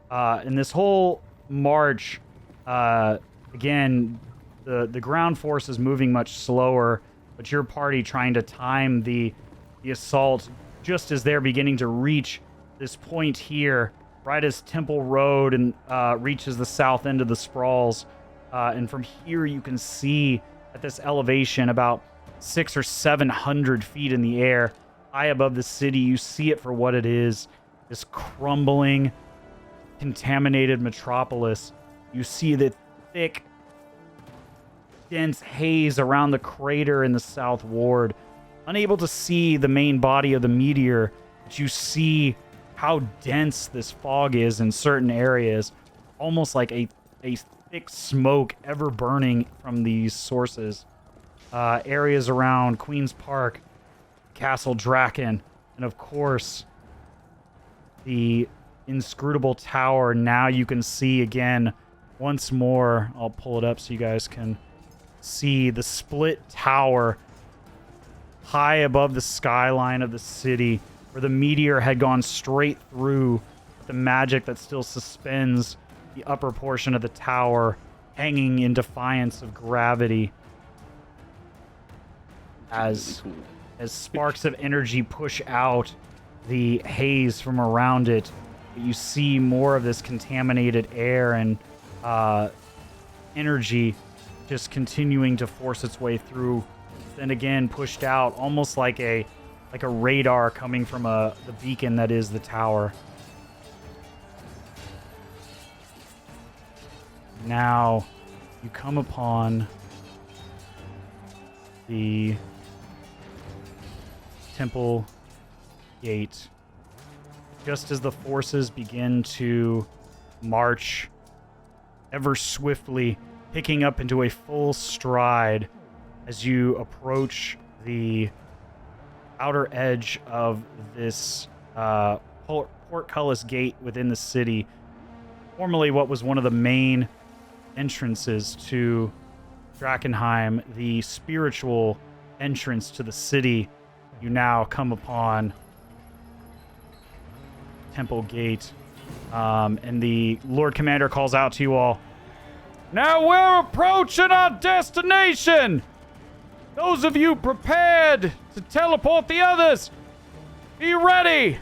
And this whole march, again, the ground force is moving much slower, but your party trying to time the assault just as they're beginning to reach this point here, right as Temple Road and reaches the south end of the sprawls. And from here you can see at this elevation about 600 or 700 feet in the air, high above the city, you see it for what it is, this crumbling, contaminated metropolis. You see the thick, dense haze around the crater in the south ward. Unable to see the main body of the meteor, but you see how dense this fog is in certain areas, almost like a thick smoke ever burning from these sources. Areas around Queen's Park, Castle Draken, and of course, the inscrutable tower. Now you can see again, once more, I'll pull it up so you guys can see the split tower high above the skyline of the city, where the meteor had gone straight through, the magic that still suspends the upper portion of the tower, hanging in defiance of gravity. As sparks of energy push out the haze from around it, you see more of this contaminated air and energy just continuing to force its way through. Then again, pushed out, almost like a radar coming from the beacon that is the tower. Now, you come upon the temple gate. Just as the forces begin to march ever swiftly, picking up into a full stride as you approach the outer edge of this portcullis gate within the city, formerly what was one of the main entrances to Drakenheim, the spiritual entrance to the city. You now come upon Temple Gate, and the Lord Commander calls out to you all, "Now we're approaching our destination! Those of you prepared to teleport the others, be ready!"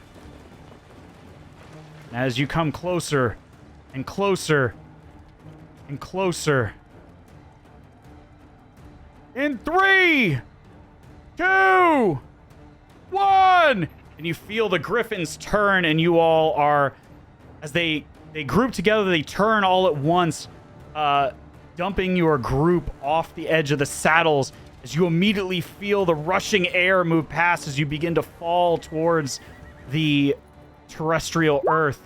As you come closer and closer and closer, in 3, 2, 1, and you feel the griffins turn, and you all are, as they group together, they turn all at once, dumping your group off the edge of the saddles, as you immediately feel the rushing air move past as you begin to fall towards the terrestrial earth.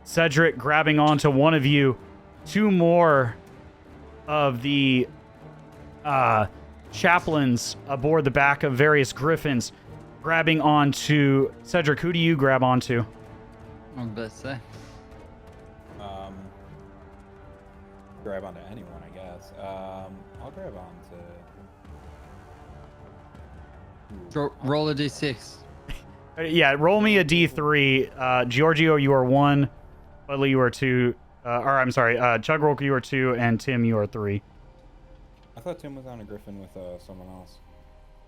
Cedric grabbing onto one of you, 2 more of the chaplains aboard the back of various griffins grabbing onto Cedric. Who do you grab onto? I'm about to say. Grab onto anyone, I guess. I'll grab onto. Roll a d6. Yeah, roll me a d3. Giorgio, you are 1. Budley, you are 2. Chugrulk, you are 2, and Tim, you are 3. I thought Tim was on a griffin with someone else.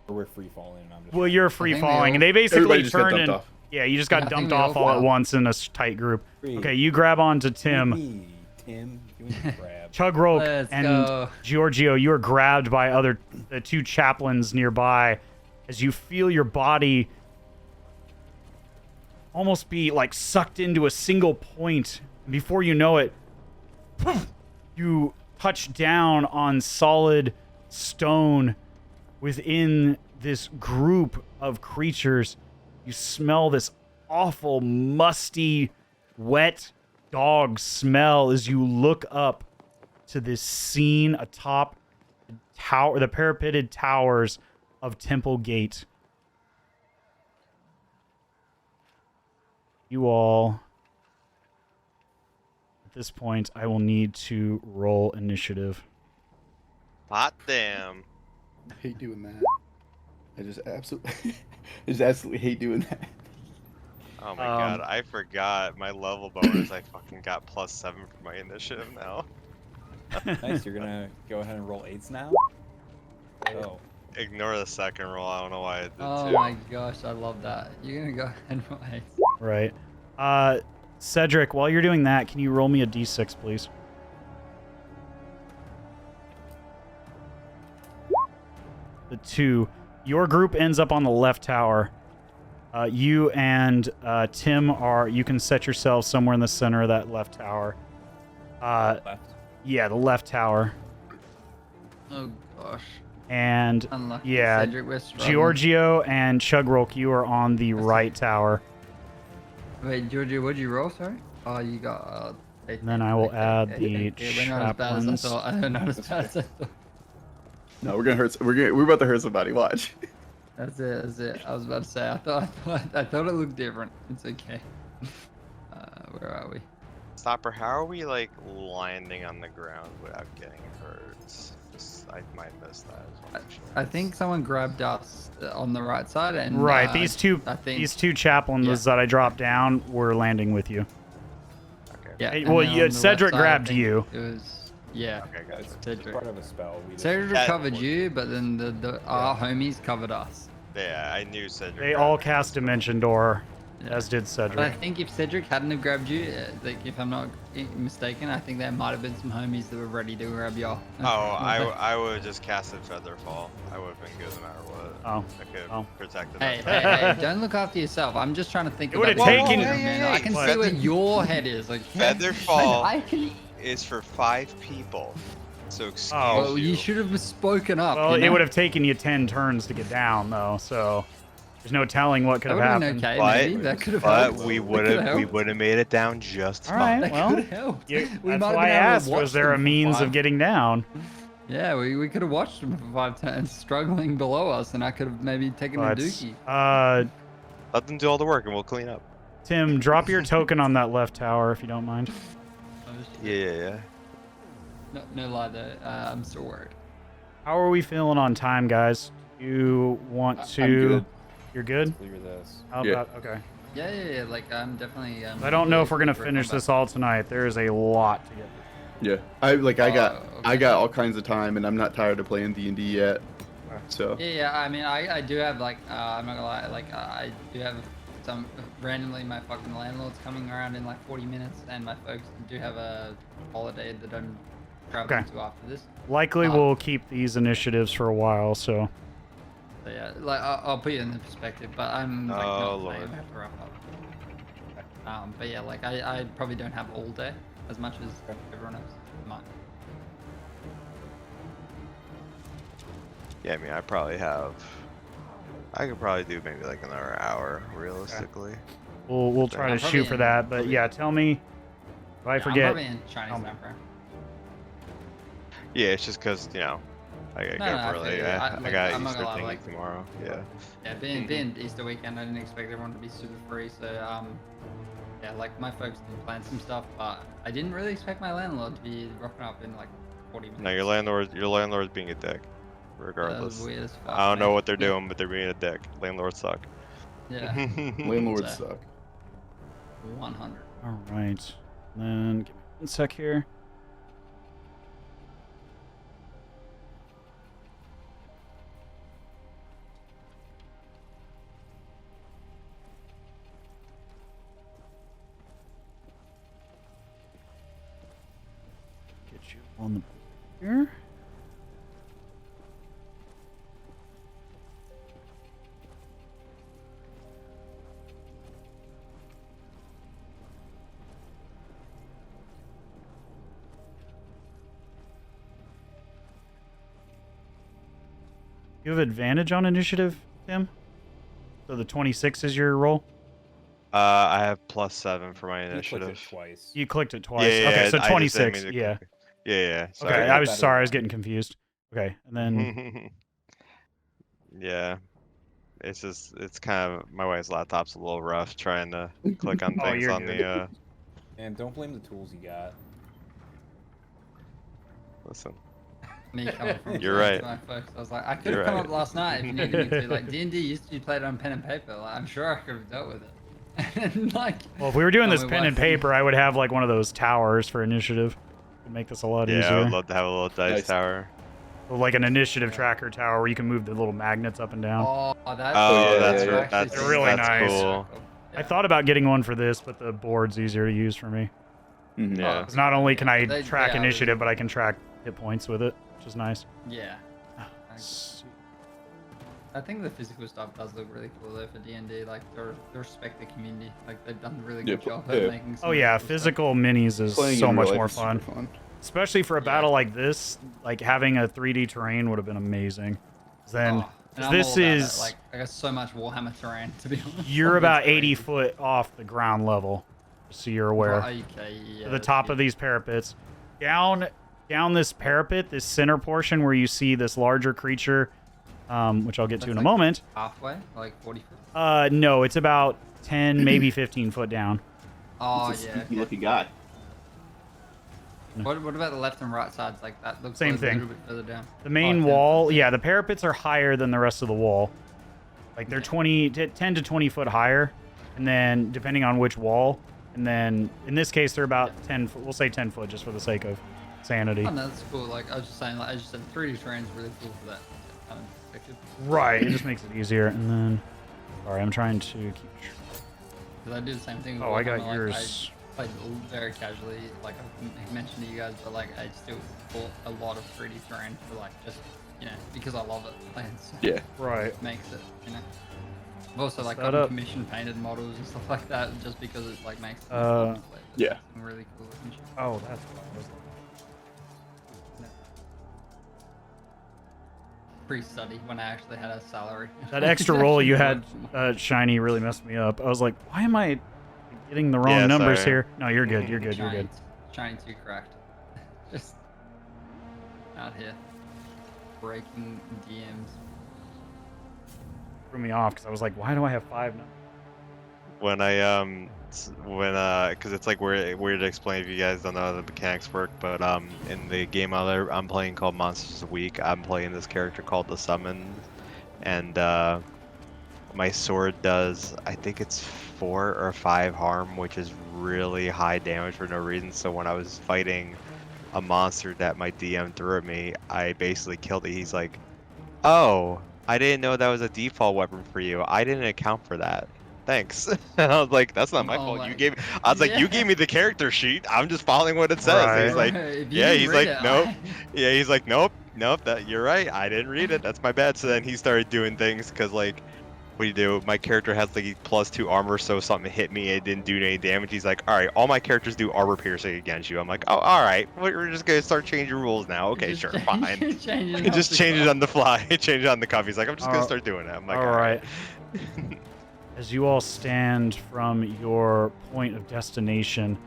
Or we're free falling. And I'm just Well, you're free think falling, and they Everybody basically just got turned dumped in. off. Yeah, you just Yeah, got I think dumped we off all all at fell. once in a tight group. Free. Okay, you grab onto Tim. Me, Tim, you and grab. Chugrulk Let's and go. Giorgio, you are grabbed by the two chaplains nearby as you feel your body almost be like sucked into a single point. And before you know it, you touch down on solid stone within this group of creatures. You smell this awful, musty, wet dog smell as you look up to this scene atop the parapeted towers of Temple Gate. You all, at this point, I will need to roll initiative. Hot damn. I hate doing that. I just absolutely hate doing that. Oh my god, I forgot my level bonus. I fucking got +7 for my initiative now. Nice. You're gonna go ahead and roll 8s now. Oh. Ignore the second roll. I don't know why I did Oh too. my gosh, I love that. You're gonna go ahead and roll 8. Right. Cedric, while you're doing that, can you roll me a d6, please? The 2. Your group ends up on the left tower. You and Tim you can set yourself somewhere in the center of that left tower. Left. Yeah, the left tower. Oh gosh. And Unlucky. yeah, Cedric, we're struggling. Giorgio and Chugrulk, you are on the right tower. Wait, Giorgio, what'd you roll? Sorry. Oh, you got. And then I will add the We're not as bad as I chaplains. thought. Not as bad as I thought. No, we're gonna hurt. We're about to hurt somebody. Watch. That's it. That's it. I was about to say. I thought it looked different. It's okay. Where are we? Stopper, how are we like landing on the ground without getting hurt? I might miss that as well. I think someone grabbed us on the right side and. Right, these two chaplains Yeah. that I dropped down were landing with you. Okay. Yeah. Hey, and well, then you- on the Cedric left side, I grabbed think you. It was. Yeah. Okay, It's, gotcha. it's Cedric. part of a spell. We just- Cedric Yeah. covered you, but then our homies covered us. Yeah, I knew Cedric. They grabbed all me. cast Dimension Door, Yeah. as did But I Cedric. think if Cedric hadn't have grabbed you, like if I'm not mistaken, I think there might have been some homies that were ready to grab y'all. Oh, I would have just casted Featherfall. I would have been good no matter what. Oh, I could oh. have protected Hey, us. hey, hey, don't look after yourself. I'm just trying to think It about would've the taken- long term, man. I can What? see where your head is. Like Featherfall I can. is for 5 people. So excuse Oh. Well, you should have spoken up. Well, you it know? would have taken you 10 turns to get down, though, so there's no telling what could That have would have happened. been okay. But- Maybe that could have But helped. we That would could have made it down just All fine. right, That well, could have helped. You, We that's might have why been I able to asked, watch was there a them for means of 5. getting down? Yeah, we could have watched them for 5 turns, struggling below us, and I could have maybe taken a But, dookie. Let them do all the work and we'll clean up. Tim, drop your token on that left tower, if you don't mind. Yeah. No lie though, I'm still worried. How are we feeling on time, guys? You want to... I'm good. You're good? Clear this. How Yeah. about... Okay. Yeah, like I'm definitely. I don't know if we're going to finish this all tonight. There is a lot to get through. Yeah. I okay. got all kinds of time, and I'm not tired of playing D&D yet. So. Yeah, I mean, I do have like, I'm not gonna lie, like I do have some randomly my fucking landlord's coming around in like 40 minutes, and my folks do have a holiday that I'm traveling Okay. to after this. Likely we'll keep these initiatives for a while, so... So yeah, like I'll put you in the perspective, but I'm like not Lord. playing, I have to wrap up. But yeah, like I probably don't have all day as much as everyone else might. Yeah, I mean, I could probably do maybe like another hour, realistically. We'll try I'm to probably shoot for in- that, but probably- yeah, tell me if I I'm forget. probably in Chinese Oh. time frame. Yeah, it's just because, I No, get no, up I early. feel you. I Like, got I'm not Easter gonna lie, thingy like- tomorrow. Yeah. Yeah, being Easter weekend, I didn't expect everyone to be super free, so yeah, like my folks did plan some stuff, but I didn't really expect my landlord to be rocking up in like 40 minutes. No, your landlord's being a dick, That regardless. was weird as fuck. I don't know man. what they're doing, but they're being a dick. Landlords suck. Yeah, Landlords So- suck. 100. All right. Then give me one sec here. On the here. You have advantage on initiative, Tim? So the 26 is your roll? I have +7 for my You clicked initiative. it twice. You clicked it twice. Yeah, okay, yeah, so I just didn't 26. mean to Yeah. click it. Yeah. Okay, Sorry. I was Better sorry, I was one. getting confused. Okay, and then Yeah. It's kind of my wife's laptop's a little rough trying to click on Oh, things you're on good. the And don't blame the tools you got. listen. Me coming from You're right. my folks. I was like, I could You're have come right. up last night if you needed me to. Like D&D used to be played on pen and paper. Like, I'm sure I could have dealt with it. And like, well, if we were doing this my pen and wife- paper, I would have like one of those towers for initiative. It'd make this a lot Yeah, I easier. would love to have a little dice Nice. tower. Like an initiative tracker tower where you can move the little magnets up and down. oh, that's Oh, yeah, that's yeah, re- yeah. that's They're really that's nice. cool. I thought about getting one for this, but the board's easier to use for me. Mhm. Yeah. 'Cause not only can I They- track yeah, initiative, but I can track hit points with it, which is nice. Yeah. I think the physical stuff does look really cool though for D&D. Like they respect the community. Like they've done a really good Yeah, job yeah. at making. Some Oh yeah, cool stuff. physical minis is Playing so in much real life more is super fun. fun. Especially for a Yeah. battle like this, like having a 3D terrain would have been amazing. Then Oh, and I'm this all about is that. Like I got so much Warhammer terrain to be honest. you're Like, about it's 80 crazy. foot off the ground level, so you're aware. Right, okay, yeah, To the that's top good. of these parapets, down this parapet, this center portion where you see this larger creature, which I'll get to That's in a like moment. halfway, like 40 foot. No, it's about 10, maybe 15 foot down. Oh It's a yeah. spooky Okay. looking guy. What about the left and right sides? Like that looks Same like thing. a little bit further down. The main 10 wall, foot. yeah, the parapets are higher than the rest of the wall. Like they're 10 to 20 foot higher, and then depending on which wall, and then in this case they're about 10 foot. We'll say 10 foot just for the sake of sanity. Oh, no, that's cool. Like I was just saying, like as you said, 3D terrain is really cool for that kind of perspective. Right, it just makes it easier. And then, sorry, I'm trying to keep. Because I do the same thing. With Oh, I got Warhammer, like, yours. I played very casually. Like I mentioned to you guys, but like I still bought a lot of 3D terrain for like just because I love it. Like, Yeah. Right. makes it. I've also like Set gotten up. commission painted models and stuff like that, just because it like makes it Uh, yeah. really cool looking shit. Oh, that's what I was Pre-study when I actually had a salary. That extra roll you had, Shiny, really messed me up. I was like, why am I getting the wrong Yeah, numbers sorry. here? No, you're good. You're good. You're good. Shiny too cracked. Just out here breaking DMs. Threw me off because I was like, why do I have 5 now? When because it's like weird to explain if you guys don't know how the mechanics work, but in the game I'm playing called Monsters of the Week, I'm playing this character called the Summon, and my sword does, I think it's 4 or 5 harm, which is really high damage for no reason. So when I was fighting a monster that my DM threw at me, I basically killed it. He's like, "Oh, I didn't know that was a default weapon for you. I didn't account for that. Thanks." And I was like, "That's not my Oh fault. my- You gave." I was like, "You Yeah. gave me the character sheet. I'm just following what it says." Right. He's like, If you "Yeah." didn't He's read like, it, "Nope." Yeah, he's like, "Nope. That you're right. I didn't read it. That's my bad." So then he started doing things because like, what do you do? My character has like +2 armor, so something hit me, it didn't do any damage. He's like, "All right, all my characters do armor piercing against you." I'm like, "Oh, all right. We're just gonna start changing rules now." Okay, Just sure, change- fine. change it He off just the change it cuff. on the fly. Change it on the cuff. He's like, "I'm just gonna All- start doing it." I'm like, all right. right. As you all stand from your point of destination,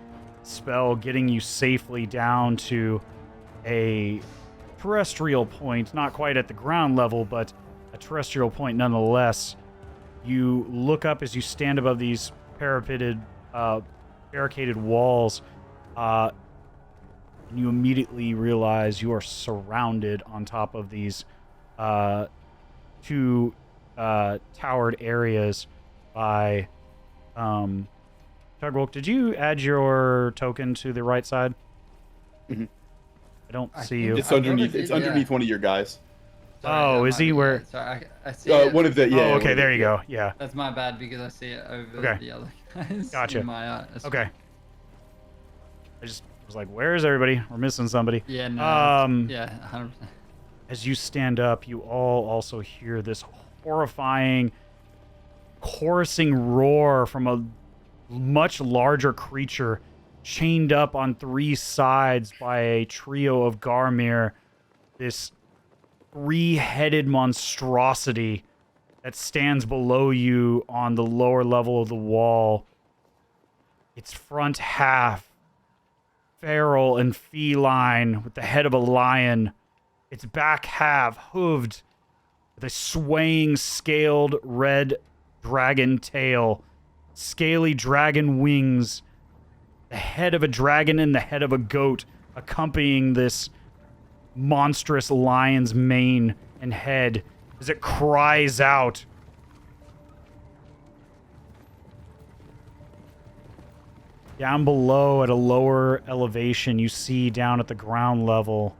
spell getting you safely down to a terrestrial point, not quite at the ground level, but a terrestrial point nonetheless. You look up as you stand above these parapeted, barricaded walls, and you immediately realize you are surrounded on top of these 2 towered areas by Chugrulk. Did you add your token to the right side? Mhm. I don't I see think you. It's I underneath. did, It's yeah. underneath one of your guys. Sorry, Oh, that is might he be where- it. Sorry, I see it. One of the yeah. Oh, one okay, of the- there you go. Yeah. That's my bad because I see it over Okay. the other guys. Gotcha. In my Okay. I just was like, where's everybody? We're missing somebody. Yeah, no. Yeah, 100%. As you stand up, you all also hear this horrifying, chorusing roar from a much larger creature chained up on 3 sides by a trio of Garmir. This 3-headed monstrosity that stands below you on the lower level of the wall. Its front half, feral and feline, with the head of a lion. Its back half, hooved, with a swaying, scaled red dragon tail, scaly dragon wings, the head of a dragon and the head of a goat accompanying this monstrous lion's mane and head as it cries out. Down below, at a lower elevation, you see down at the ground level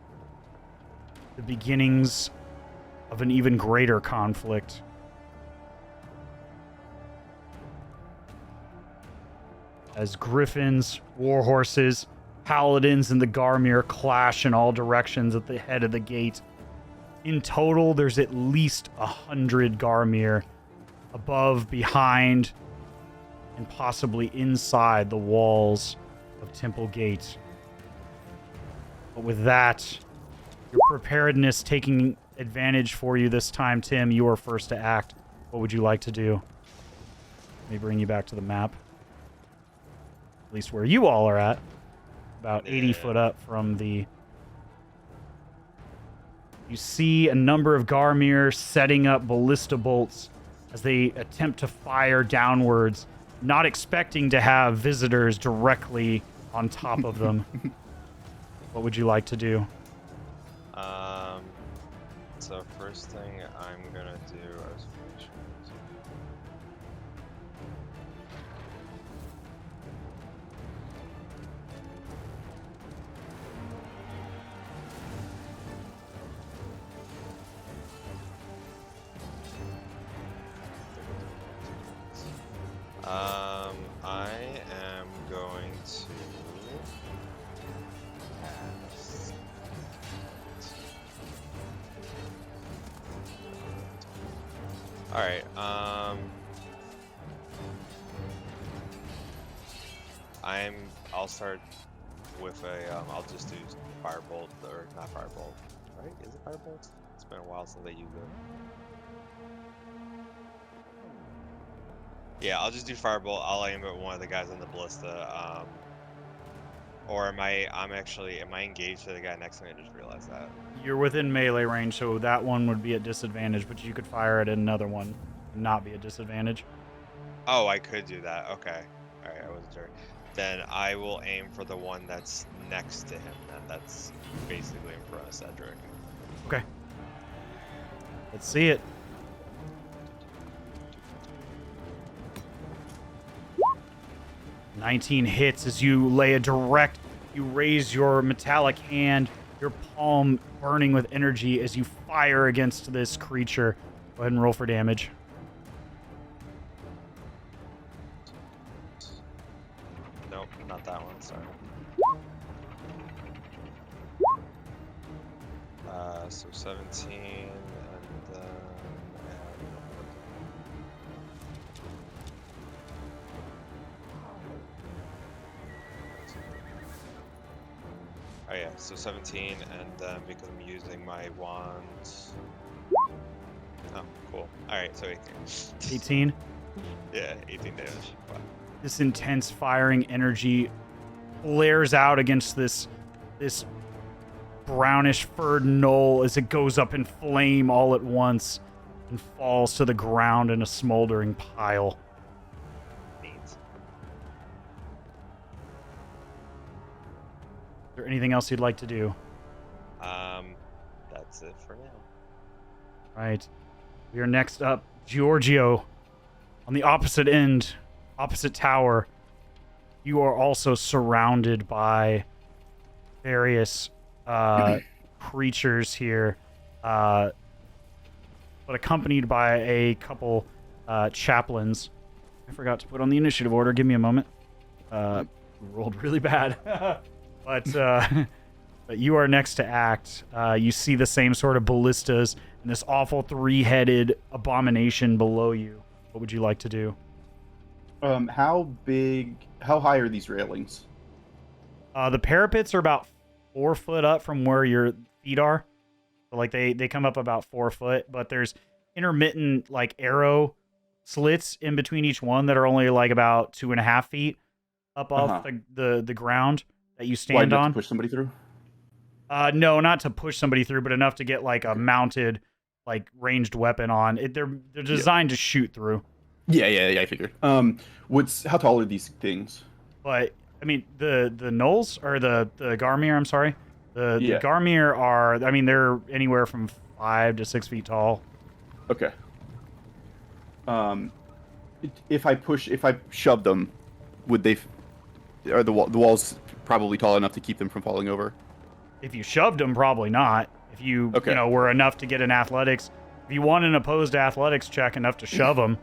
the beginnings of an even greater conflict. As griffins, warhorses, paladins, and the Garmir clash in all directions at the head of the gate. In total, there's at least 100 Garmir above, behind, and possibly inside the walls of Temple Gate. But with that, your preparedness taking advantage for you this time, Tim, you are first to act. What would you like to do? Let me bring you back to the map. At least where you all are at. About 80 foot up from the... You see a number of Garmir setting up ballista bolts as they attempt to fire downwards, not expecting to have visitors directly on top of them. What would you like to do? So first thing I'm gonna do is I am going to cast... Alright, I'll start with a, I'll just do Firebolt, or not Firebolt, right? Is it Firebolt? It's been a while since they used it. Yeah, I'll just do Firebolt. I'll aim at one of the guys on the ballista. Or am I engaged to the guy next to me? I just realized that. You're within melee range, so that one would be at disadvantage, but you could fire at another one and not be at disadvantage. Oh, I could do that. Okay. Alright, I wasn't sure. Then I will aim for the one that's next to him, then. That's basically in front of Cedric. Okay. Let's see it. "19 hits as you lay a direct, you raise your metallic hand, your palm burning with energy as you fire against this creature. Go ahead and roll for damage. Nope, not that one, sorry. So 17, and then... Oh yeah, so 17, and then because I'm using my wand... Oh, cool. Alright, so 18. 18. Yeah, 18 damage. Wow. This intense firing energy flares out against this brownish furred knoll as it goes up in flame all at once and falls to the ground in a smoldering pile. Neat. Is there anything else you'd like to do? That's it for now. Right. We are next up, Georgio, on the opposite end, opposite tower. You are also surrounded by various creatures here, but accompanied by a couple chaplains. I forgot to put on the initiative order. Give me a moment. Rolled really bad. But but you are next to act. You see the same sort of ballistas and this awful 3-headed abomination below you. What would you like to do? How high are these railings? The parapets are about 4 foot up from where your feet are. So, like they come up about 4 foot, but there's intermittent like arrow slits in between each one that are only like about 2.5 feet up off the ground that you stand Wide enough on. to push somebody through? No, not to push somebody through, but enough to get like a mounted, like ranged weapon on. They're designed to shoot through. Yeah, I figured. How tall are these things? But I mean, the gnolls or the Garmir. I'm sorry, the Garmir are. I mean, they're anywhere from 5 to 6 feet tall. Okay. If I shove them, would they? Are the walls probably tall enough to keep them from falling over? If you shoved them, probably not. If you were enough to get an athletics, if you want an opposed athletics check enough to shove them,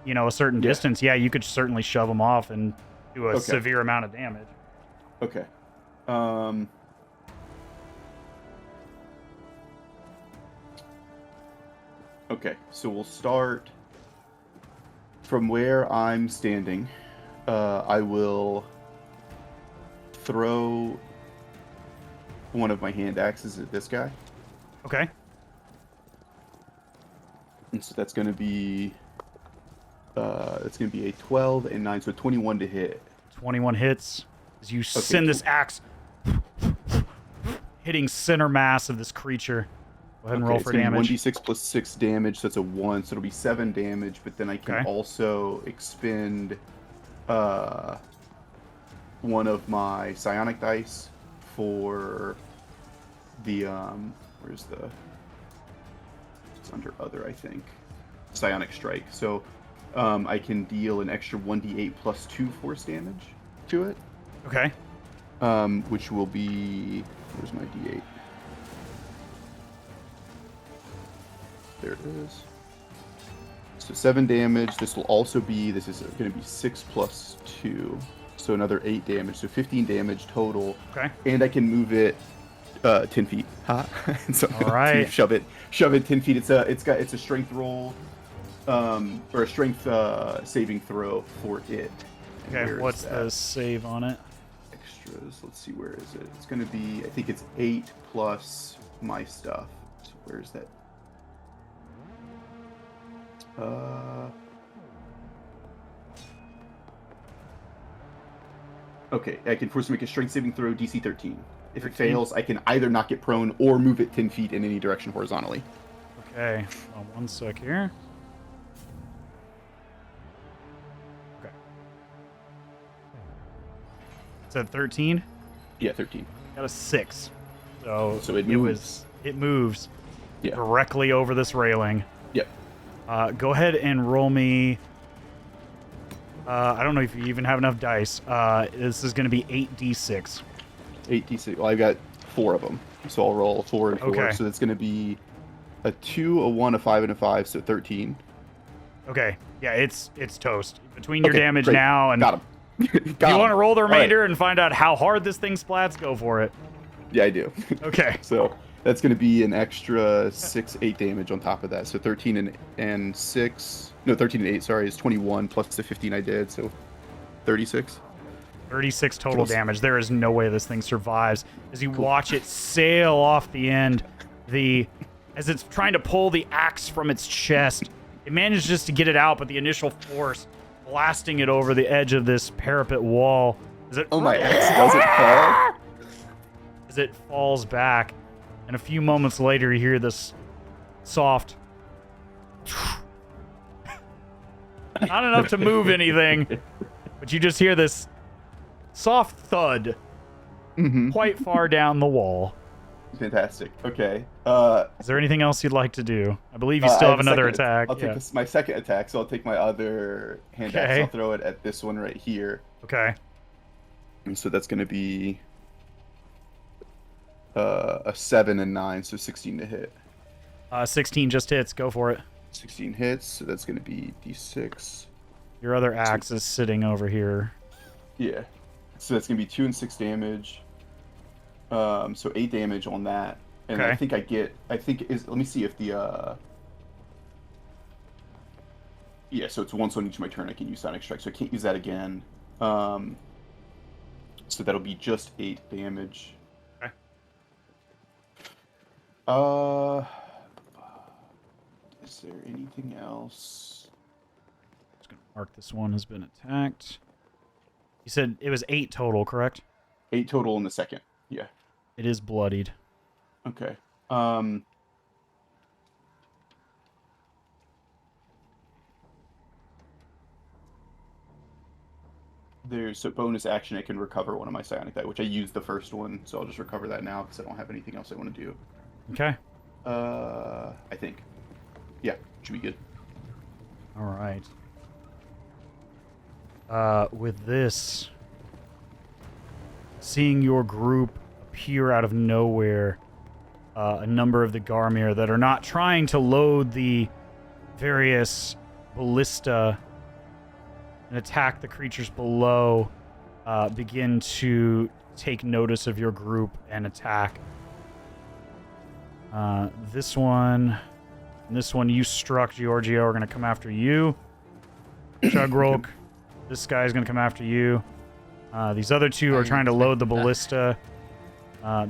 a certain distance, you could certainly shove them off and do a severe amount of damage. Okay. Okay, so we'll start from where I'm standing. I will throw one of my hand axes at this guy. Okay. And so that's going to be a 12 and 9, so 21 to hit. 21 hits as you send this axe hitting center mass of this creature. Go ahead and roll for damage. 1d6 plus 6 damage, so that's a 1, so it'll be 7 damage, but then I can also expend one of my psionic dice for the it's under other, I think, psionic strike. So I can deal an extra 1d8 plus 2 force damage to it. Okay. Which will be, where's my d8? There it is. So 7 damage. This is going to be 6 plus 2. So another 8 damage. So 15 damage total. Okay. And I can move it 10 feet. So all right. shove it 10 feet. It's a strength roll, or a strength saving throw for it. Okay. What's the save on it? Extras. Let's see, where is it? It's going to be, I think it's 8 plus my stuff. So where's that? Okay, I can force to make a strength saving throw, DC 13. If it fails, I can either knock it prone or move it 10 feet in any direction horizontally. Okay, one sec here. Okay. It's at 13? Yeah, 13. Got a 6. So it moves. It moves directly over this railing. Yep. Go ahead and roll me. I don't know if you even have enough dice. This is going to be 8d6. 8d6. Well, I've got 4 of them, so I'll roll 4 and 4. Okay. So that's going to be a 2, a 1, a 5, and a 5, so 13. Okay. Yeah, it's toast. Between your damage great. now and... Got him. If you want to roll the remainder and find out how hard this thing splats, go for it. Yeah, I do. Okay. So that's going to be an extra 8 damage on top of that. So 13 and 6. No, 13 and 8, sorry, is 21 plus the 15 I did, so 36. 36 total damage. There is no way this thing survives. As you watch it sail off the end, as it's trying to pull the axe from its chest, it manages to get it out, but the initial force blasting it over the edge of this parapet wall. My axe doesn't fall? As it falls back, and a few moments later you hear this soft... Not enough to move anything, but you just hear this soft thud quite far down the wall. Fantastic. Okay. Is there anything else you'd like to do? I believe you still have another attack. I'll take my second attack, so I'll take my other hand axe. I'll throw it at this one right here. Okay. And so that's going to be a 7 and 9, so 16 to hit. 16 just hits. Go for it. 16 hits, so that's going to be d6. Your other axe is sitting over here. Yeah. So that's going to be 2 and 6 damage. So 8 damage on that, and Okay. let me see if the yeah, so it's once on each of my turn I can use Sonic Strike, so I can't use that again. So that'll be just 8 damage. Okay. Is there anything else? Just gonna mark this one has been attacked. You said it was 8 total, correct? 8 total in the second. Yeah. It is bloodied. Okay. There's a bonus action I can recover one of my psionic die, which I used the first one, so I'll just recover that now because I don't have anything else I want to do. Okay. I think. Yeah, should be good. All right. With this, seeing your group appear out of nowhere, a number of the Garmir that are not trying to load the various ballista and attack the creatures below, begin to take notice of your group and attack. This one you struck, Georgio, are going to come after you. Chugrulk, this guy's going to come after you. These other two are trying to load the ballista.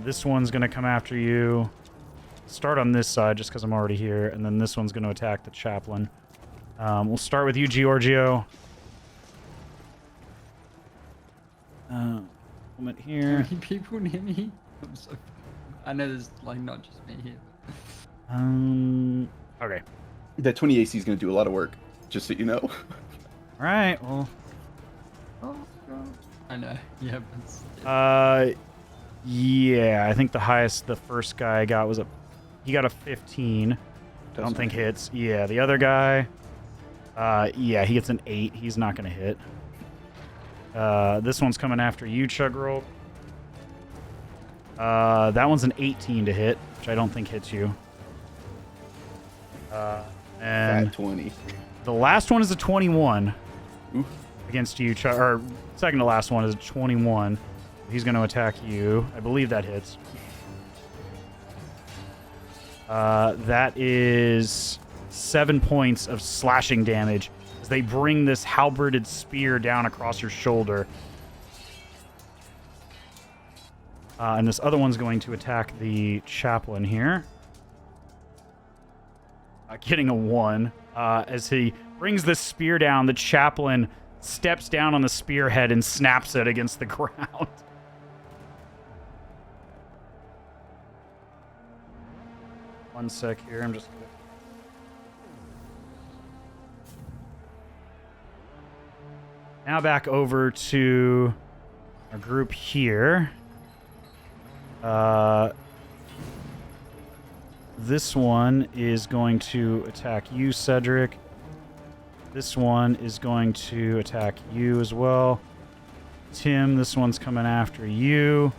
This one's going to come after you. Start on this side just because I'm already here, and then this one's going to attack the chaplain. We'll start with you, Georgio. Moment How here. many people near me? I know there's like not just me here. Okay. That 20 AC is going to do a lot of work, just so you know. All right. Well. Oh god. I know. Yeah. But Yeah. I think the highest the first guy got was he got a 15. I don't think hits. Yeah. The other guy. Yeah, he gets an 8. He's not gonna hit. This one's coming after you, Chugrulk. That one's an 18 to hit, which I don't think hits you. And Fat 20. the last one is a 21 Oof. against you, or second to last one is a 21. He's going to attack you. I believe that hits. That is 7 points of slashing damage as they bring this halberded spear down across your shoulder. And this other one's going to attack the chaplain here. Getting a 1. As he brings this spear down, the chaplain steps down on the spearhead and snaps it against the ground. One sec here, I'm just gonna... Now back over to our group here. This one is going to attack you, Cedric. This one is going to attack you as well. Tim, this one's coming after you.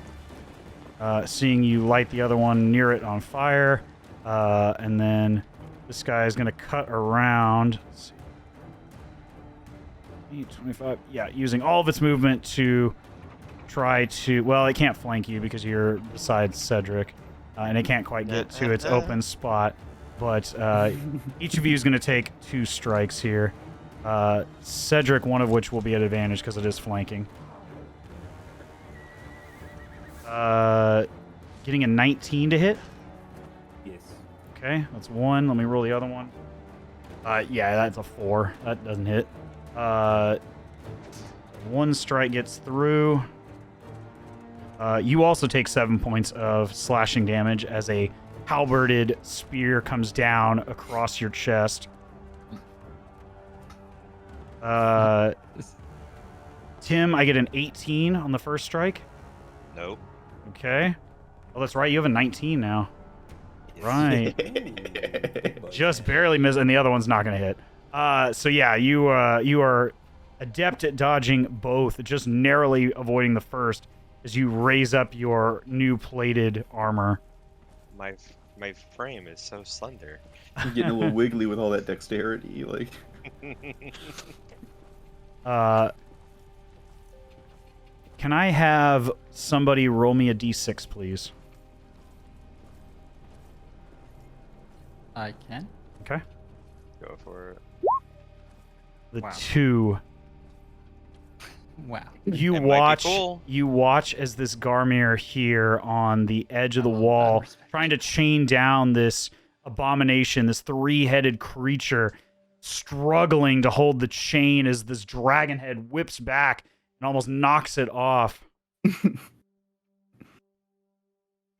Seeing you light the other one near it on fire. And then this guy is going to cut around. Let's see. 25. Yeah, using all of its movement to try to... Well, it can't flank you because you're beside Cedric. And it can't quite get to its open spot. But each of you is going to take 2 strikes here. Cedric, one of which will be at advantage because it is flanking. Getting a 19 to hit. Yes. Okay, that's 1. Let me roll the other one. Yeah, that's a 4. That doesn't hit. 1 strike gets through. You also take 7 points of slashing damage as a halberded spear comes down across your chest. Tim, I get an 18 on the first strike. Nope. Okay. Oh, that's right. You have a 19 now. Yes. Right. Just barely miss, and the other one's not going to hit. So yeah, you are adept at dodging both, just narrowly avoiding the first as you raise up your new plated armor. My frame is so slender. I'm getting a little wiggly with all that dexterity, like. can I have somebody roll me a d6, please? I can. Okay. Go for it. The Wow. 2. Wow. You It might be watch. cool. You watch as this Garmir here on the edge of the I love wall, that respect. trying to chain down this abomination, this 3-headed creature, struggling to hold the chain as this dragon head whips back and almost knocks it off.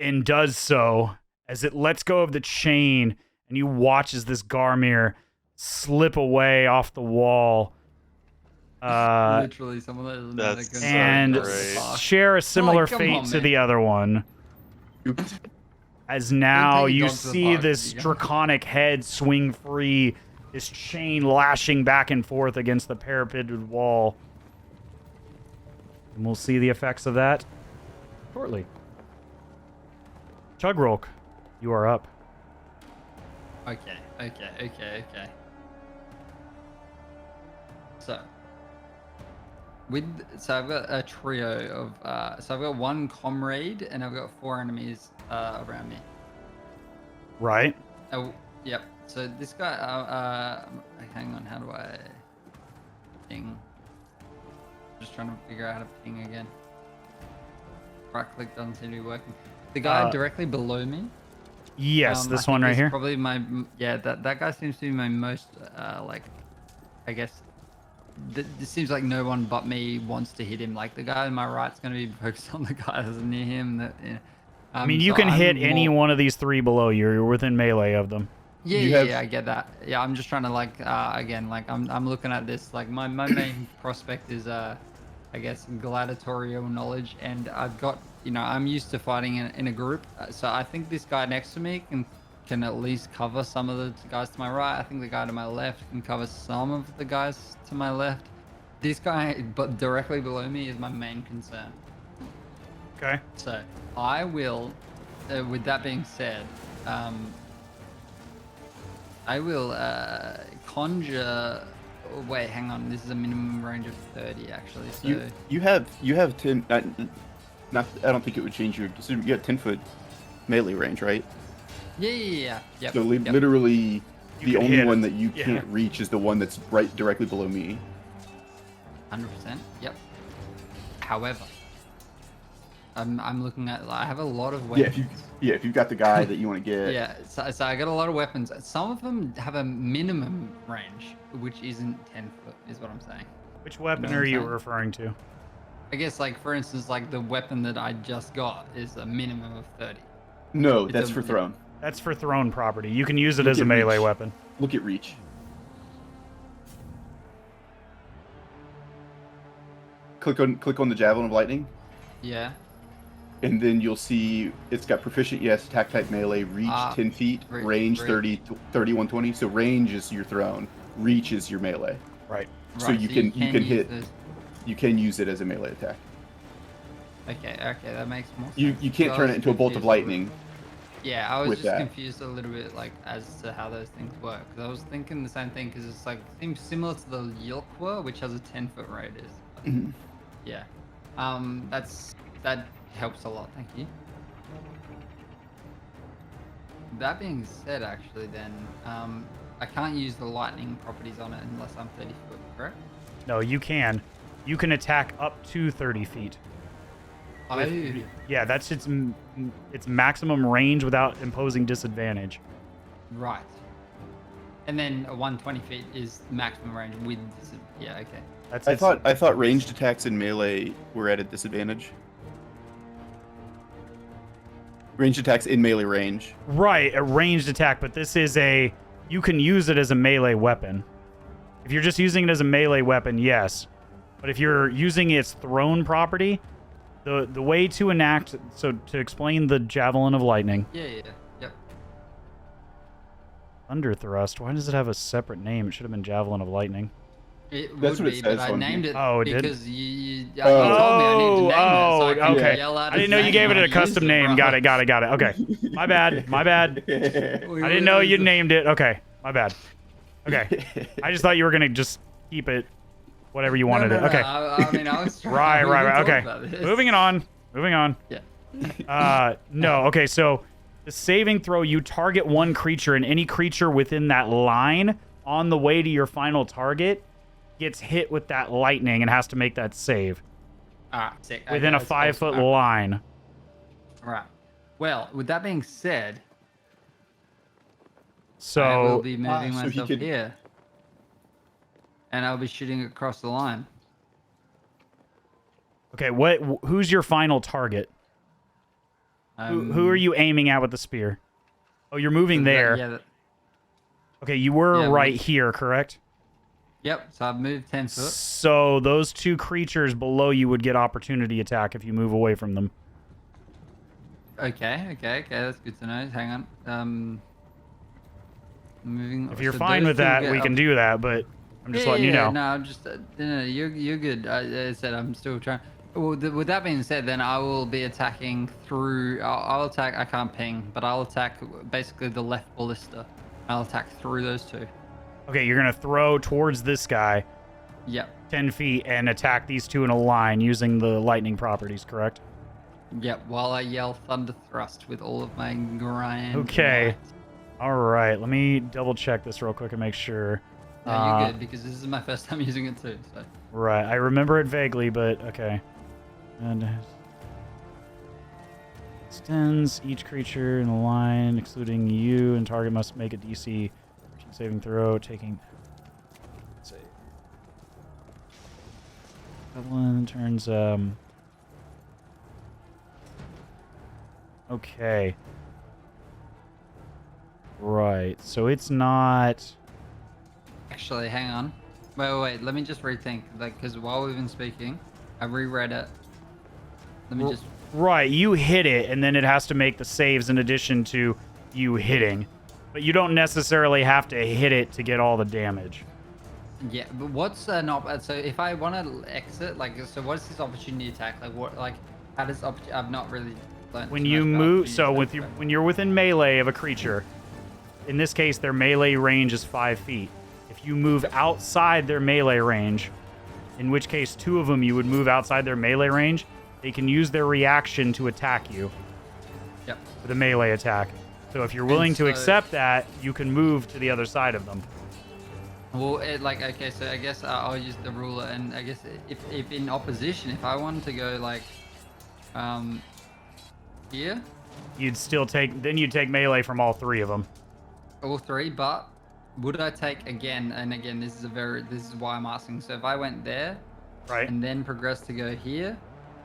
And does so as it lets go of the chain, and you watch as this Garmir slip away off the wall. Literally, someone that doesn't know That's that so And great. share a similar come fate on, to man. the other one. Oops. As now take a you dog to the see park, this you go. draconic head swing free, this chain lashing back and forth against the parapeted wall. And we'll see the effects of that shortly. Chugrulk, you are up. Okay. So, I've got a trio of so I've got 1 comrade and I've got 4 enemies around me. Right? Oh, yep. So this guy, hang on, how do I ping? Just trying to figure out how to ping again. Right click doesn't seem to be working. The guy directly below me. Yes, I this think one right is here. Probably that guy seems to be my most like, I guess. It seems like no one but me wants to hit him. Like the guy on my right's going to be focused on the guy that's near him. I mean, you can hit any one of these 3 below you. You're within melee of them. Yeah, I get that. Yeah, I'm just trying to like again, like I'm looking at this like my main prospect is I guess gladiatorial knowledge, and I've got I'm used to fighting in a group, so I think this guy next to me can at least cover some of the guys to my right. I think the guy to my left can cover some of the guys to my left. This guy, but directly below me, is my main concern. Okay. So I will, with that being said, I will conjure. Oh, wait, hang on. This is a minimum range of 30, actually. So You have 10. Not. I don't think it would change your. So you got 10-foot melee range, right? yeah. Yep. So yep. literally, You the can only hit one it. that you Yeah. can't reach is the one that's right directly below me. 100%. Yep. However, I'm looking at. I have a lot of Yeah, weapons. if you've got the guy that you want to get. Yeah, so I got a lot of weapons. Some of them have a minimum range, which isn't 10 foot, is what I'm saying. Which weapon No, are you okay. referring to? I guess, like, for instance, like the weapon that I just got is a minimum of 30. No, It's that's a- for throne. That's for thrown property. You can use it Look as a at melee reach. weapon. Look at reach. Click on the javelin of lightning, Yeah. and then you'll see it's got proficient yes, attack type melee, reach 10 feet, range reach. 30, 120. So range is your thrown, reach is your melee. Right. So Right, you can use hit. those- You can use it as a melee attack. Okay, that makes more sense. You can't So I turn was it into a bolt of confused a little lightning. bit. Yeah, I was with just that. confused a little bit, like, as to how those things work. Because I was thinking the same thing, because it's like seems similar to the Yilkwa, which has a 10-foot radius. Mhm. Yeah. That helps a lot. Thank you. That being said, actually, then I can't use the lightning properties on it unless I'm 30 foot, correct? No, you can. You can attack up to 30 feet. Oh, Yeah, that's its maximum range without imposing disadvantage. right. And then a 120 feet is maximum range with yeah, okay. That's I thought ranged attacks in melee were at a disadvantage. Ranged attacks in melee range. right, a ranged attack, but this is you can use it as a melee weapon. If you're just using it as a melee weapon, yes. But if you're using its thrown property, the way to to explain the Javelin of Lightning, Yeah, yep. Thunder Thrust, why does it have a separate name? It should have been Javelin of Lightning. It That's would what it be, says but I on named here. it Oh, it did? because you told me Oh. I need to name it, so I can okay. yell out I didn't its know you name gave it when a I use custom it, name. bro. Got it. Okay. My bad. I didn't know you named it. Okay. My bad. Okay. I just thought you were going to just keep it whatever you want to do. Okay. I mean, I was trying. Right. Okay. About this. Moving on. Yeah. No. Okay. So the saving throw, you target one creature, and any creature within that line on the way to your final target gets hit with that lightning and has to make that save Sick. within a 5-foot line. All right. Well, with that being said, So I will be moving so he myself could- here, and I'll be shooting across the line. okay, who's your final target? Who are you aiming at with the spear? Oh, you're moving there. Yeah. Okay, you were Yeah, right we- here, correct? Yep. So I've moved 10 foot. So those two creatures below you would get opportunity attack if you move away from them. Okay. That's good to know. Hang on. Moving. If you're so fine those with two that, get we can up- do that, but I'm just letting you know. No, I'm just no, you're good. I said I'm still trying. Well, with that being said, then I will be attacking through. I'll attack. I can't ping, but I'll attack basically the left ballista. I'll attack through those two. Okay, you're going to throw towards this guy Yep. 10 feet and attack these two in a line using the lightning properties, correct? Yep. While I yell thunder thrust with all of my grand. Okay. might. All right, let me double check this real quick and make sure. No, you're good because this is my first time using it too. So. Right, I remember it vaguely, but okay. And extends each creature in the line, excluding you, and target must make a DC saving throw, taking. Let's see. Evelyn turns. Okay. Right, so it's not. Actually, hang on. Wait. Let me just rethink. Like, because while we've been speaking, I reread it. Let me just. Right, you hit it, and then it has to make the saves in addition to you hitting. But you don't necessarily have to hit it to get all the damage. Yeah, but what's not so if I want to exit, like, so what's this opportunity attack? Like, what, like, how does I've not really learned. When too you much about move, opportunity so with attacks, you, but- when you're within melee of a creature, in this case, their melee range is 5 feet. If you move outside their melee range, in which case 2 of them you would move outside their melee range, they can use their reaction to attack you Yep. with a melee attack. So if you're willing to so- accept that, you can move to the other side of them. Well, okay, so I guess I'll use the ruler, and I guess if in opposition, if I wanted to go like, here, You'd still take, then you'd take melee from all 3 of them. all 3, but would I take again? And again, this is why I'm asking. So if I went there, Right? and then progressed to go here,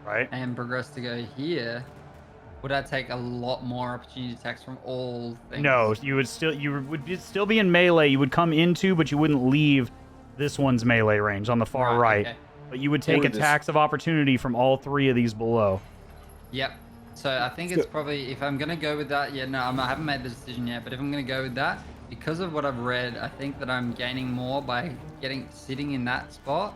Right? and progressed to go here, would I take a lot more opportunity attacks from all things? No, you would still be in melee. You would come into, but you wouldn't leave this one's melee range on the far right. Okay. But you would take Or this- attacks of opportunity from all 3 of these below. Yep. So I think it's probably, if I'm gonna go with that, I haven't made the decision yet, but if I'm gonna go with that, because of what I've read, I think that I'm gaining more by sitting in that spot,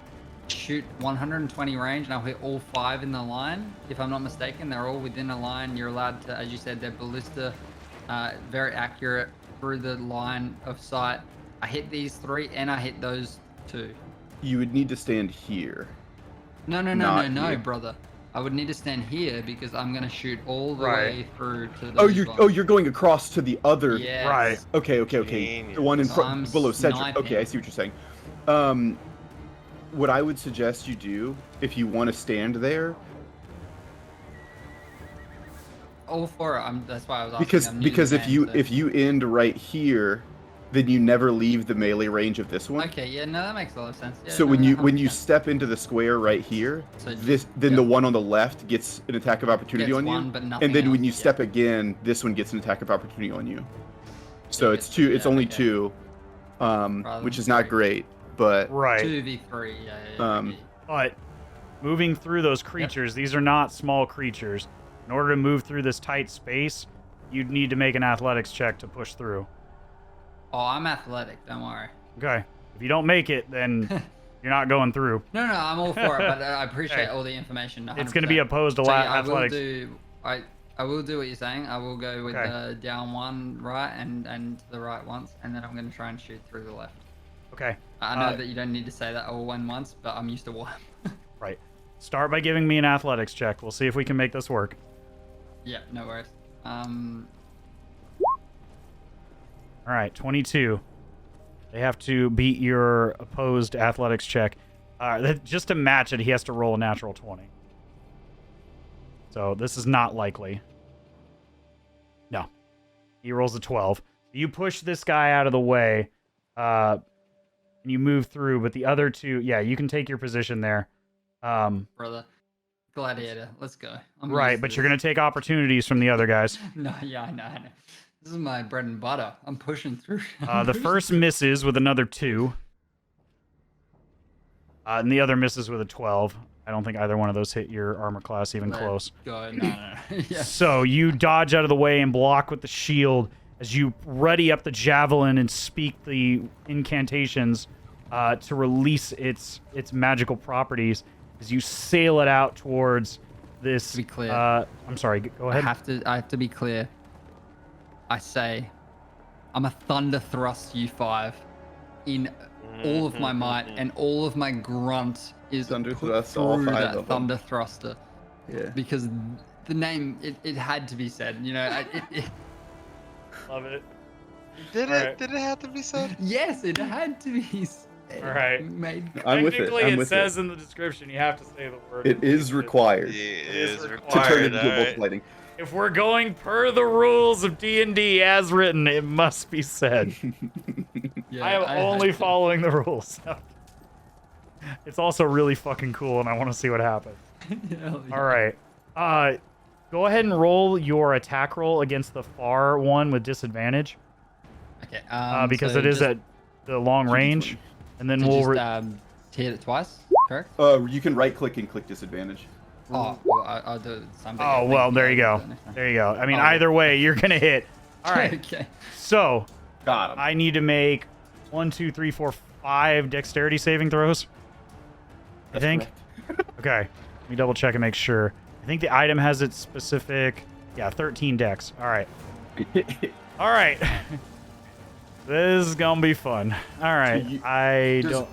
shoot 120 range, and I'll hit all 5 in the line. If I'm not mistaken, they're all within a line. You're allowed to, as you said, they're ballista, very accurate through the line of sight. I hit these 3 and I hit those 2. You would need to stand here. No, Not here. brother. I would need to stand here because I'm gonna shoot all the Right. way through to those Oh, you're going across to the other. Yes. Right. Okay. The Genius. one in So I'm below Cedric. sniping. Okay, I see what you're saying. What I would suggest you do, if you want to stand there, All 4. That's why I was asking. because if you end right here, then you never leave the melee range of this one. Okay, yeah, no, that makes a lot of sense. Yeah, So no, when you 100%. step into the square right here, So then yep. the one on the left gets an attack of opportunity Gets on one, you, but nothing and then when else, you yeah. step again, this one gets an attack of opportunity on you. So Yeah, it's 2. It's yeah, only okay. 2, Rather which than is not 3. great, but 2v3. Yeah. But moving through those creatures, these are not small creatures. In order to move through this tight space, you'd need to make an athletics check to push through. Oh, I'm athletic. Don't worry. Okay. If you don't make it, then you're not going through. No, I'm all for it, but I appreciate Okay. all the information. 100%. It's going to be opposed to So, yeah, athletics. I will do what you're saying. I will go with Okay. the down one right and to the right once, and then I'm going to try and shoot through the left. Okay. I know that you don't need to say that all 1 month, but I'm used to one. Right. Start by giving me an athletics check. We'll see if we can make this work. Yeah, no worries. All right, 22. They have to beat your opposed athletics check. Just to match it, he has to roll a natural 20. So this is not likely. No. He rolls a 12. You push this guy out of the way, and you move through, but the other two, yeah, you can take your position there. Brother. Gladiator, let's go. Right, but you're going to take opportunities from the other guys. No, yeah, I know. This is my bread and butter. I'm pushing through. The first misses with another 2. And the other misses with a 12. I don't think either one of those hit your armor class even close. Go. No. Yeah. So you dodge out of the way and block with the shield as you ready up the javelin and speak the incantations to release its magical properties as you sail it out towards this. To be clear. I'm sorry, go ahead. I have to be clear. I say, I'm a thunder thrust U5 in all of my might, and all of my grunt is Thunder put thrust, all through 5 that of them. thunder thruster. Yeah. Because the name, it had to be said. You know, Love it. Did All it? right. Did it have to be said? yes, it had to be said. All right. Made I'm with it. Technically, I'm it with says it. in the description you have to say the word. It is required It is is required. to turn required. into bull Alright. fighting. If we're going per the rules of D&D as written, it must be said. Yeah, I am had only to. following the rules. It's also really fucking cool, and I want to see what happens. Hell yeah. All right. Go ahead and roll your attack roll against the far one with disadvantage, Okay. because so it is just- at the long range, and then so we'll. just, hit it twice, correct? You can right click and click disadvantage. Oh, well, I'll do it someday. Oh well, there you go. There you go. I mean, Oh. either way, you're gonna hit. All right. Okay. So Got him. I need to make 1, 2, 3, 4, 5 dexterity saving throws. I think. Okay. Let me double check and make sure. I think the item has its specific. Yeah, 13 dex. All right. All right. This is gonna be fun. All right. you- I does- don't.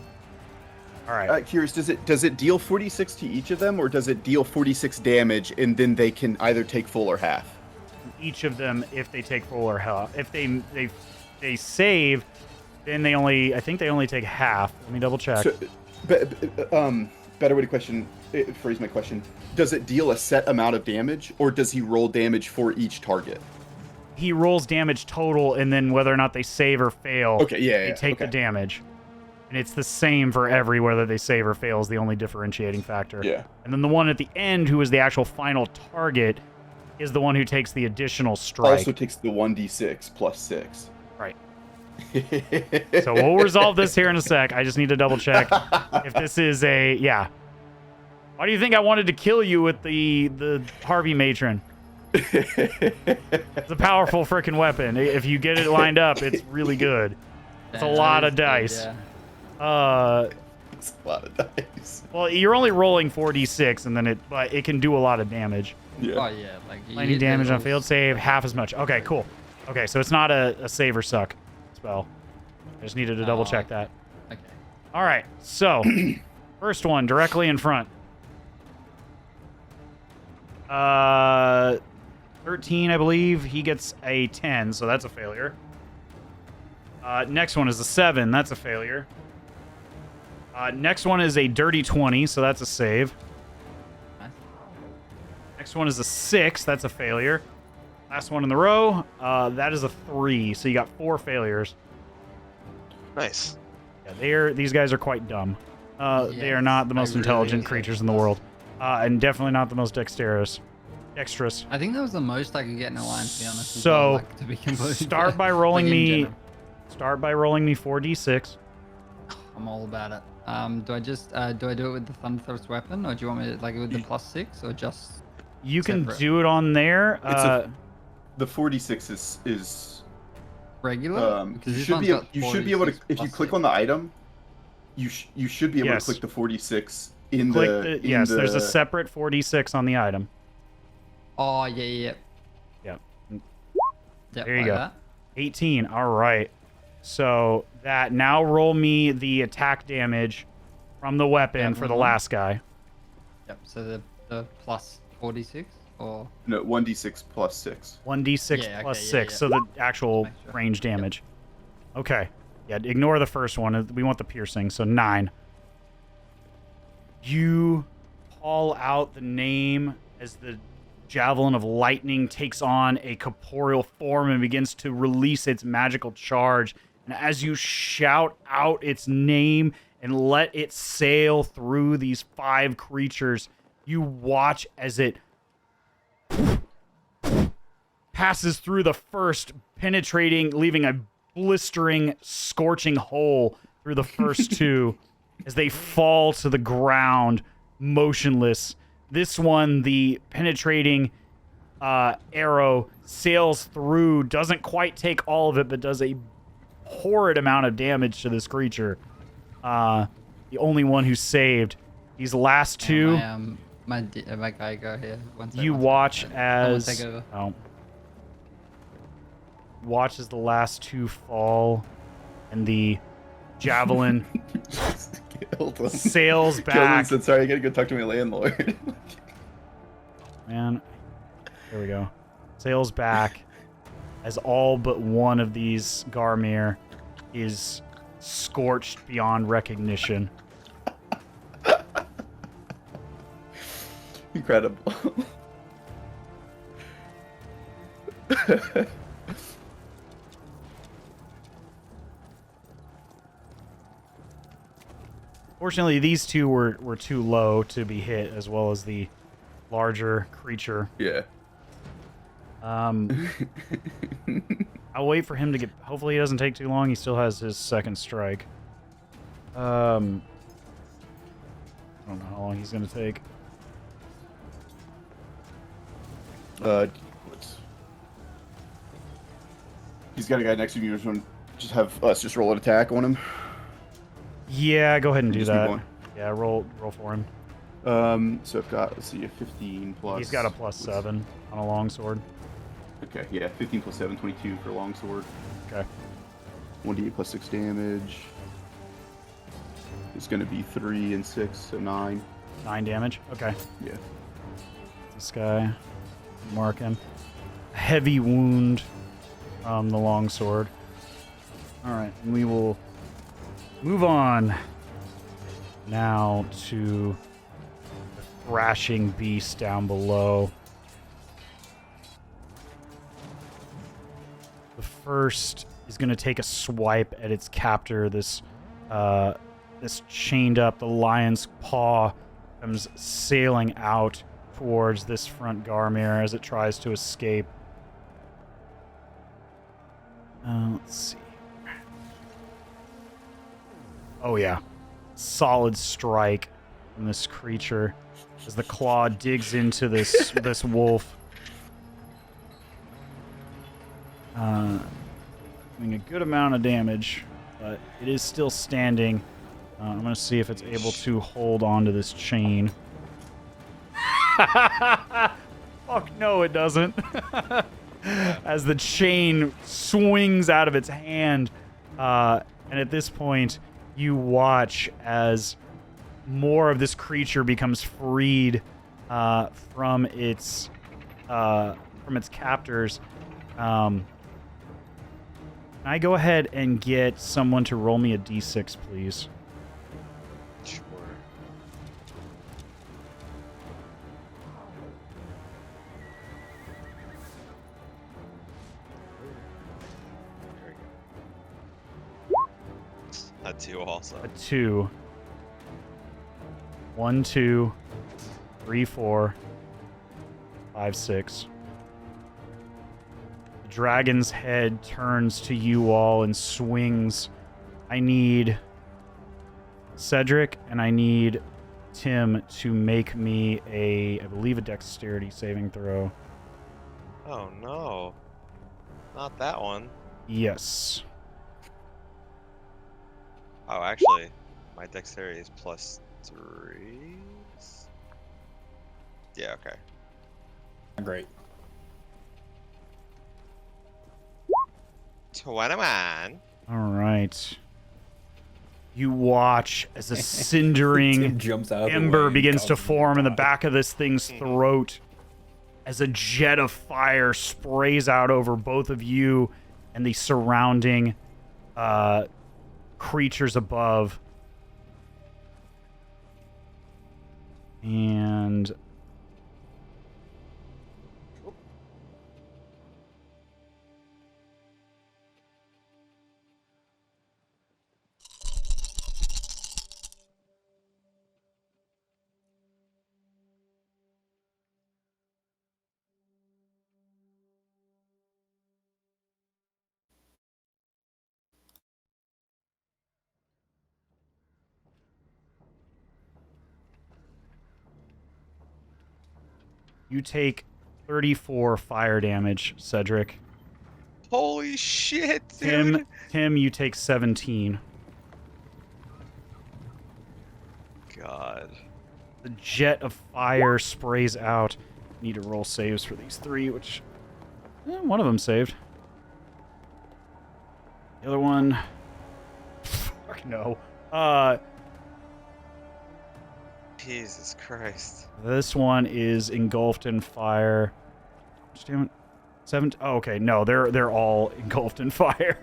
All right. Curious, does it deal 46 to each of them, or does it deal 46 damage and then they can either take full or half? Each of them, if they take full or half. If they save, then they only. I think they only take half. Let me double check. So, better way to phrase my question. Does it deal a set amount of damage, or does he roll damage for each target? He rolls damage total, and then whether or not they save or fail, Okay, yeah, they take the damage. And it's the same for every whether they save or fail is the only differentiating factor. Yeah. And then the one at the end, who is the actual final target, is the one who takes the additional strike. Also takes the 1d6 plus 6. Right. So we'll resolve this here in a sec. I just need to double check if this is a yeah. Why do you think I wanted to kill you with the Harvey matron? It's a powerful freaking weapon. If you get it lined up, it's really good. It's a Yeah, lot that of is good, dice. yeah. It's a lot of dice. Well, you're only rolling 4d6, and then but it can do a lot of damage. Yeah. Oh yeah, like you Lightning hit damage on levels. failed save, half as much. Okay, cool. Okay, so it's not a save or suck spell. I just needed to double check that. Okay. All right, so first one directly in front. 13, I believe. He gets a 10, so that's a failure. Next one is a 7. That's a failure. Next one is a dirty 20, so that's a save. Nice. Next one is a 6. That's a failure. Last one in the row. That is a 3, so you got 4 failures. Nice. Yeah, these guys are quite dumb. They are not the Yes, most I really intelligent like creatures in the world. And definitely not the most dexterous. Dexterous. I think that was the most I could get in a line, to be honest. as So, well, like, to be completely Start fair. by rolling Like, in me. general. Start by rolling me 4d6. I'm all about it. Do I just do I do it with the thunder thrust weapon, or do you want me to like with the +6, or just You can separate? do it on there. The 46 is regular? you Because this should one's be got you should be able to 46 if you plus click 6. on the item, you should be able Yes. to click the 46 in click the in yes, there's a the- separate 4d6 on the item. Oh yeah. Yep. Yep, There you like go. that. 18. All right. So that now roll me the attack damage from the weapon for the last guy. Yep. So the plus 46 or No, 1d6 plus 6. 1d6 Yeah, plus okay, 6. yeah. So the actual Just make sure. range damage. Okay. Yeah, ignore the first one. We want the piercing. So 9. You call out the name as the javelin of lightning takes on a corporeal form and begins to release its magical charge. And as you shout out its name and let it sail through these 5 creatures, you watch as it passes through the first, penetrating, leaving a blistering, scorching hole through the first 2 as they fall to the ground, motionless. This one, the penetrating arrow sails through, doesn't quite take all of it, but does a horrid amount of damage to this creature. The only one who's saved. These last 2, my guy go here. you watch as take over. Watch as the last 2 fall, and the javelin Killed him. sails Killed him and back. said, sorry, I gotta go talk to my landlord. Man, there we go. Sails back as all but one of these Garmir is scorched beyond recognition. Incredible. Fortunately, these 2 were too low to be hit, as well as the larger creature. Yeah. I'll wait for him to get... Hopefully he doesn't take too long. He still has his second strike. I don't know how long he's going to take. He's got a guy next to you. Just have us just roll an attack on him. Yeah, go ahead and do Just keep that. going. Yeah, roll for him. So I've got, let's see, a 15 plus... He's got a +7 on a longsword. Okay, yeah, 15 plus 7, 22 for longsword. Okay. 1d8 plus 6 damage. It's gonna be 3 and 6, so 9. 9 damage. Okay. Yeah. This guy. Mark him. A heavy wound from the longsword. Alright, and we will move on now to the thrashing beast down below. The first is going to take a swipe at its captor. This chained up, the lion's paw comes sailing out towards this front Garmir as it tries to escape. Let's see. Oh yeah, solid strike from this creature as the claw digs into this this wolf. Doing a good amount of damage, but it is still standing. I'm going to see if it's able to hold on to this chain. Fuck no, it doesn't. As the chain swings out of its hand. And at this point, you watch as more of this creature becomes freed from its captors. Can I go ahead and get someone to roll me a d6, please? Sure. There we go. A 2 also. A 2. 1, 2, 3, 4, 5, 6. The dragon's head turns to you all and swings. I need Cedric and I need Tim to make me I believe, a dexterity saving throw. Oh no. Not that one. Yes. Oh, actually, my dexterity is +3. Yeah, okay. Great. 21. All right. You watch as a cindering jumps out of the ember way begins and to causes form in the die. back of this thing's throat as a jet of fire sprays out over both of you and the surrounding creatures above. And you take 34 fire damage, Cedric. Holy shit, dude. Tim, you take 17. God. The jet of fire sprays out. Need to roll saves for these three, which one of them saved. The other one, fuck no. Jesus Christ. This one is engulfed in fire. Damn it. Oh, okay. No, they're all engulfed in fire.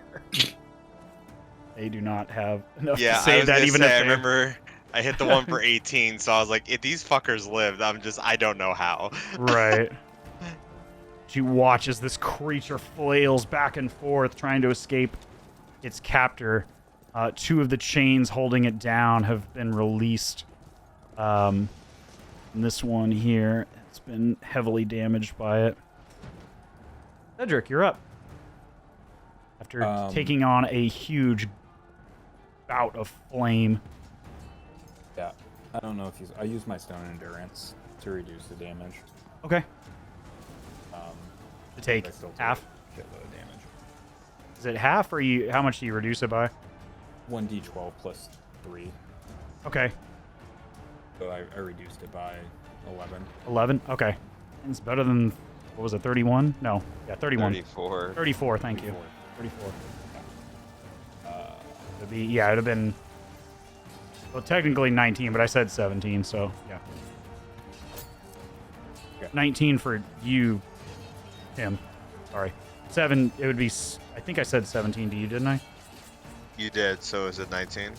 They do not have enough to Yeah, I save was that. gonna Even say, if I they remember I hit the one for 18, so I was like, if these fuckers lived, I don't know how. right. You watch as this creature flails back and forth, trying to escape its captor. Two of the chains holding it down have been released. And this one here has been heavily damaged by it. Cedric, you're up. After taking on a huge bout of flame. Yeah, I don't know if I use my stone endurance to reduce the damage. Okay. To take I still take half. a shitload of damage. Is it half, or how much do you reduce it by? 1d12 plus 3. Okay. So I reduced it by 11. 11? Okay. It's better than, what was it, 31? No. Yeah, 31. 34. 34, thank you. 34. 34. It'd have been, well, technically 19, but I said 17, so yeah. Okay. 19 for you, Tim. Sorry. 7, it would be, I think I said 17 to you, didn't I? You did, so is it 19?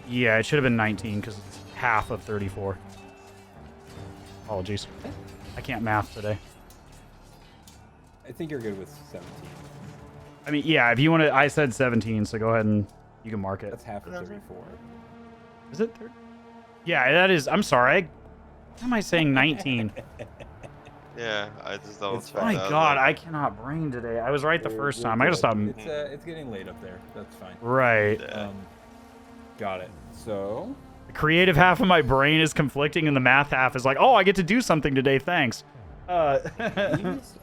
Yeah, it should have been 19 because it's half of 34. Apologies. I can't math today. I think you're good with 17. I mean, yeah, if you want to, I said 17, so go ahead and you can mark it. That's half of 34. Is it 30? Yeah, that is, I'm sorry. How am I saying 19? Yeah, I just double It's checked. My that. God, I cannot brain today. I was right the first time. I gotta stop. It's getting late up there. That's fine. Right. Yeah. Got it. So The creative half of my brain is conflicting, and the math half is like, oh, I get to do something today. Thanks. these,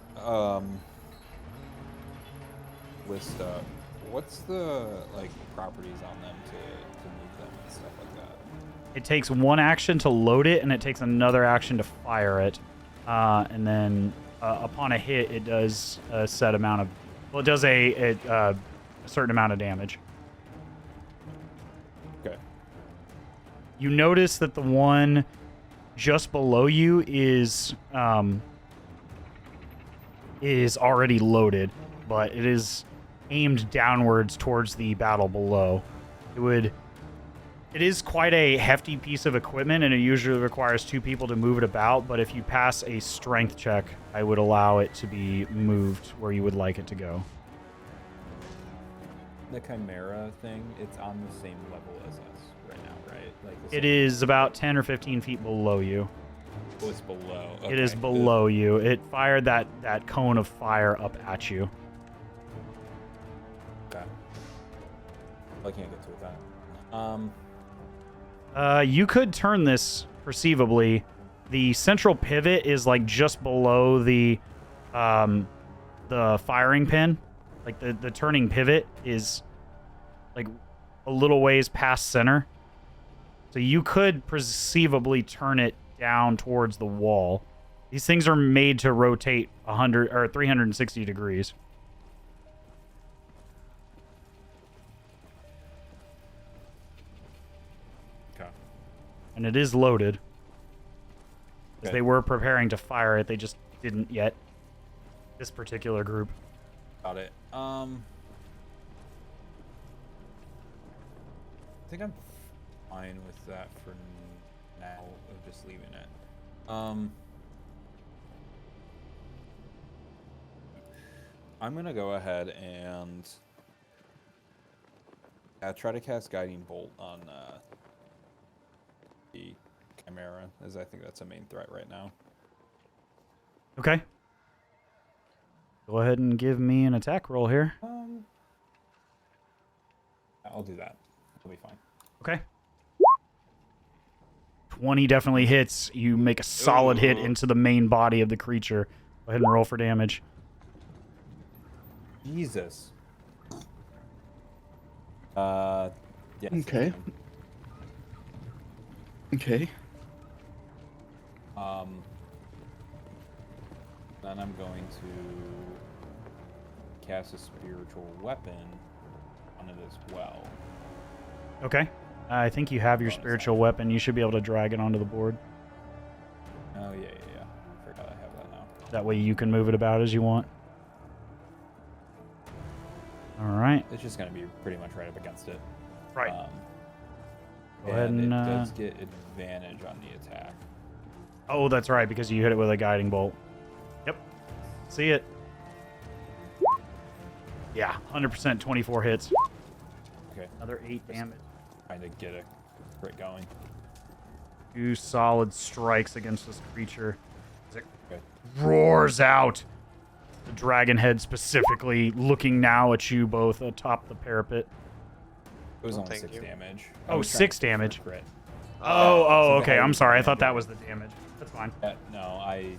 list up. What's the properties on them to move them and stuff like that? It takes one action to load it, and it takes another action to fire it. And then upon a hit, it does a set amount of, well, it does a certain amount of damage. Okay. You notice that the one just below you is already loaded, but it is aimed downwards towards the battle below. It is quite a hefty piece of equipment, and it usually requires 2 people to move it about, but if you pass a strength check, I would allow it to be moved where you would like it to go. The Chimera thing, it's on the same level as us right now, right? It is about 10 or 15 feet below you. Oh, it's below. It is Okay. below you. It fired that cone of fire up at you. Okay. I can't get to it then. You could turn this perceivably. The central pivot is just below the firing pin. Like the turning pivot is a little ways past center. So you could perceivably turn it down towards the wall. These things are made to rotate 100 or 360 degrees. and it is loaded. As Okay. they were preparing to fire it, they just didn't yet. This particular group. Got it. I think I'm fine with that for now, of just leaving it. I'm gonna go ahead and try to cast Guiding Bolt on the Chimera, as I think that's a main threat right now. Okay. Go ahead and give me an attack roll here. I'll do that. It'll be fine. Okay. 20 definitely hits. You make a solid hit into the main body of the creature. Go ahead and roll for damage. Jesus. Yes. Okay. Okay. Then I'm going to cast a spiritual weapon on it as well. Okay. I think you have your spiritual weapon. You should be able to drag it onto the board. Oh, yeah. I forgot I have that now. That way you can move it about as you want. All right. It's just going to be pretty much right up against it. Right. Go And ahead and... it does get advantage on the attack. Oh, that's right, because you hit it with a guiding bolt. Yep. See it. Yeah, 100% 24 hits. Okay. Another 8 damage. Trying to get a crit going. 2 solid strikes against this creature. As it Okay. roars out. The dragon head specifically looking now at you both atop the parapet. It was Oh, only thank 6 you. damage. Oh, 6 damage. Crit. Oh, okay. the I'm sorry. I heavy thought that damage. was the damage. That's fine. No, I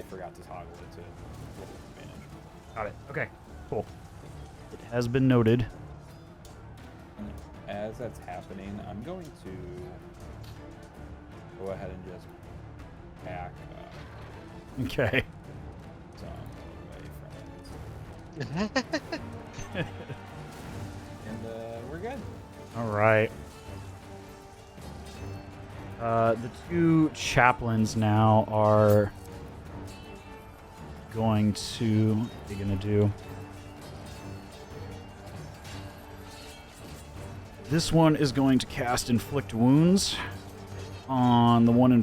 forgot to toggle it to roll advantage. Got it. Okay, cool. It has been noted. As that's happening, I'm going to go ahead and just pack Okay. some away from it. And we're good. All right. The 2 chaplains now are going to... What are they going to do? This one is going to cast Inflict Wounds on the one in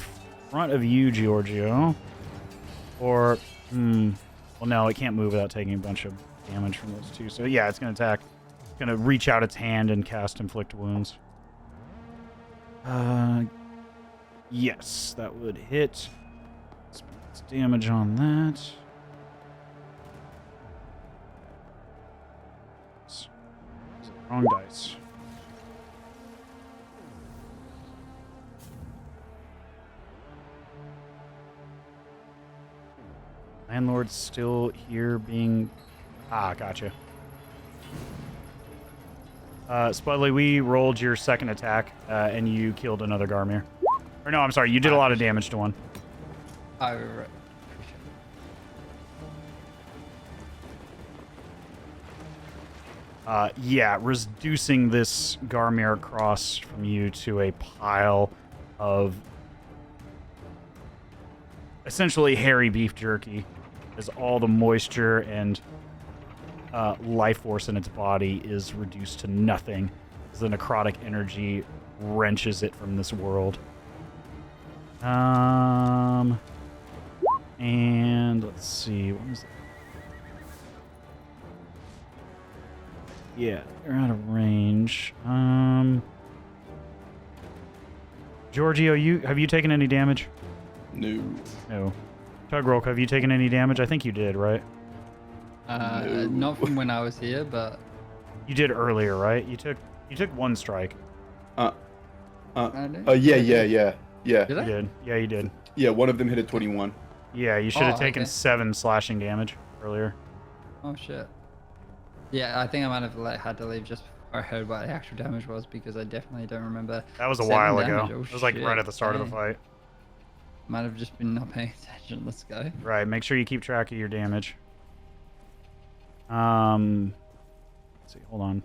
front of you, Giorgio. Or, well, no, it can't move without taking a bunch of damage from those 2. So, yeah, it's going to attack. It's going to reach out its hand and cast Inflict Wounds. Yes, that would hit. It's damage on that. Wrong dice. Landlord's still here being... Ah, gotcha. Spudley, we rolled your second attack, and you killed another Garmir. Or no, I'm sorry, you did a lot of damage to one. Oh, right. Yeah, reducing this Garmir across from you to a pile of essentially hairy beef jerky, as all the moisture and life force in its body is reduced to nothing, as the necrotic energy wrenches it from this world. And let's see, what was that? Yeah, they're out of range. Giorgio, have you taken any damage? No. No. Chugrulk, have you taken any damage? I think you did, right? No. Not from when I was here, but You did earlier, right? You took 1 strike. I did. Yeah. Did You I? did. Yeah, you did. Yeah, one of them hit a 21. Yeah, you should have Oh, taken okay. 7 slashing damage earlier. Oh shit. Yeah, I think I might have had to leave just before I heard what the actual damage was, because I definitely don't remember. That was a 7 while damage. ago. Oh, It was like shit. right at the start of the Dang. fight. Might have just been not paying attention. Let's go. Right, make sure you keep track of your damage. Let's see, hold on.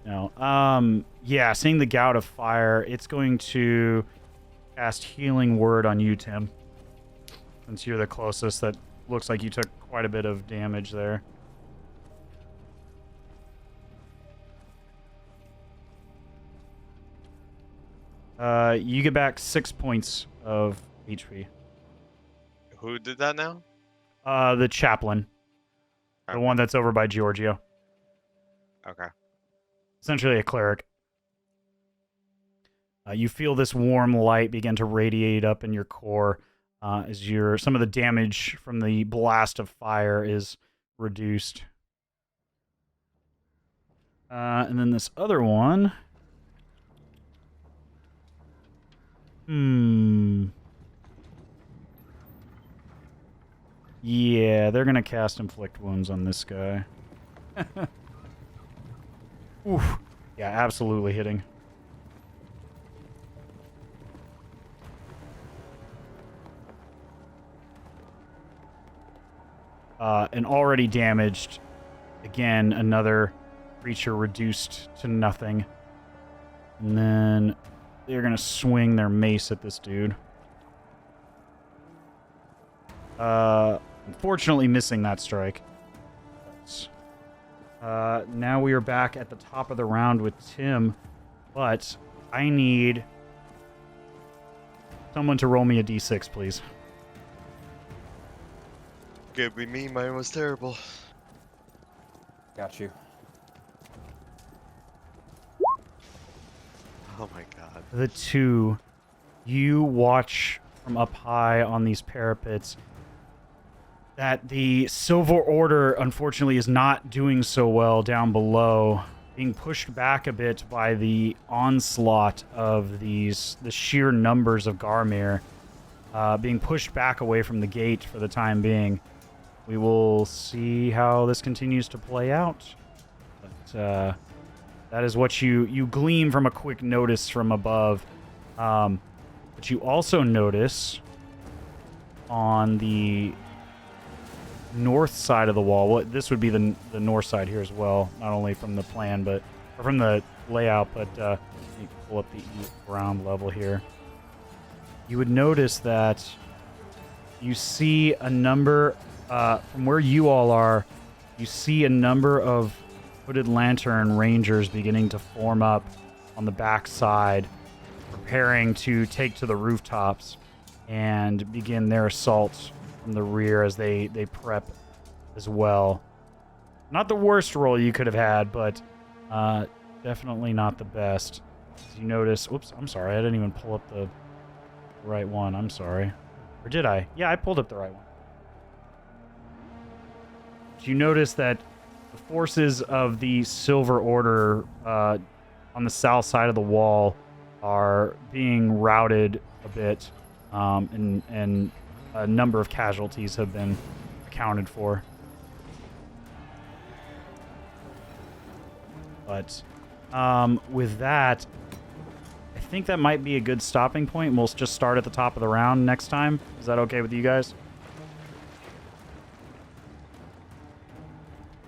No. Yeah, seeing the Gout of Fire, it's going to cast Healing Word on you, Tim. Since you're the closest, that looks like you took quite a bit of damage there. You get back 6 points of HP. Who did that now? The chaplain. The one that's over by Georgio. Okay. Essentially a cleric. You feel this warm light begin to radiate up in your core as some of the damage from the blast of fire is reduced. And then this other one. Yeah, they're gonna cast Inflict Wounds on this guy. Oof. Yeah, absolutely hitting. And already damaged. Again, another creature reduced to nothing. And then they're going to swing their mace at this dude. Unfortunately missing that strike. Now we are back at the top of the round with Tim. But I need someone to roll me a d6, please. Could be me. Mine was terrible. Got you. Oh my god. The two, you watch from up high on these parapets that the Silver Order, unfortunately, is not doing so well down below, being pushed back a bit by the onslaught of the sheer numbers of Garmir, being pushed back away from the gate for the time being. We will see how this continues to play out. But that is what you glean from a quick notice from above. But you also notice on the north side of the wall, this would be the north side here as well, not only from the plan, but or from the layout, but let me pull up the ground level here. You would notice that you see a number, from where you all are, you see a number of Hooded Lantern Rangers beginning to form up on the back side, preparing to take to the rooftops and begin their assault from the rear as they prep as well. Not the worst roll you could have had, but definitely not the best. As you notice, oops, I'm sorry, I didn't even pull up the right one. I'm sorry. Or did I? Yeah, I pulled up the right one. You notice that the forces of the Silver Order on the south side of the wall are being routed a bit, and a number of casualties have been accounted for. But with that, I think that might be a good stopping point. We'll just start at the top of the round next time. Is that okay with you guys?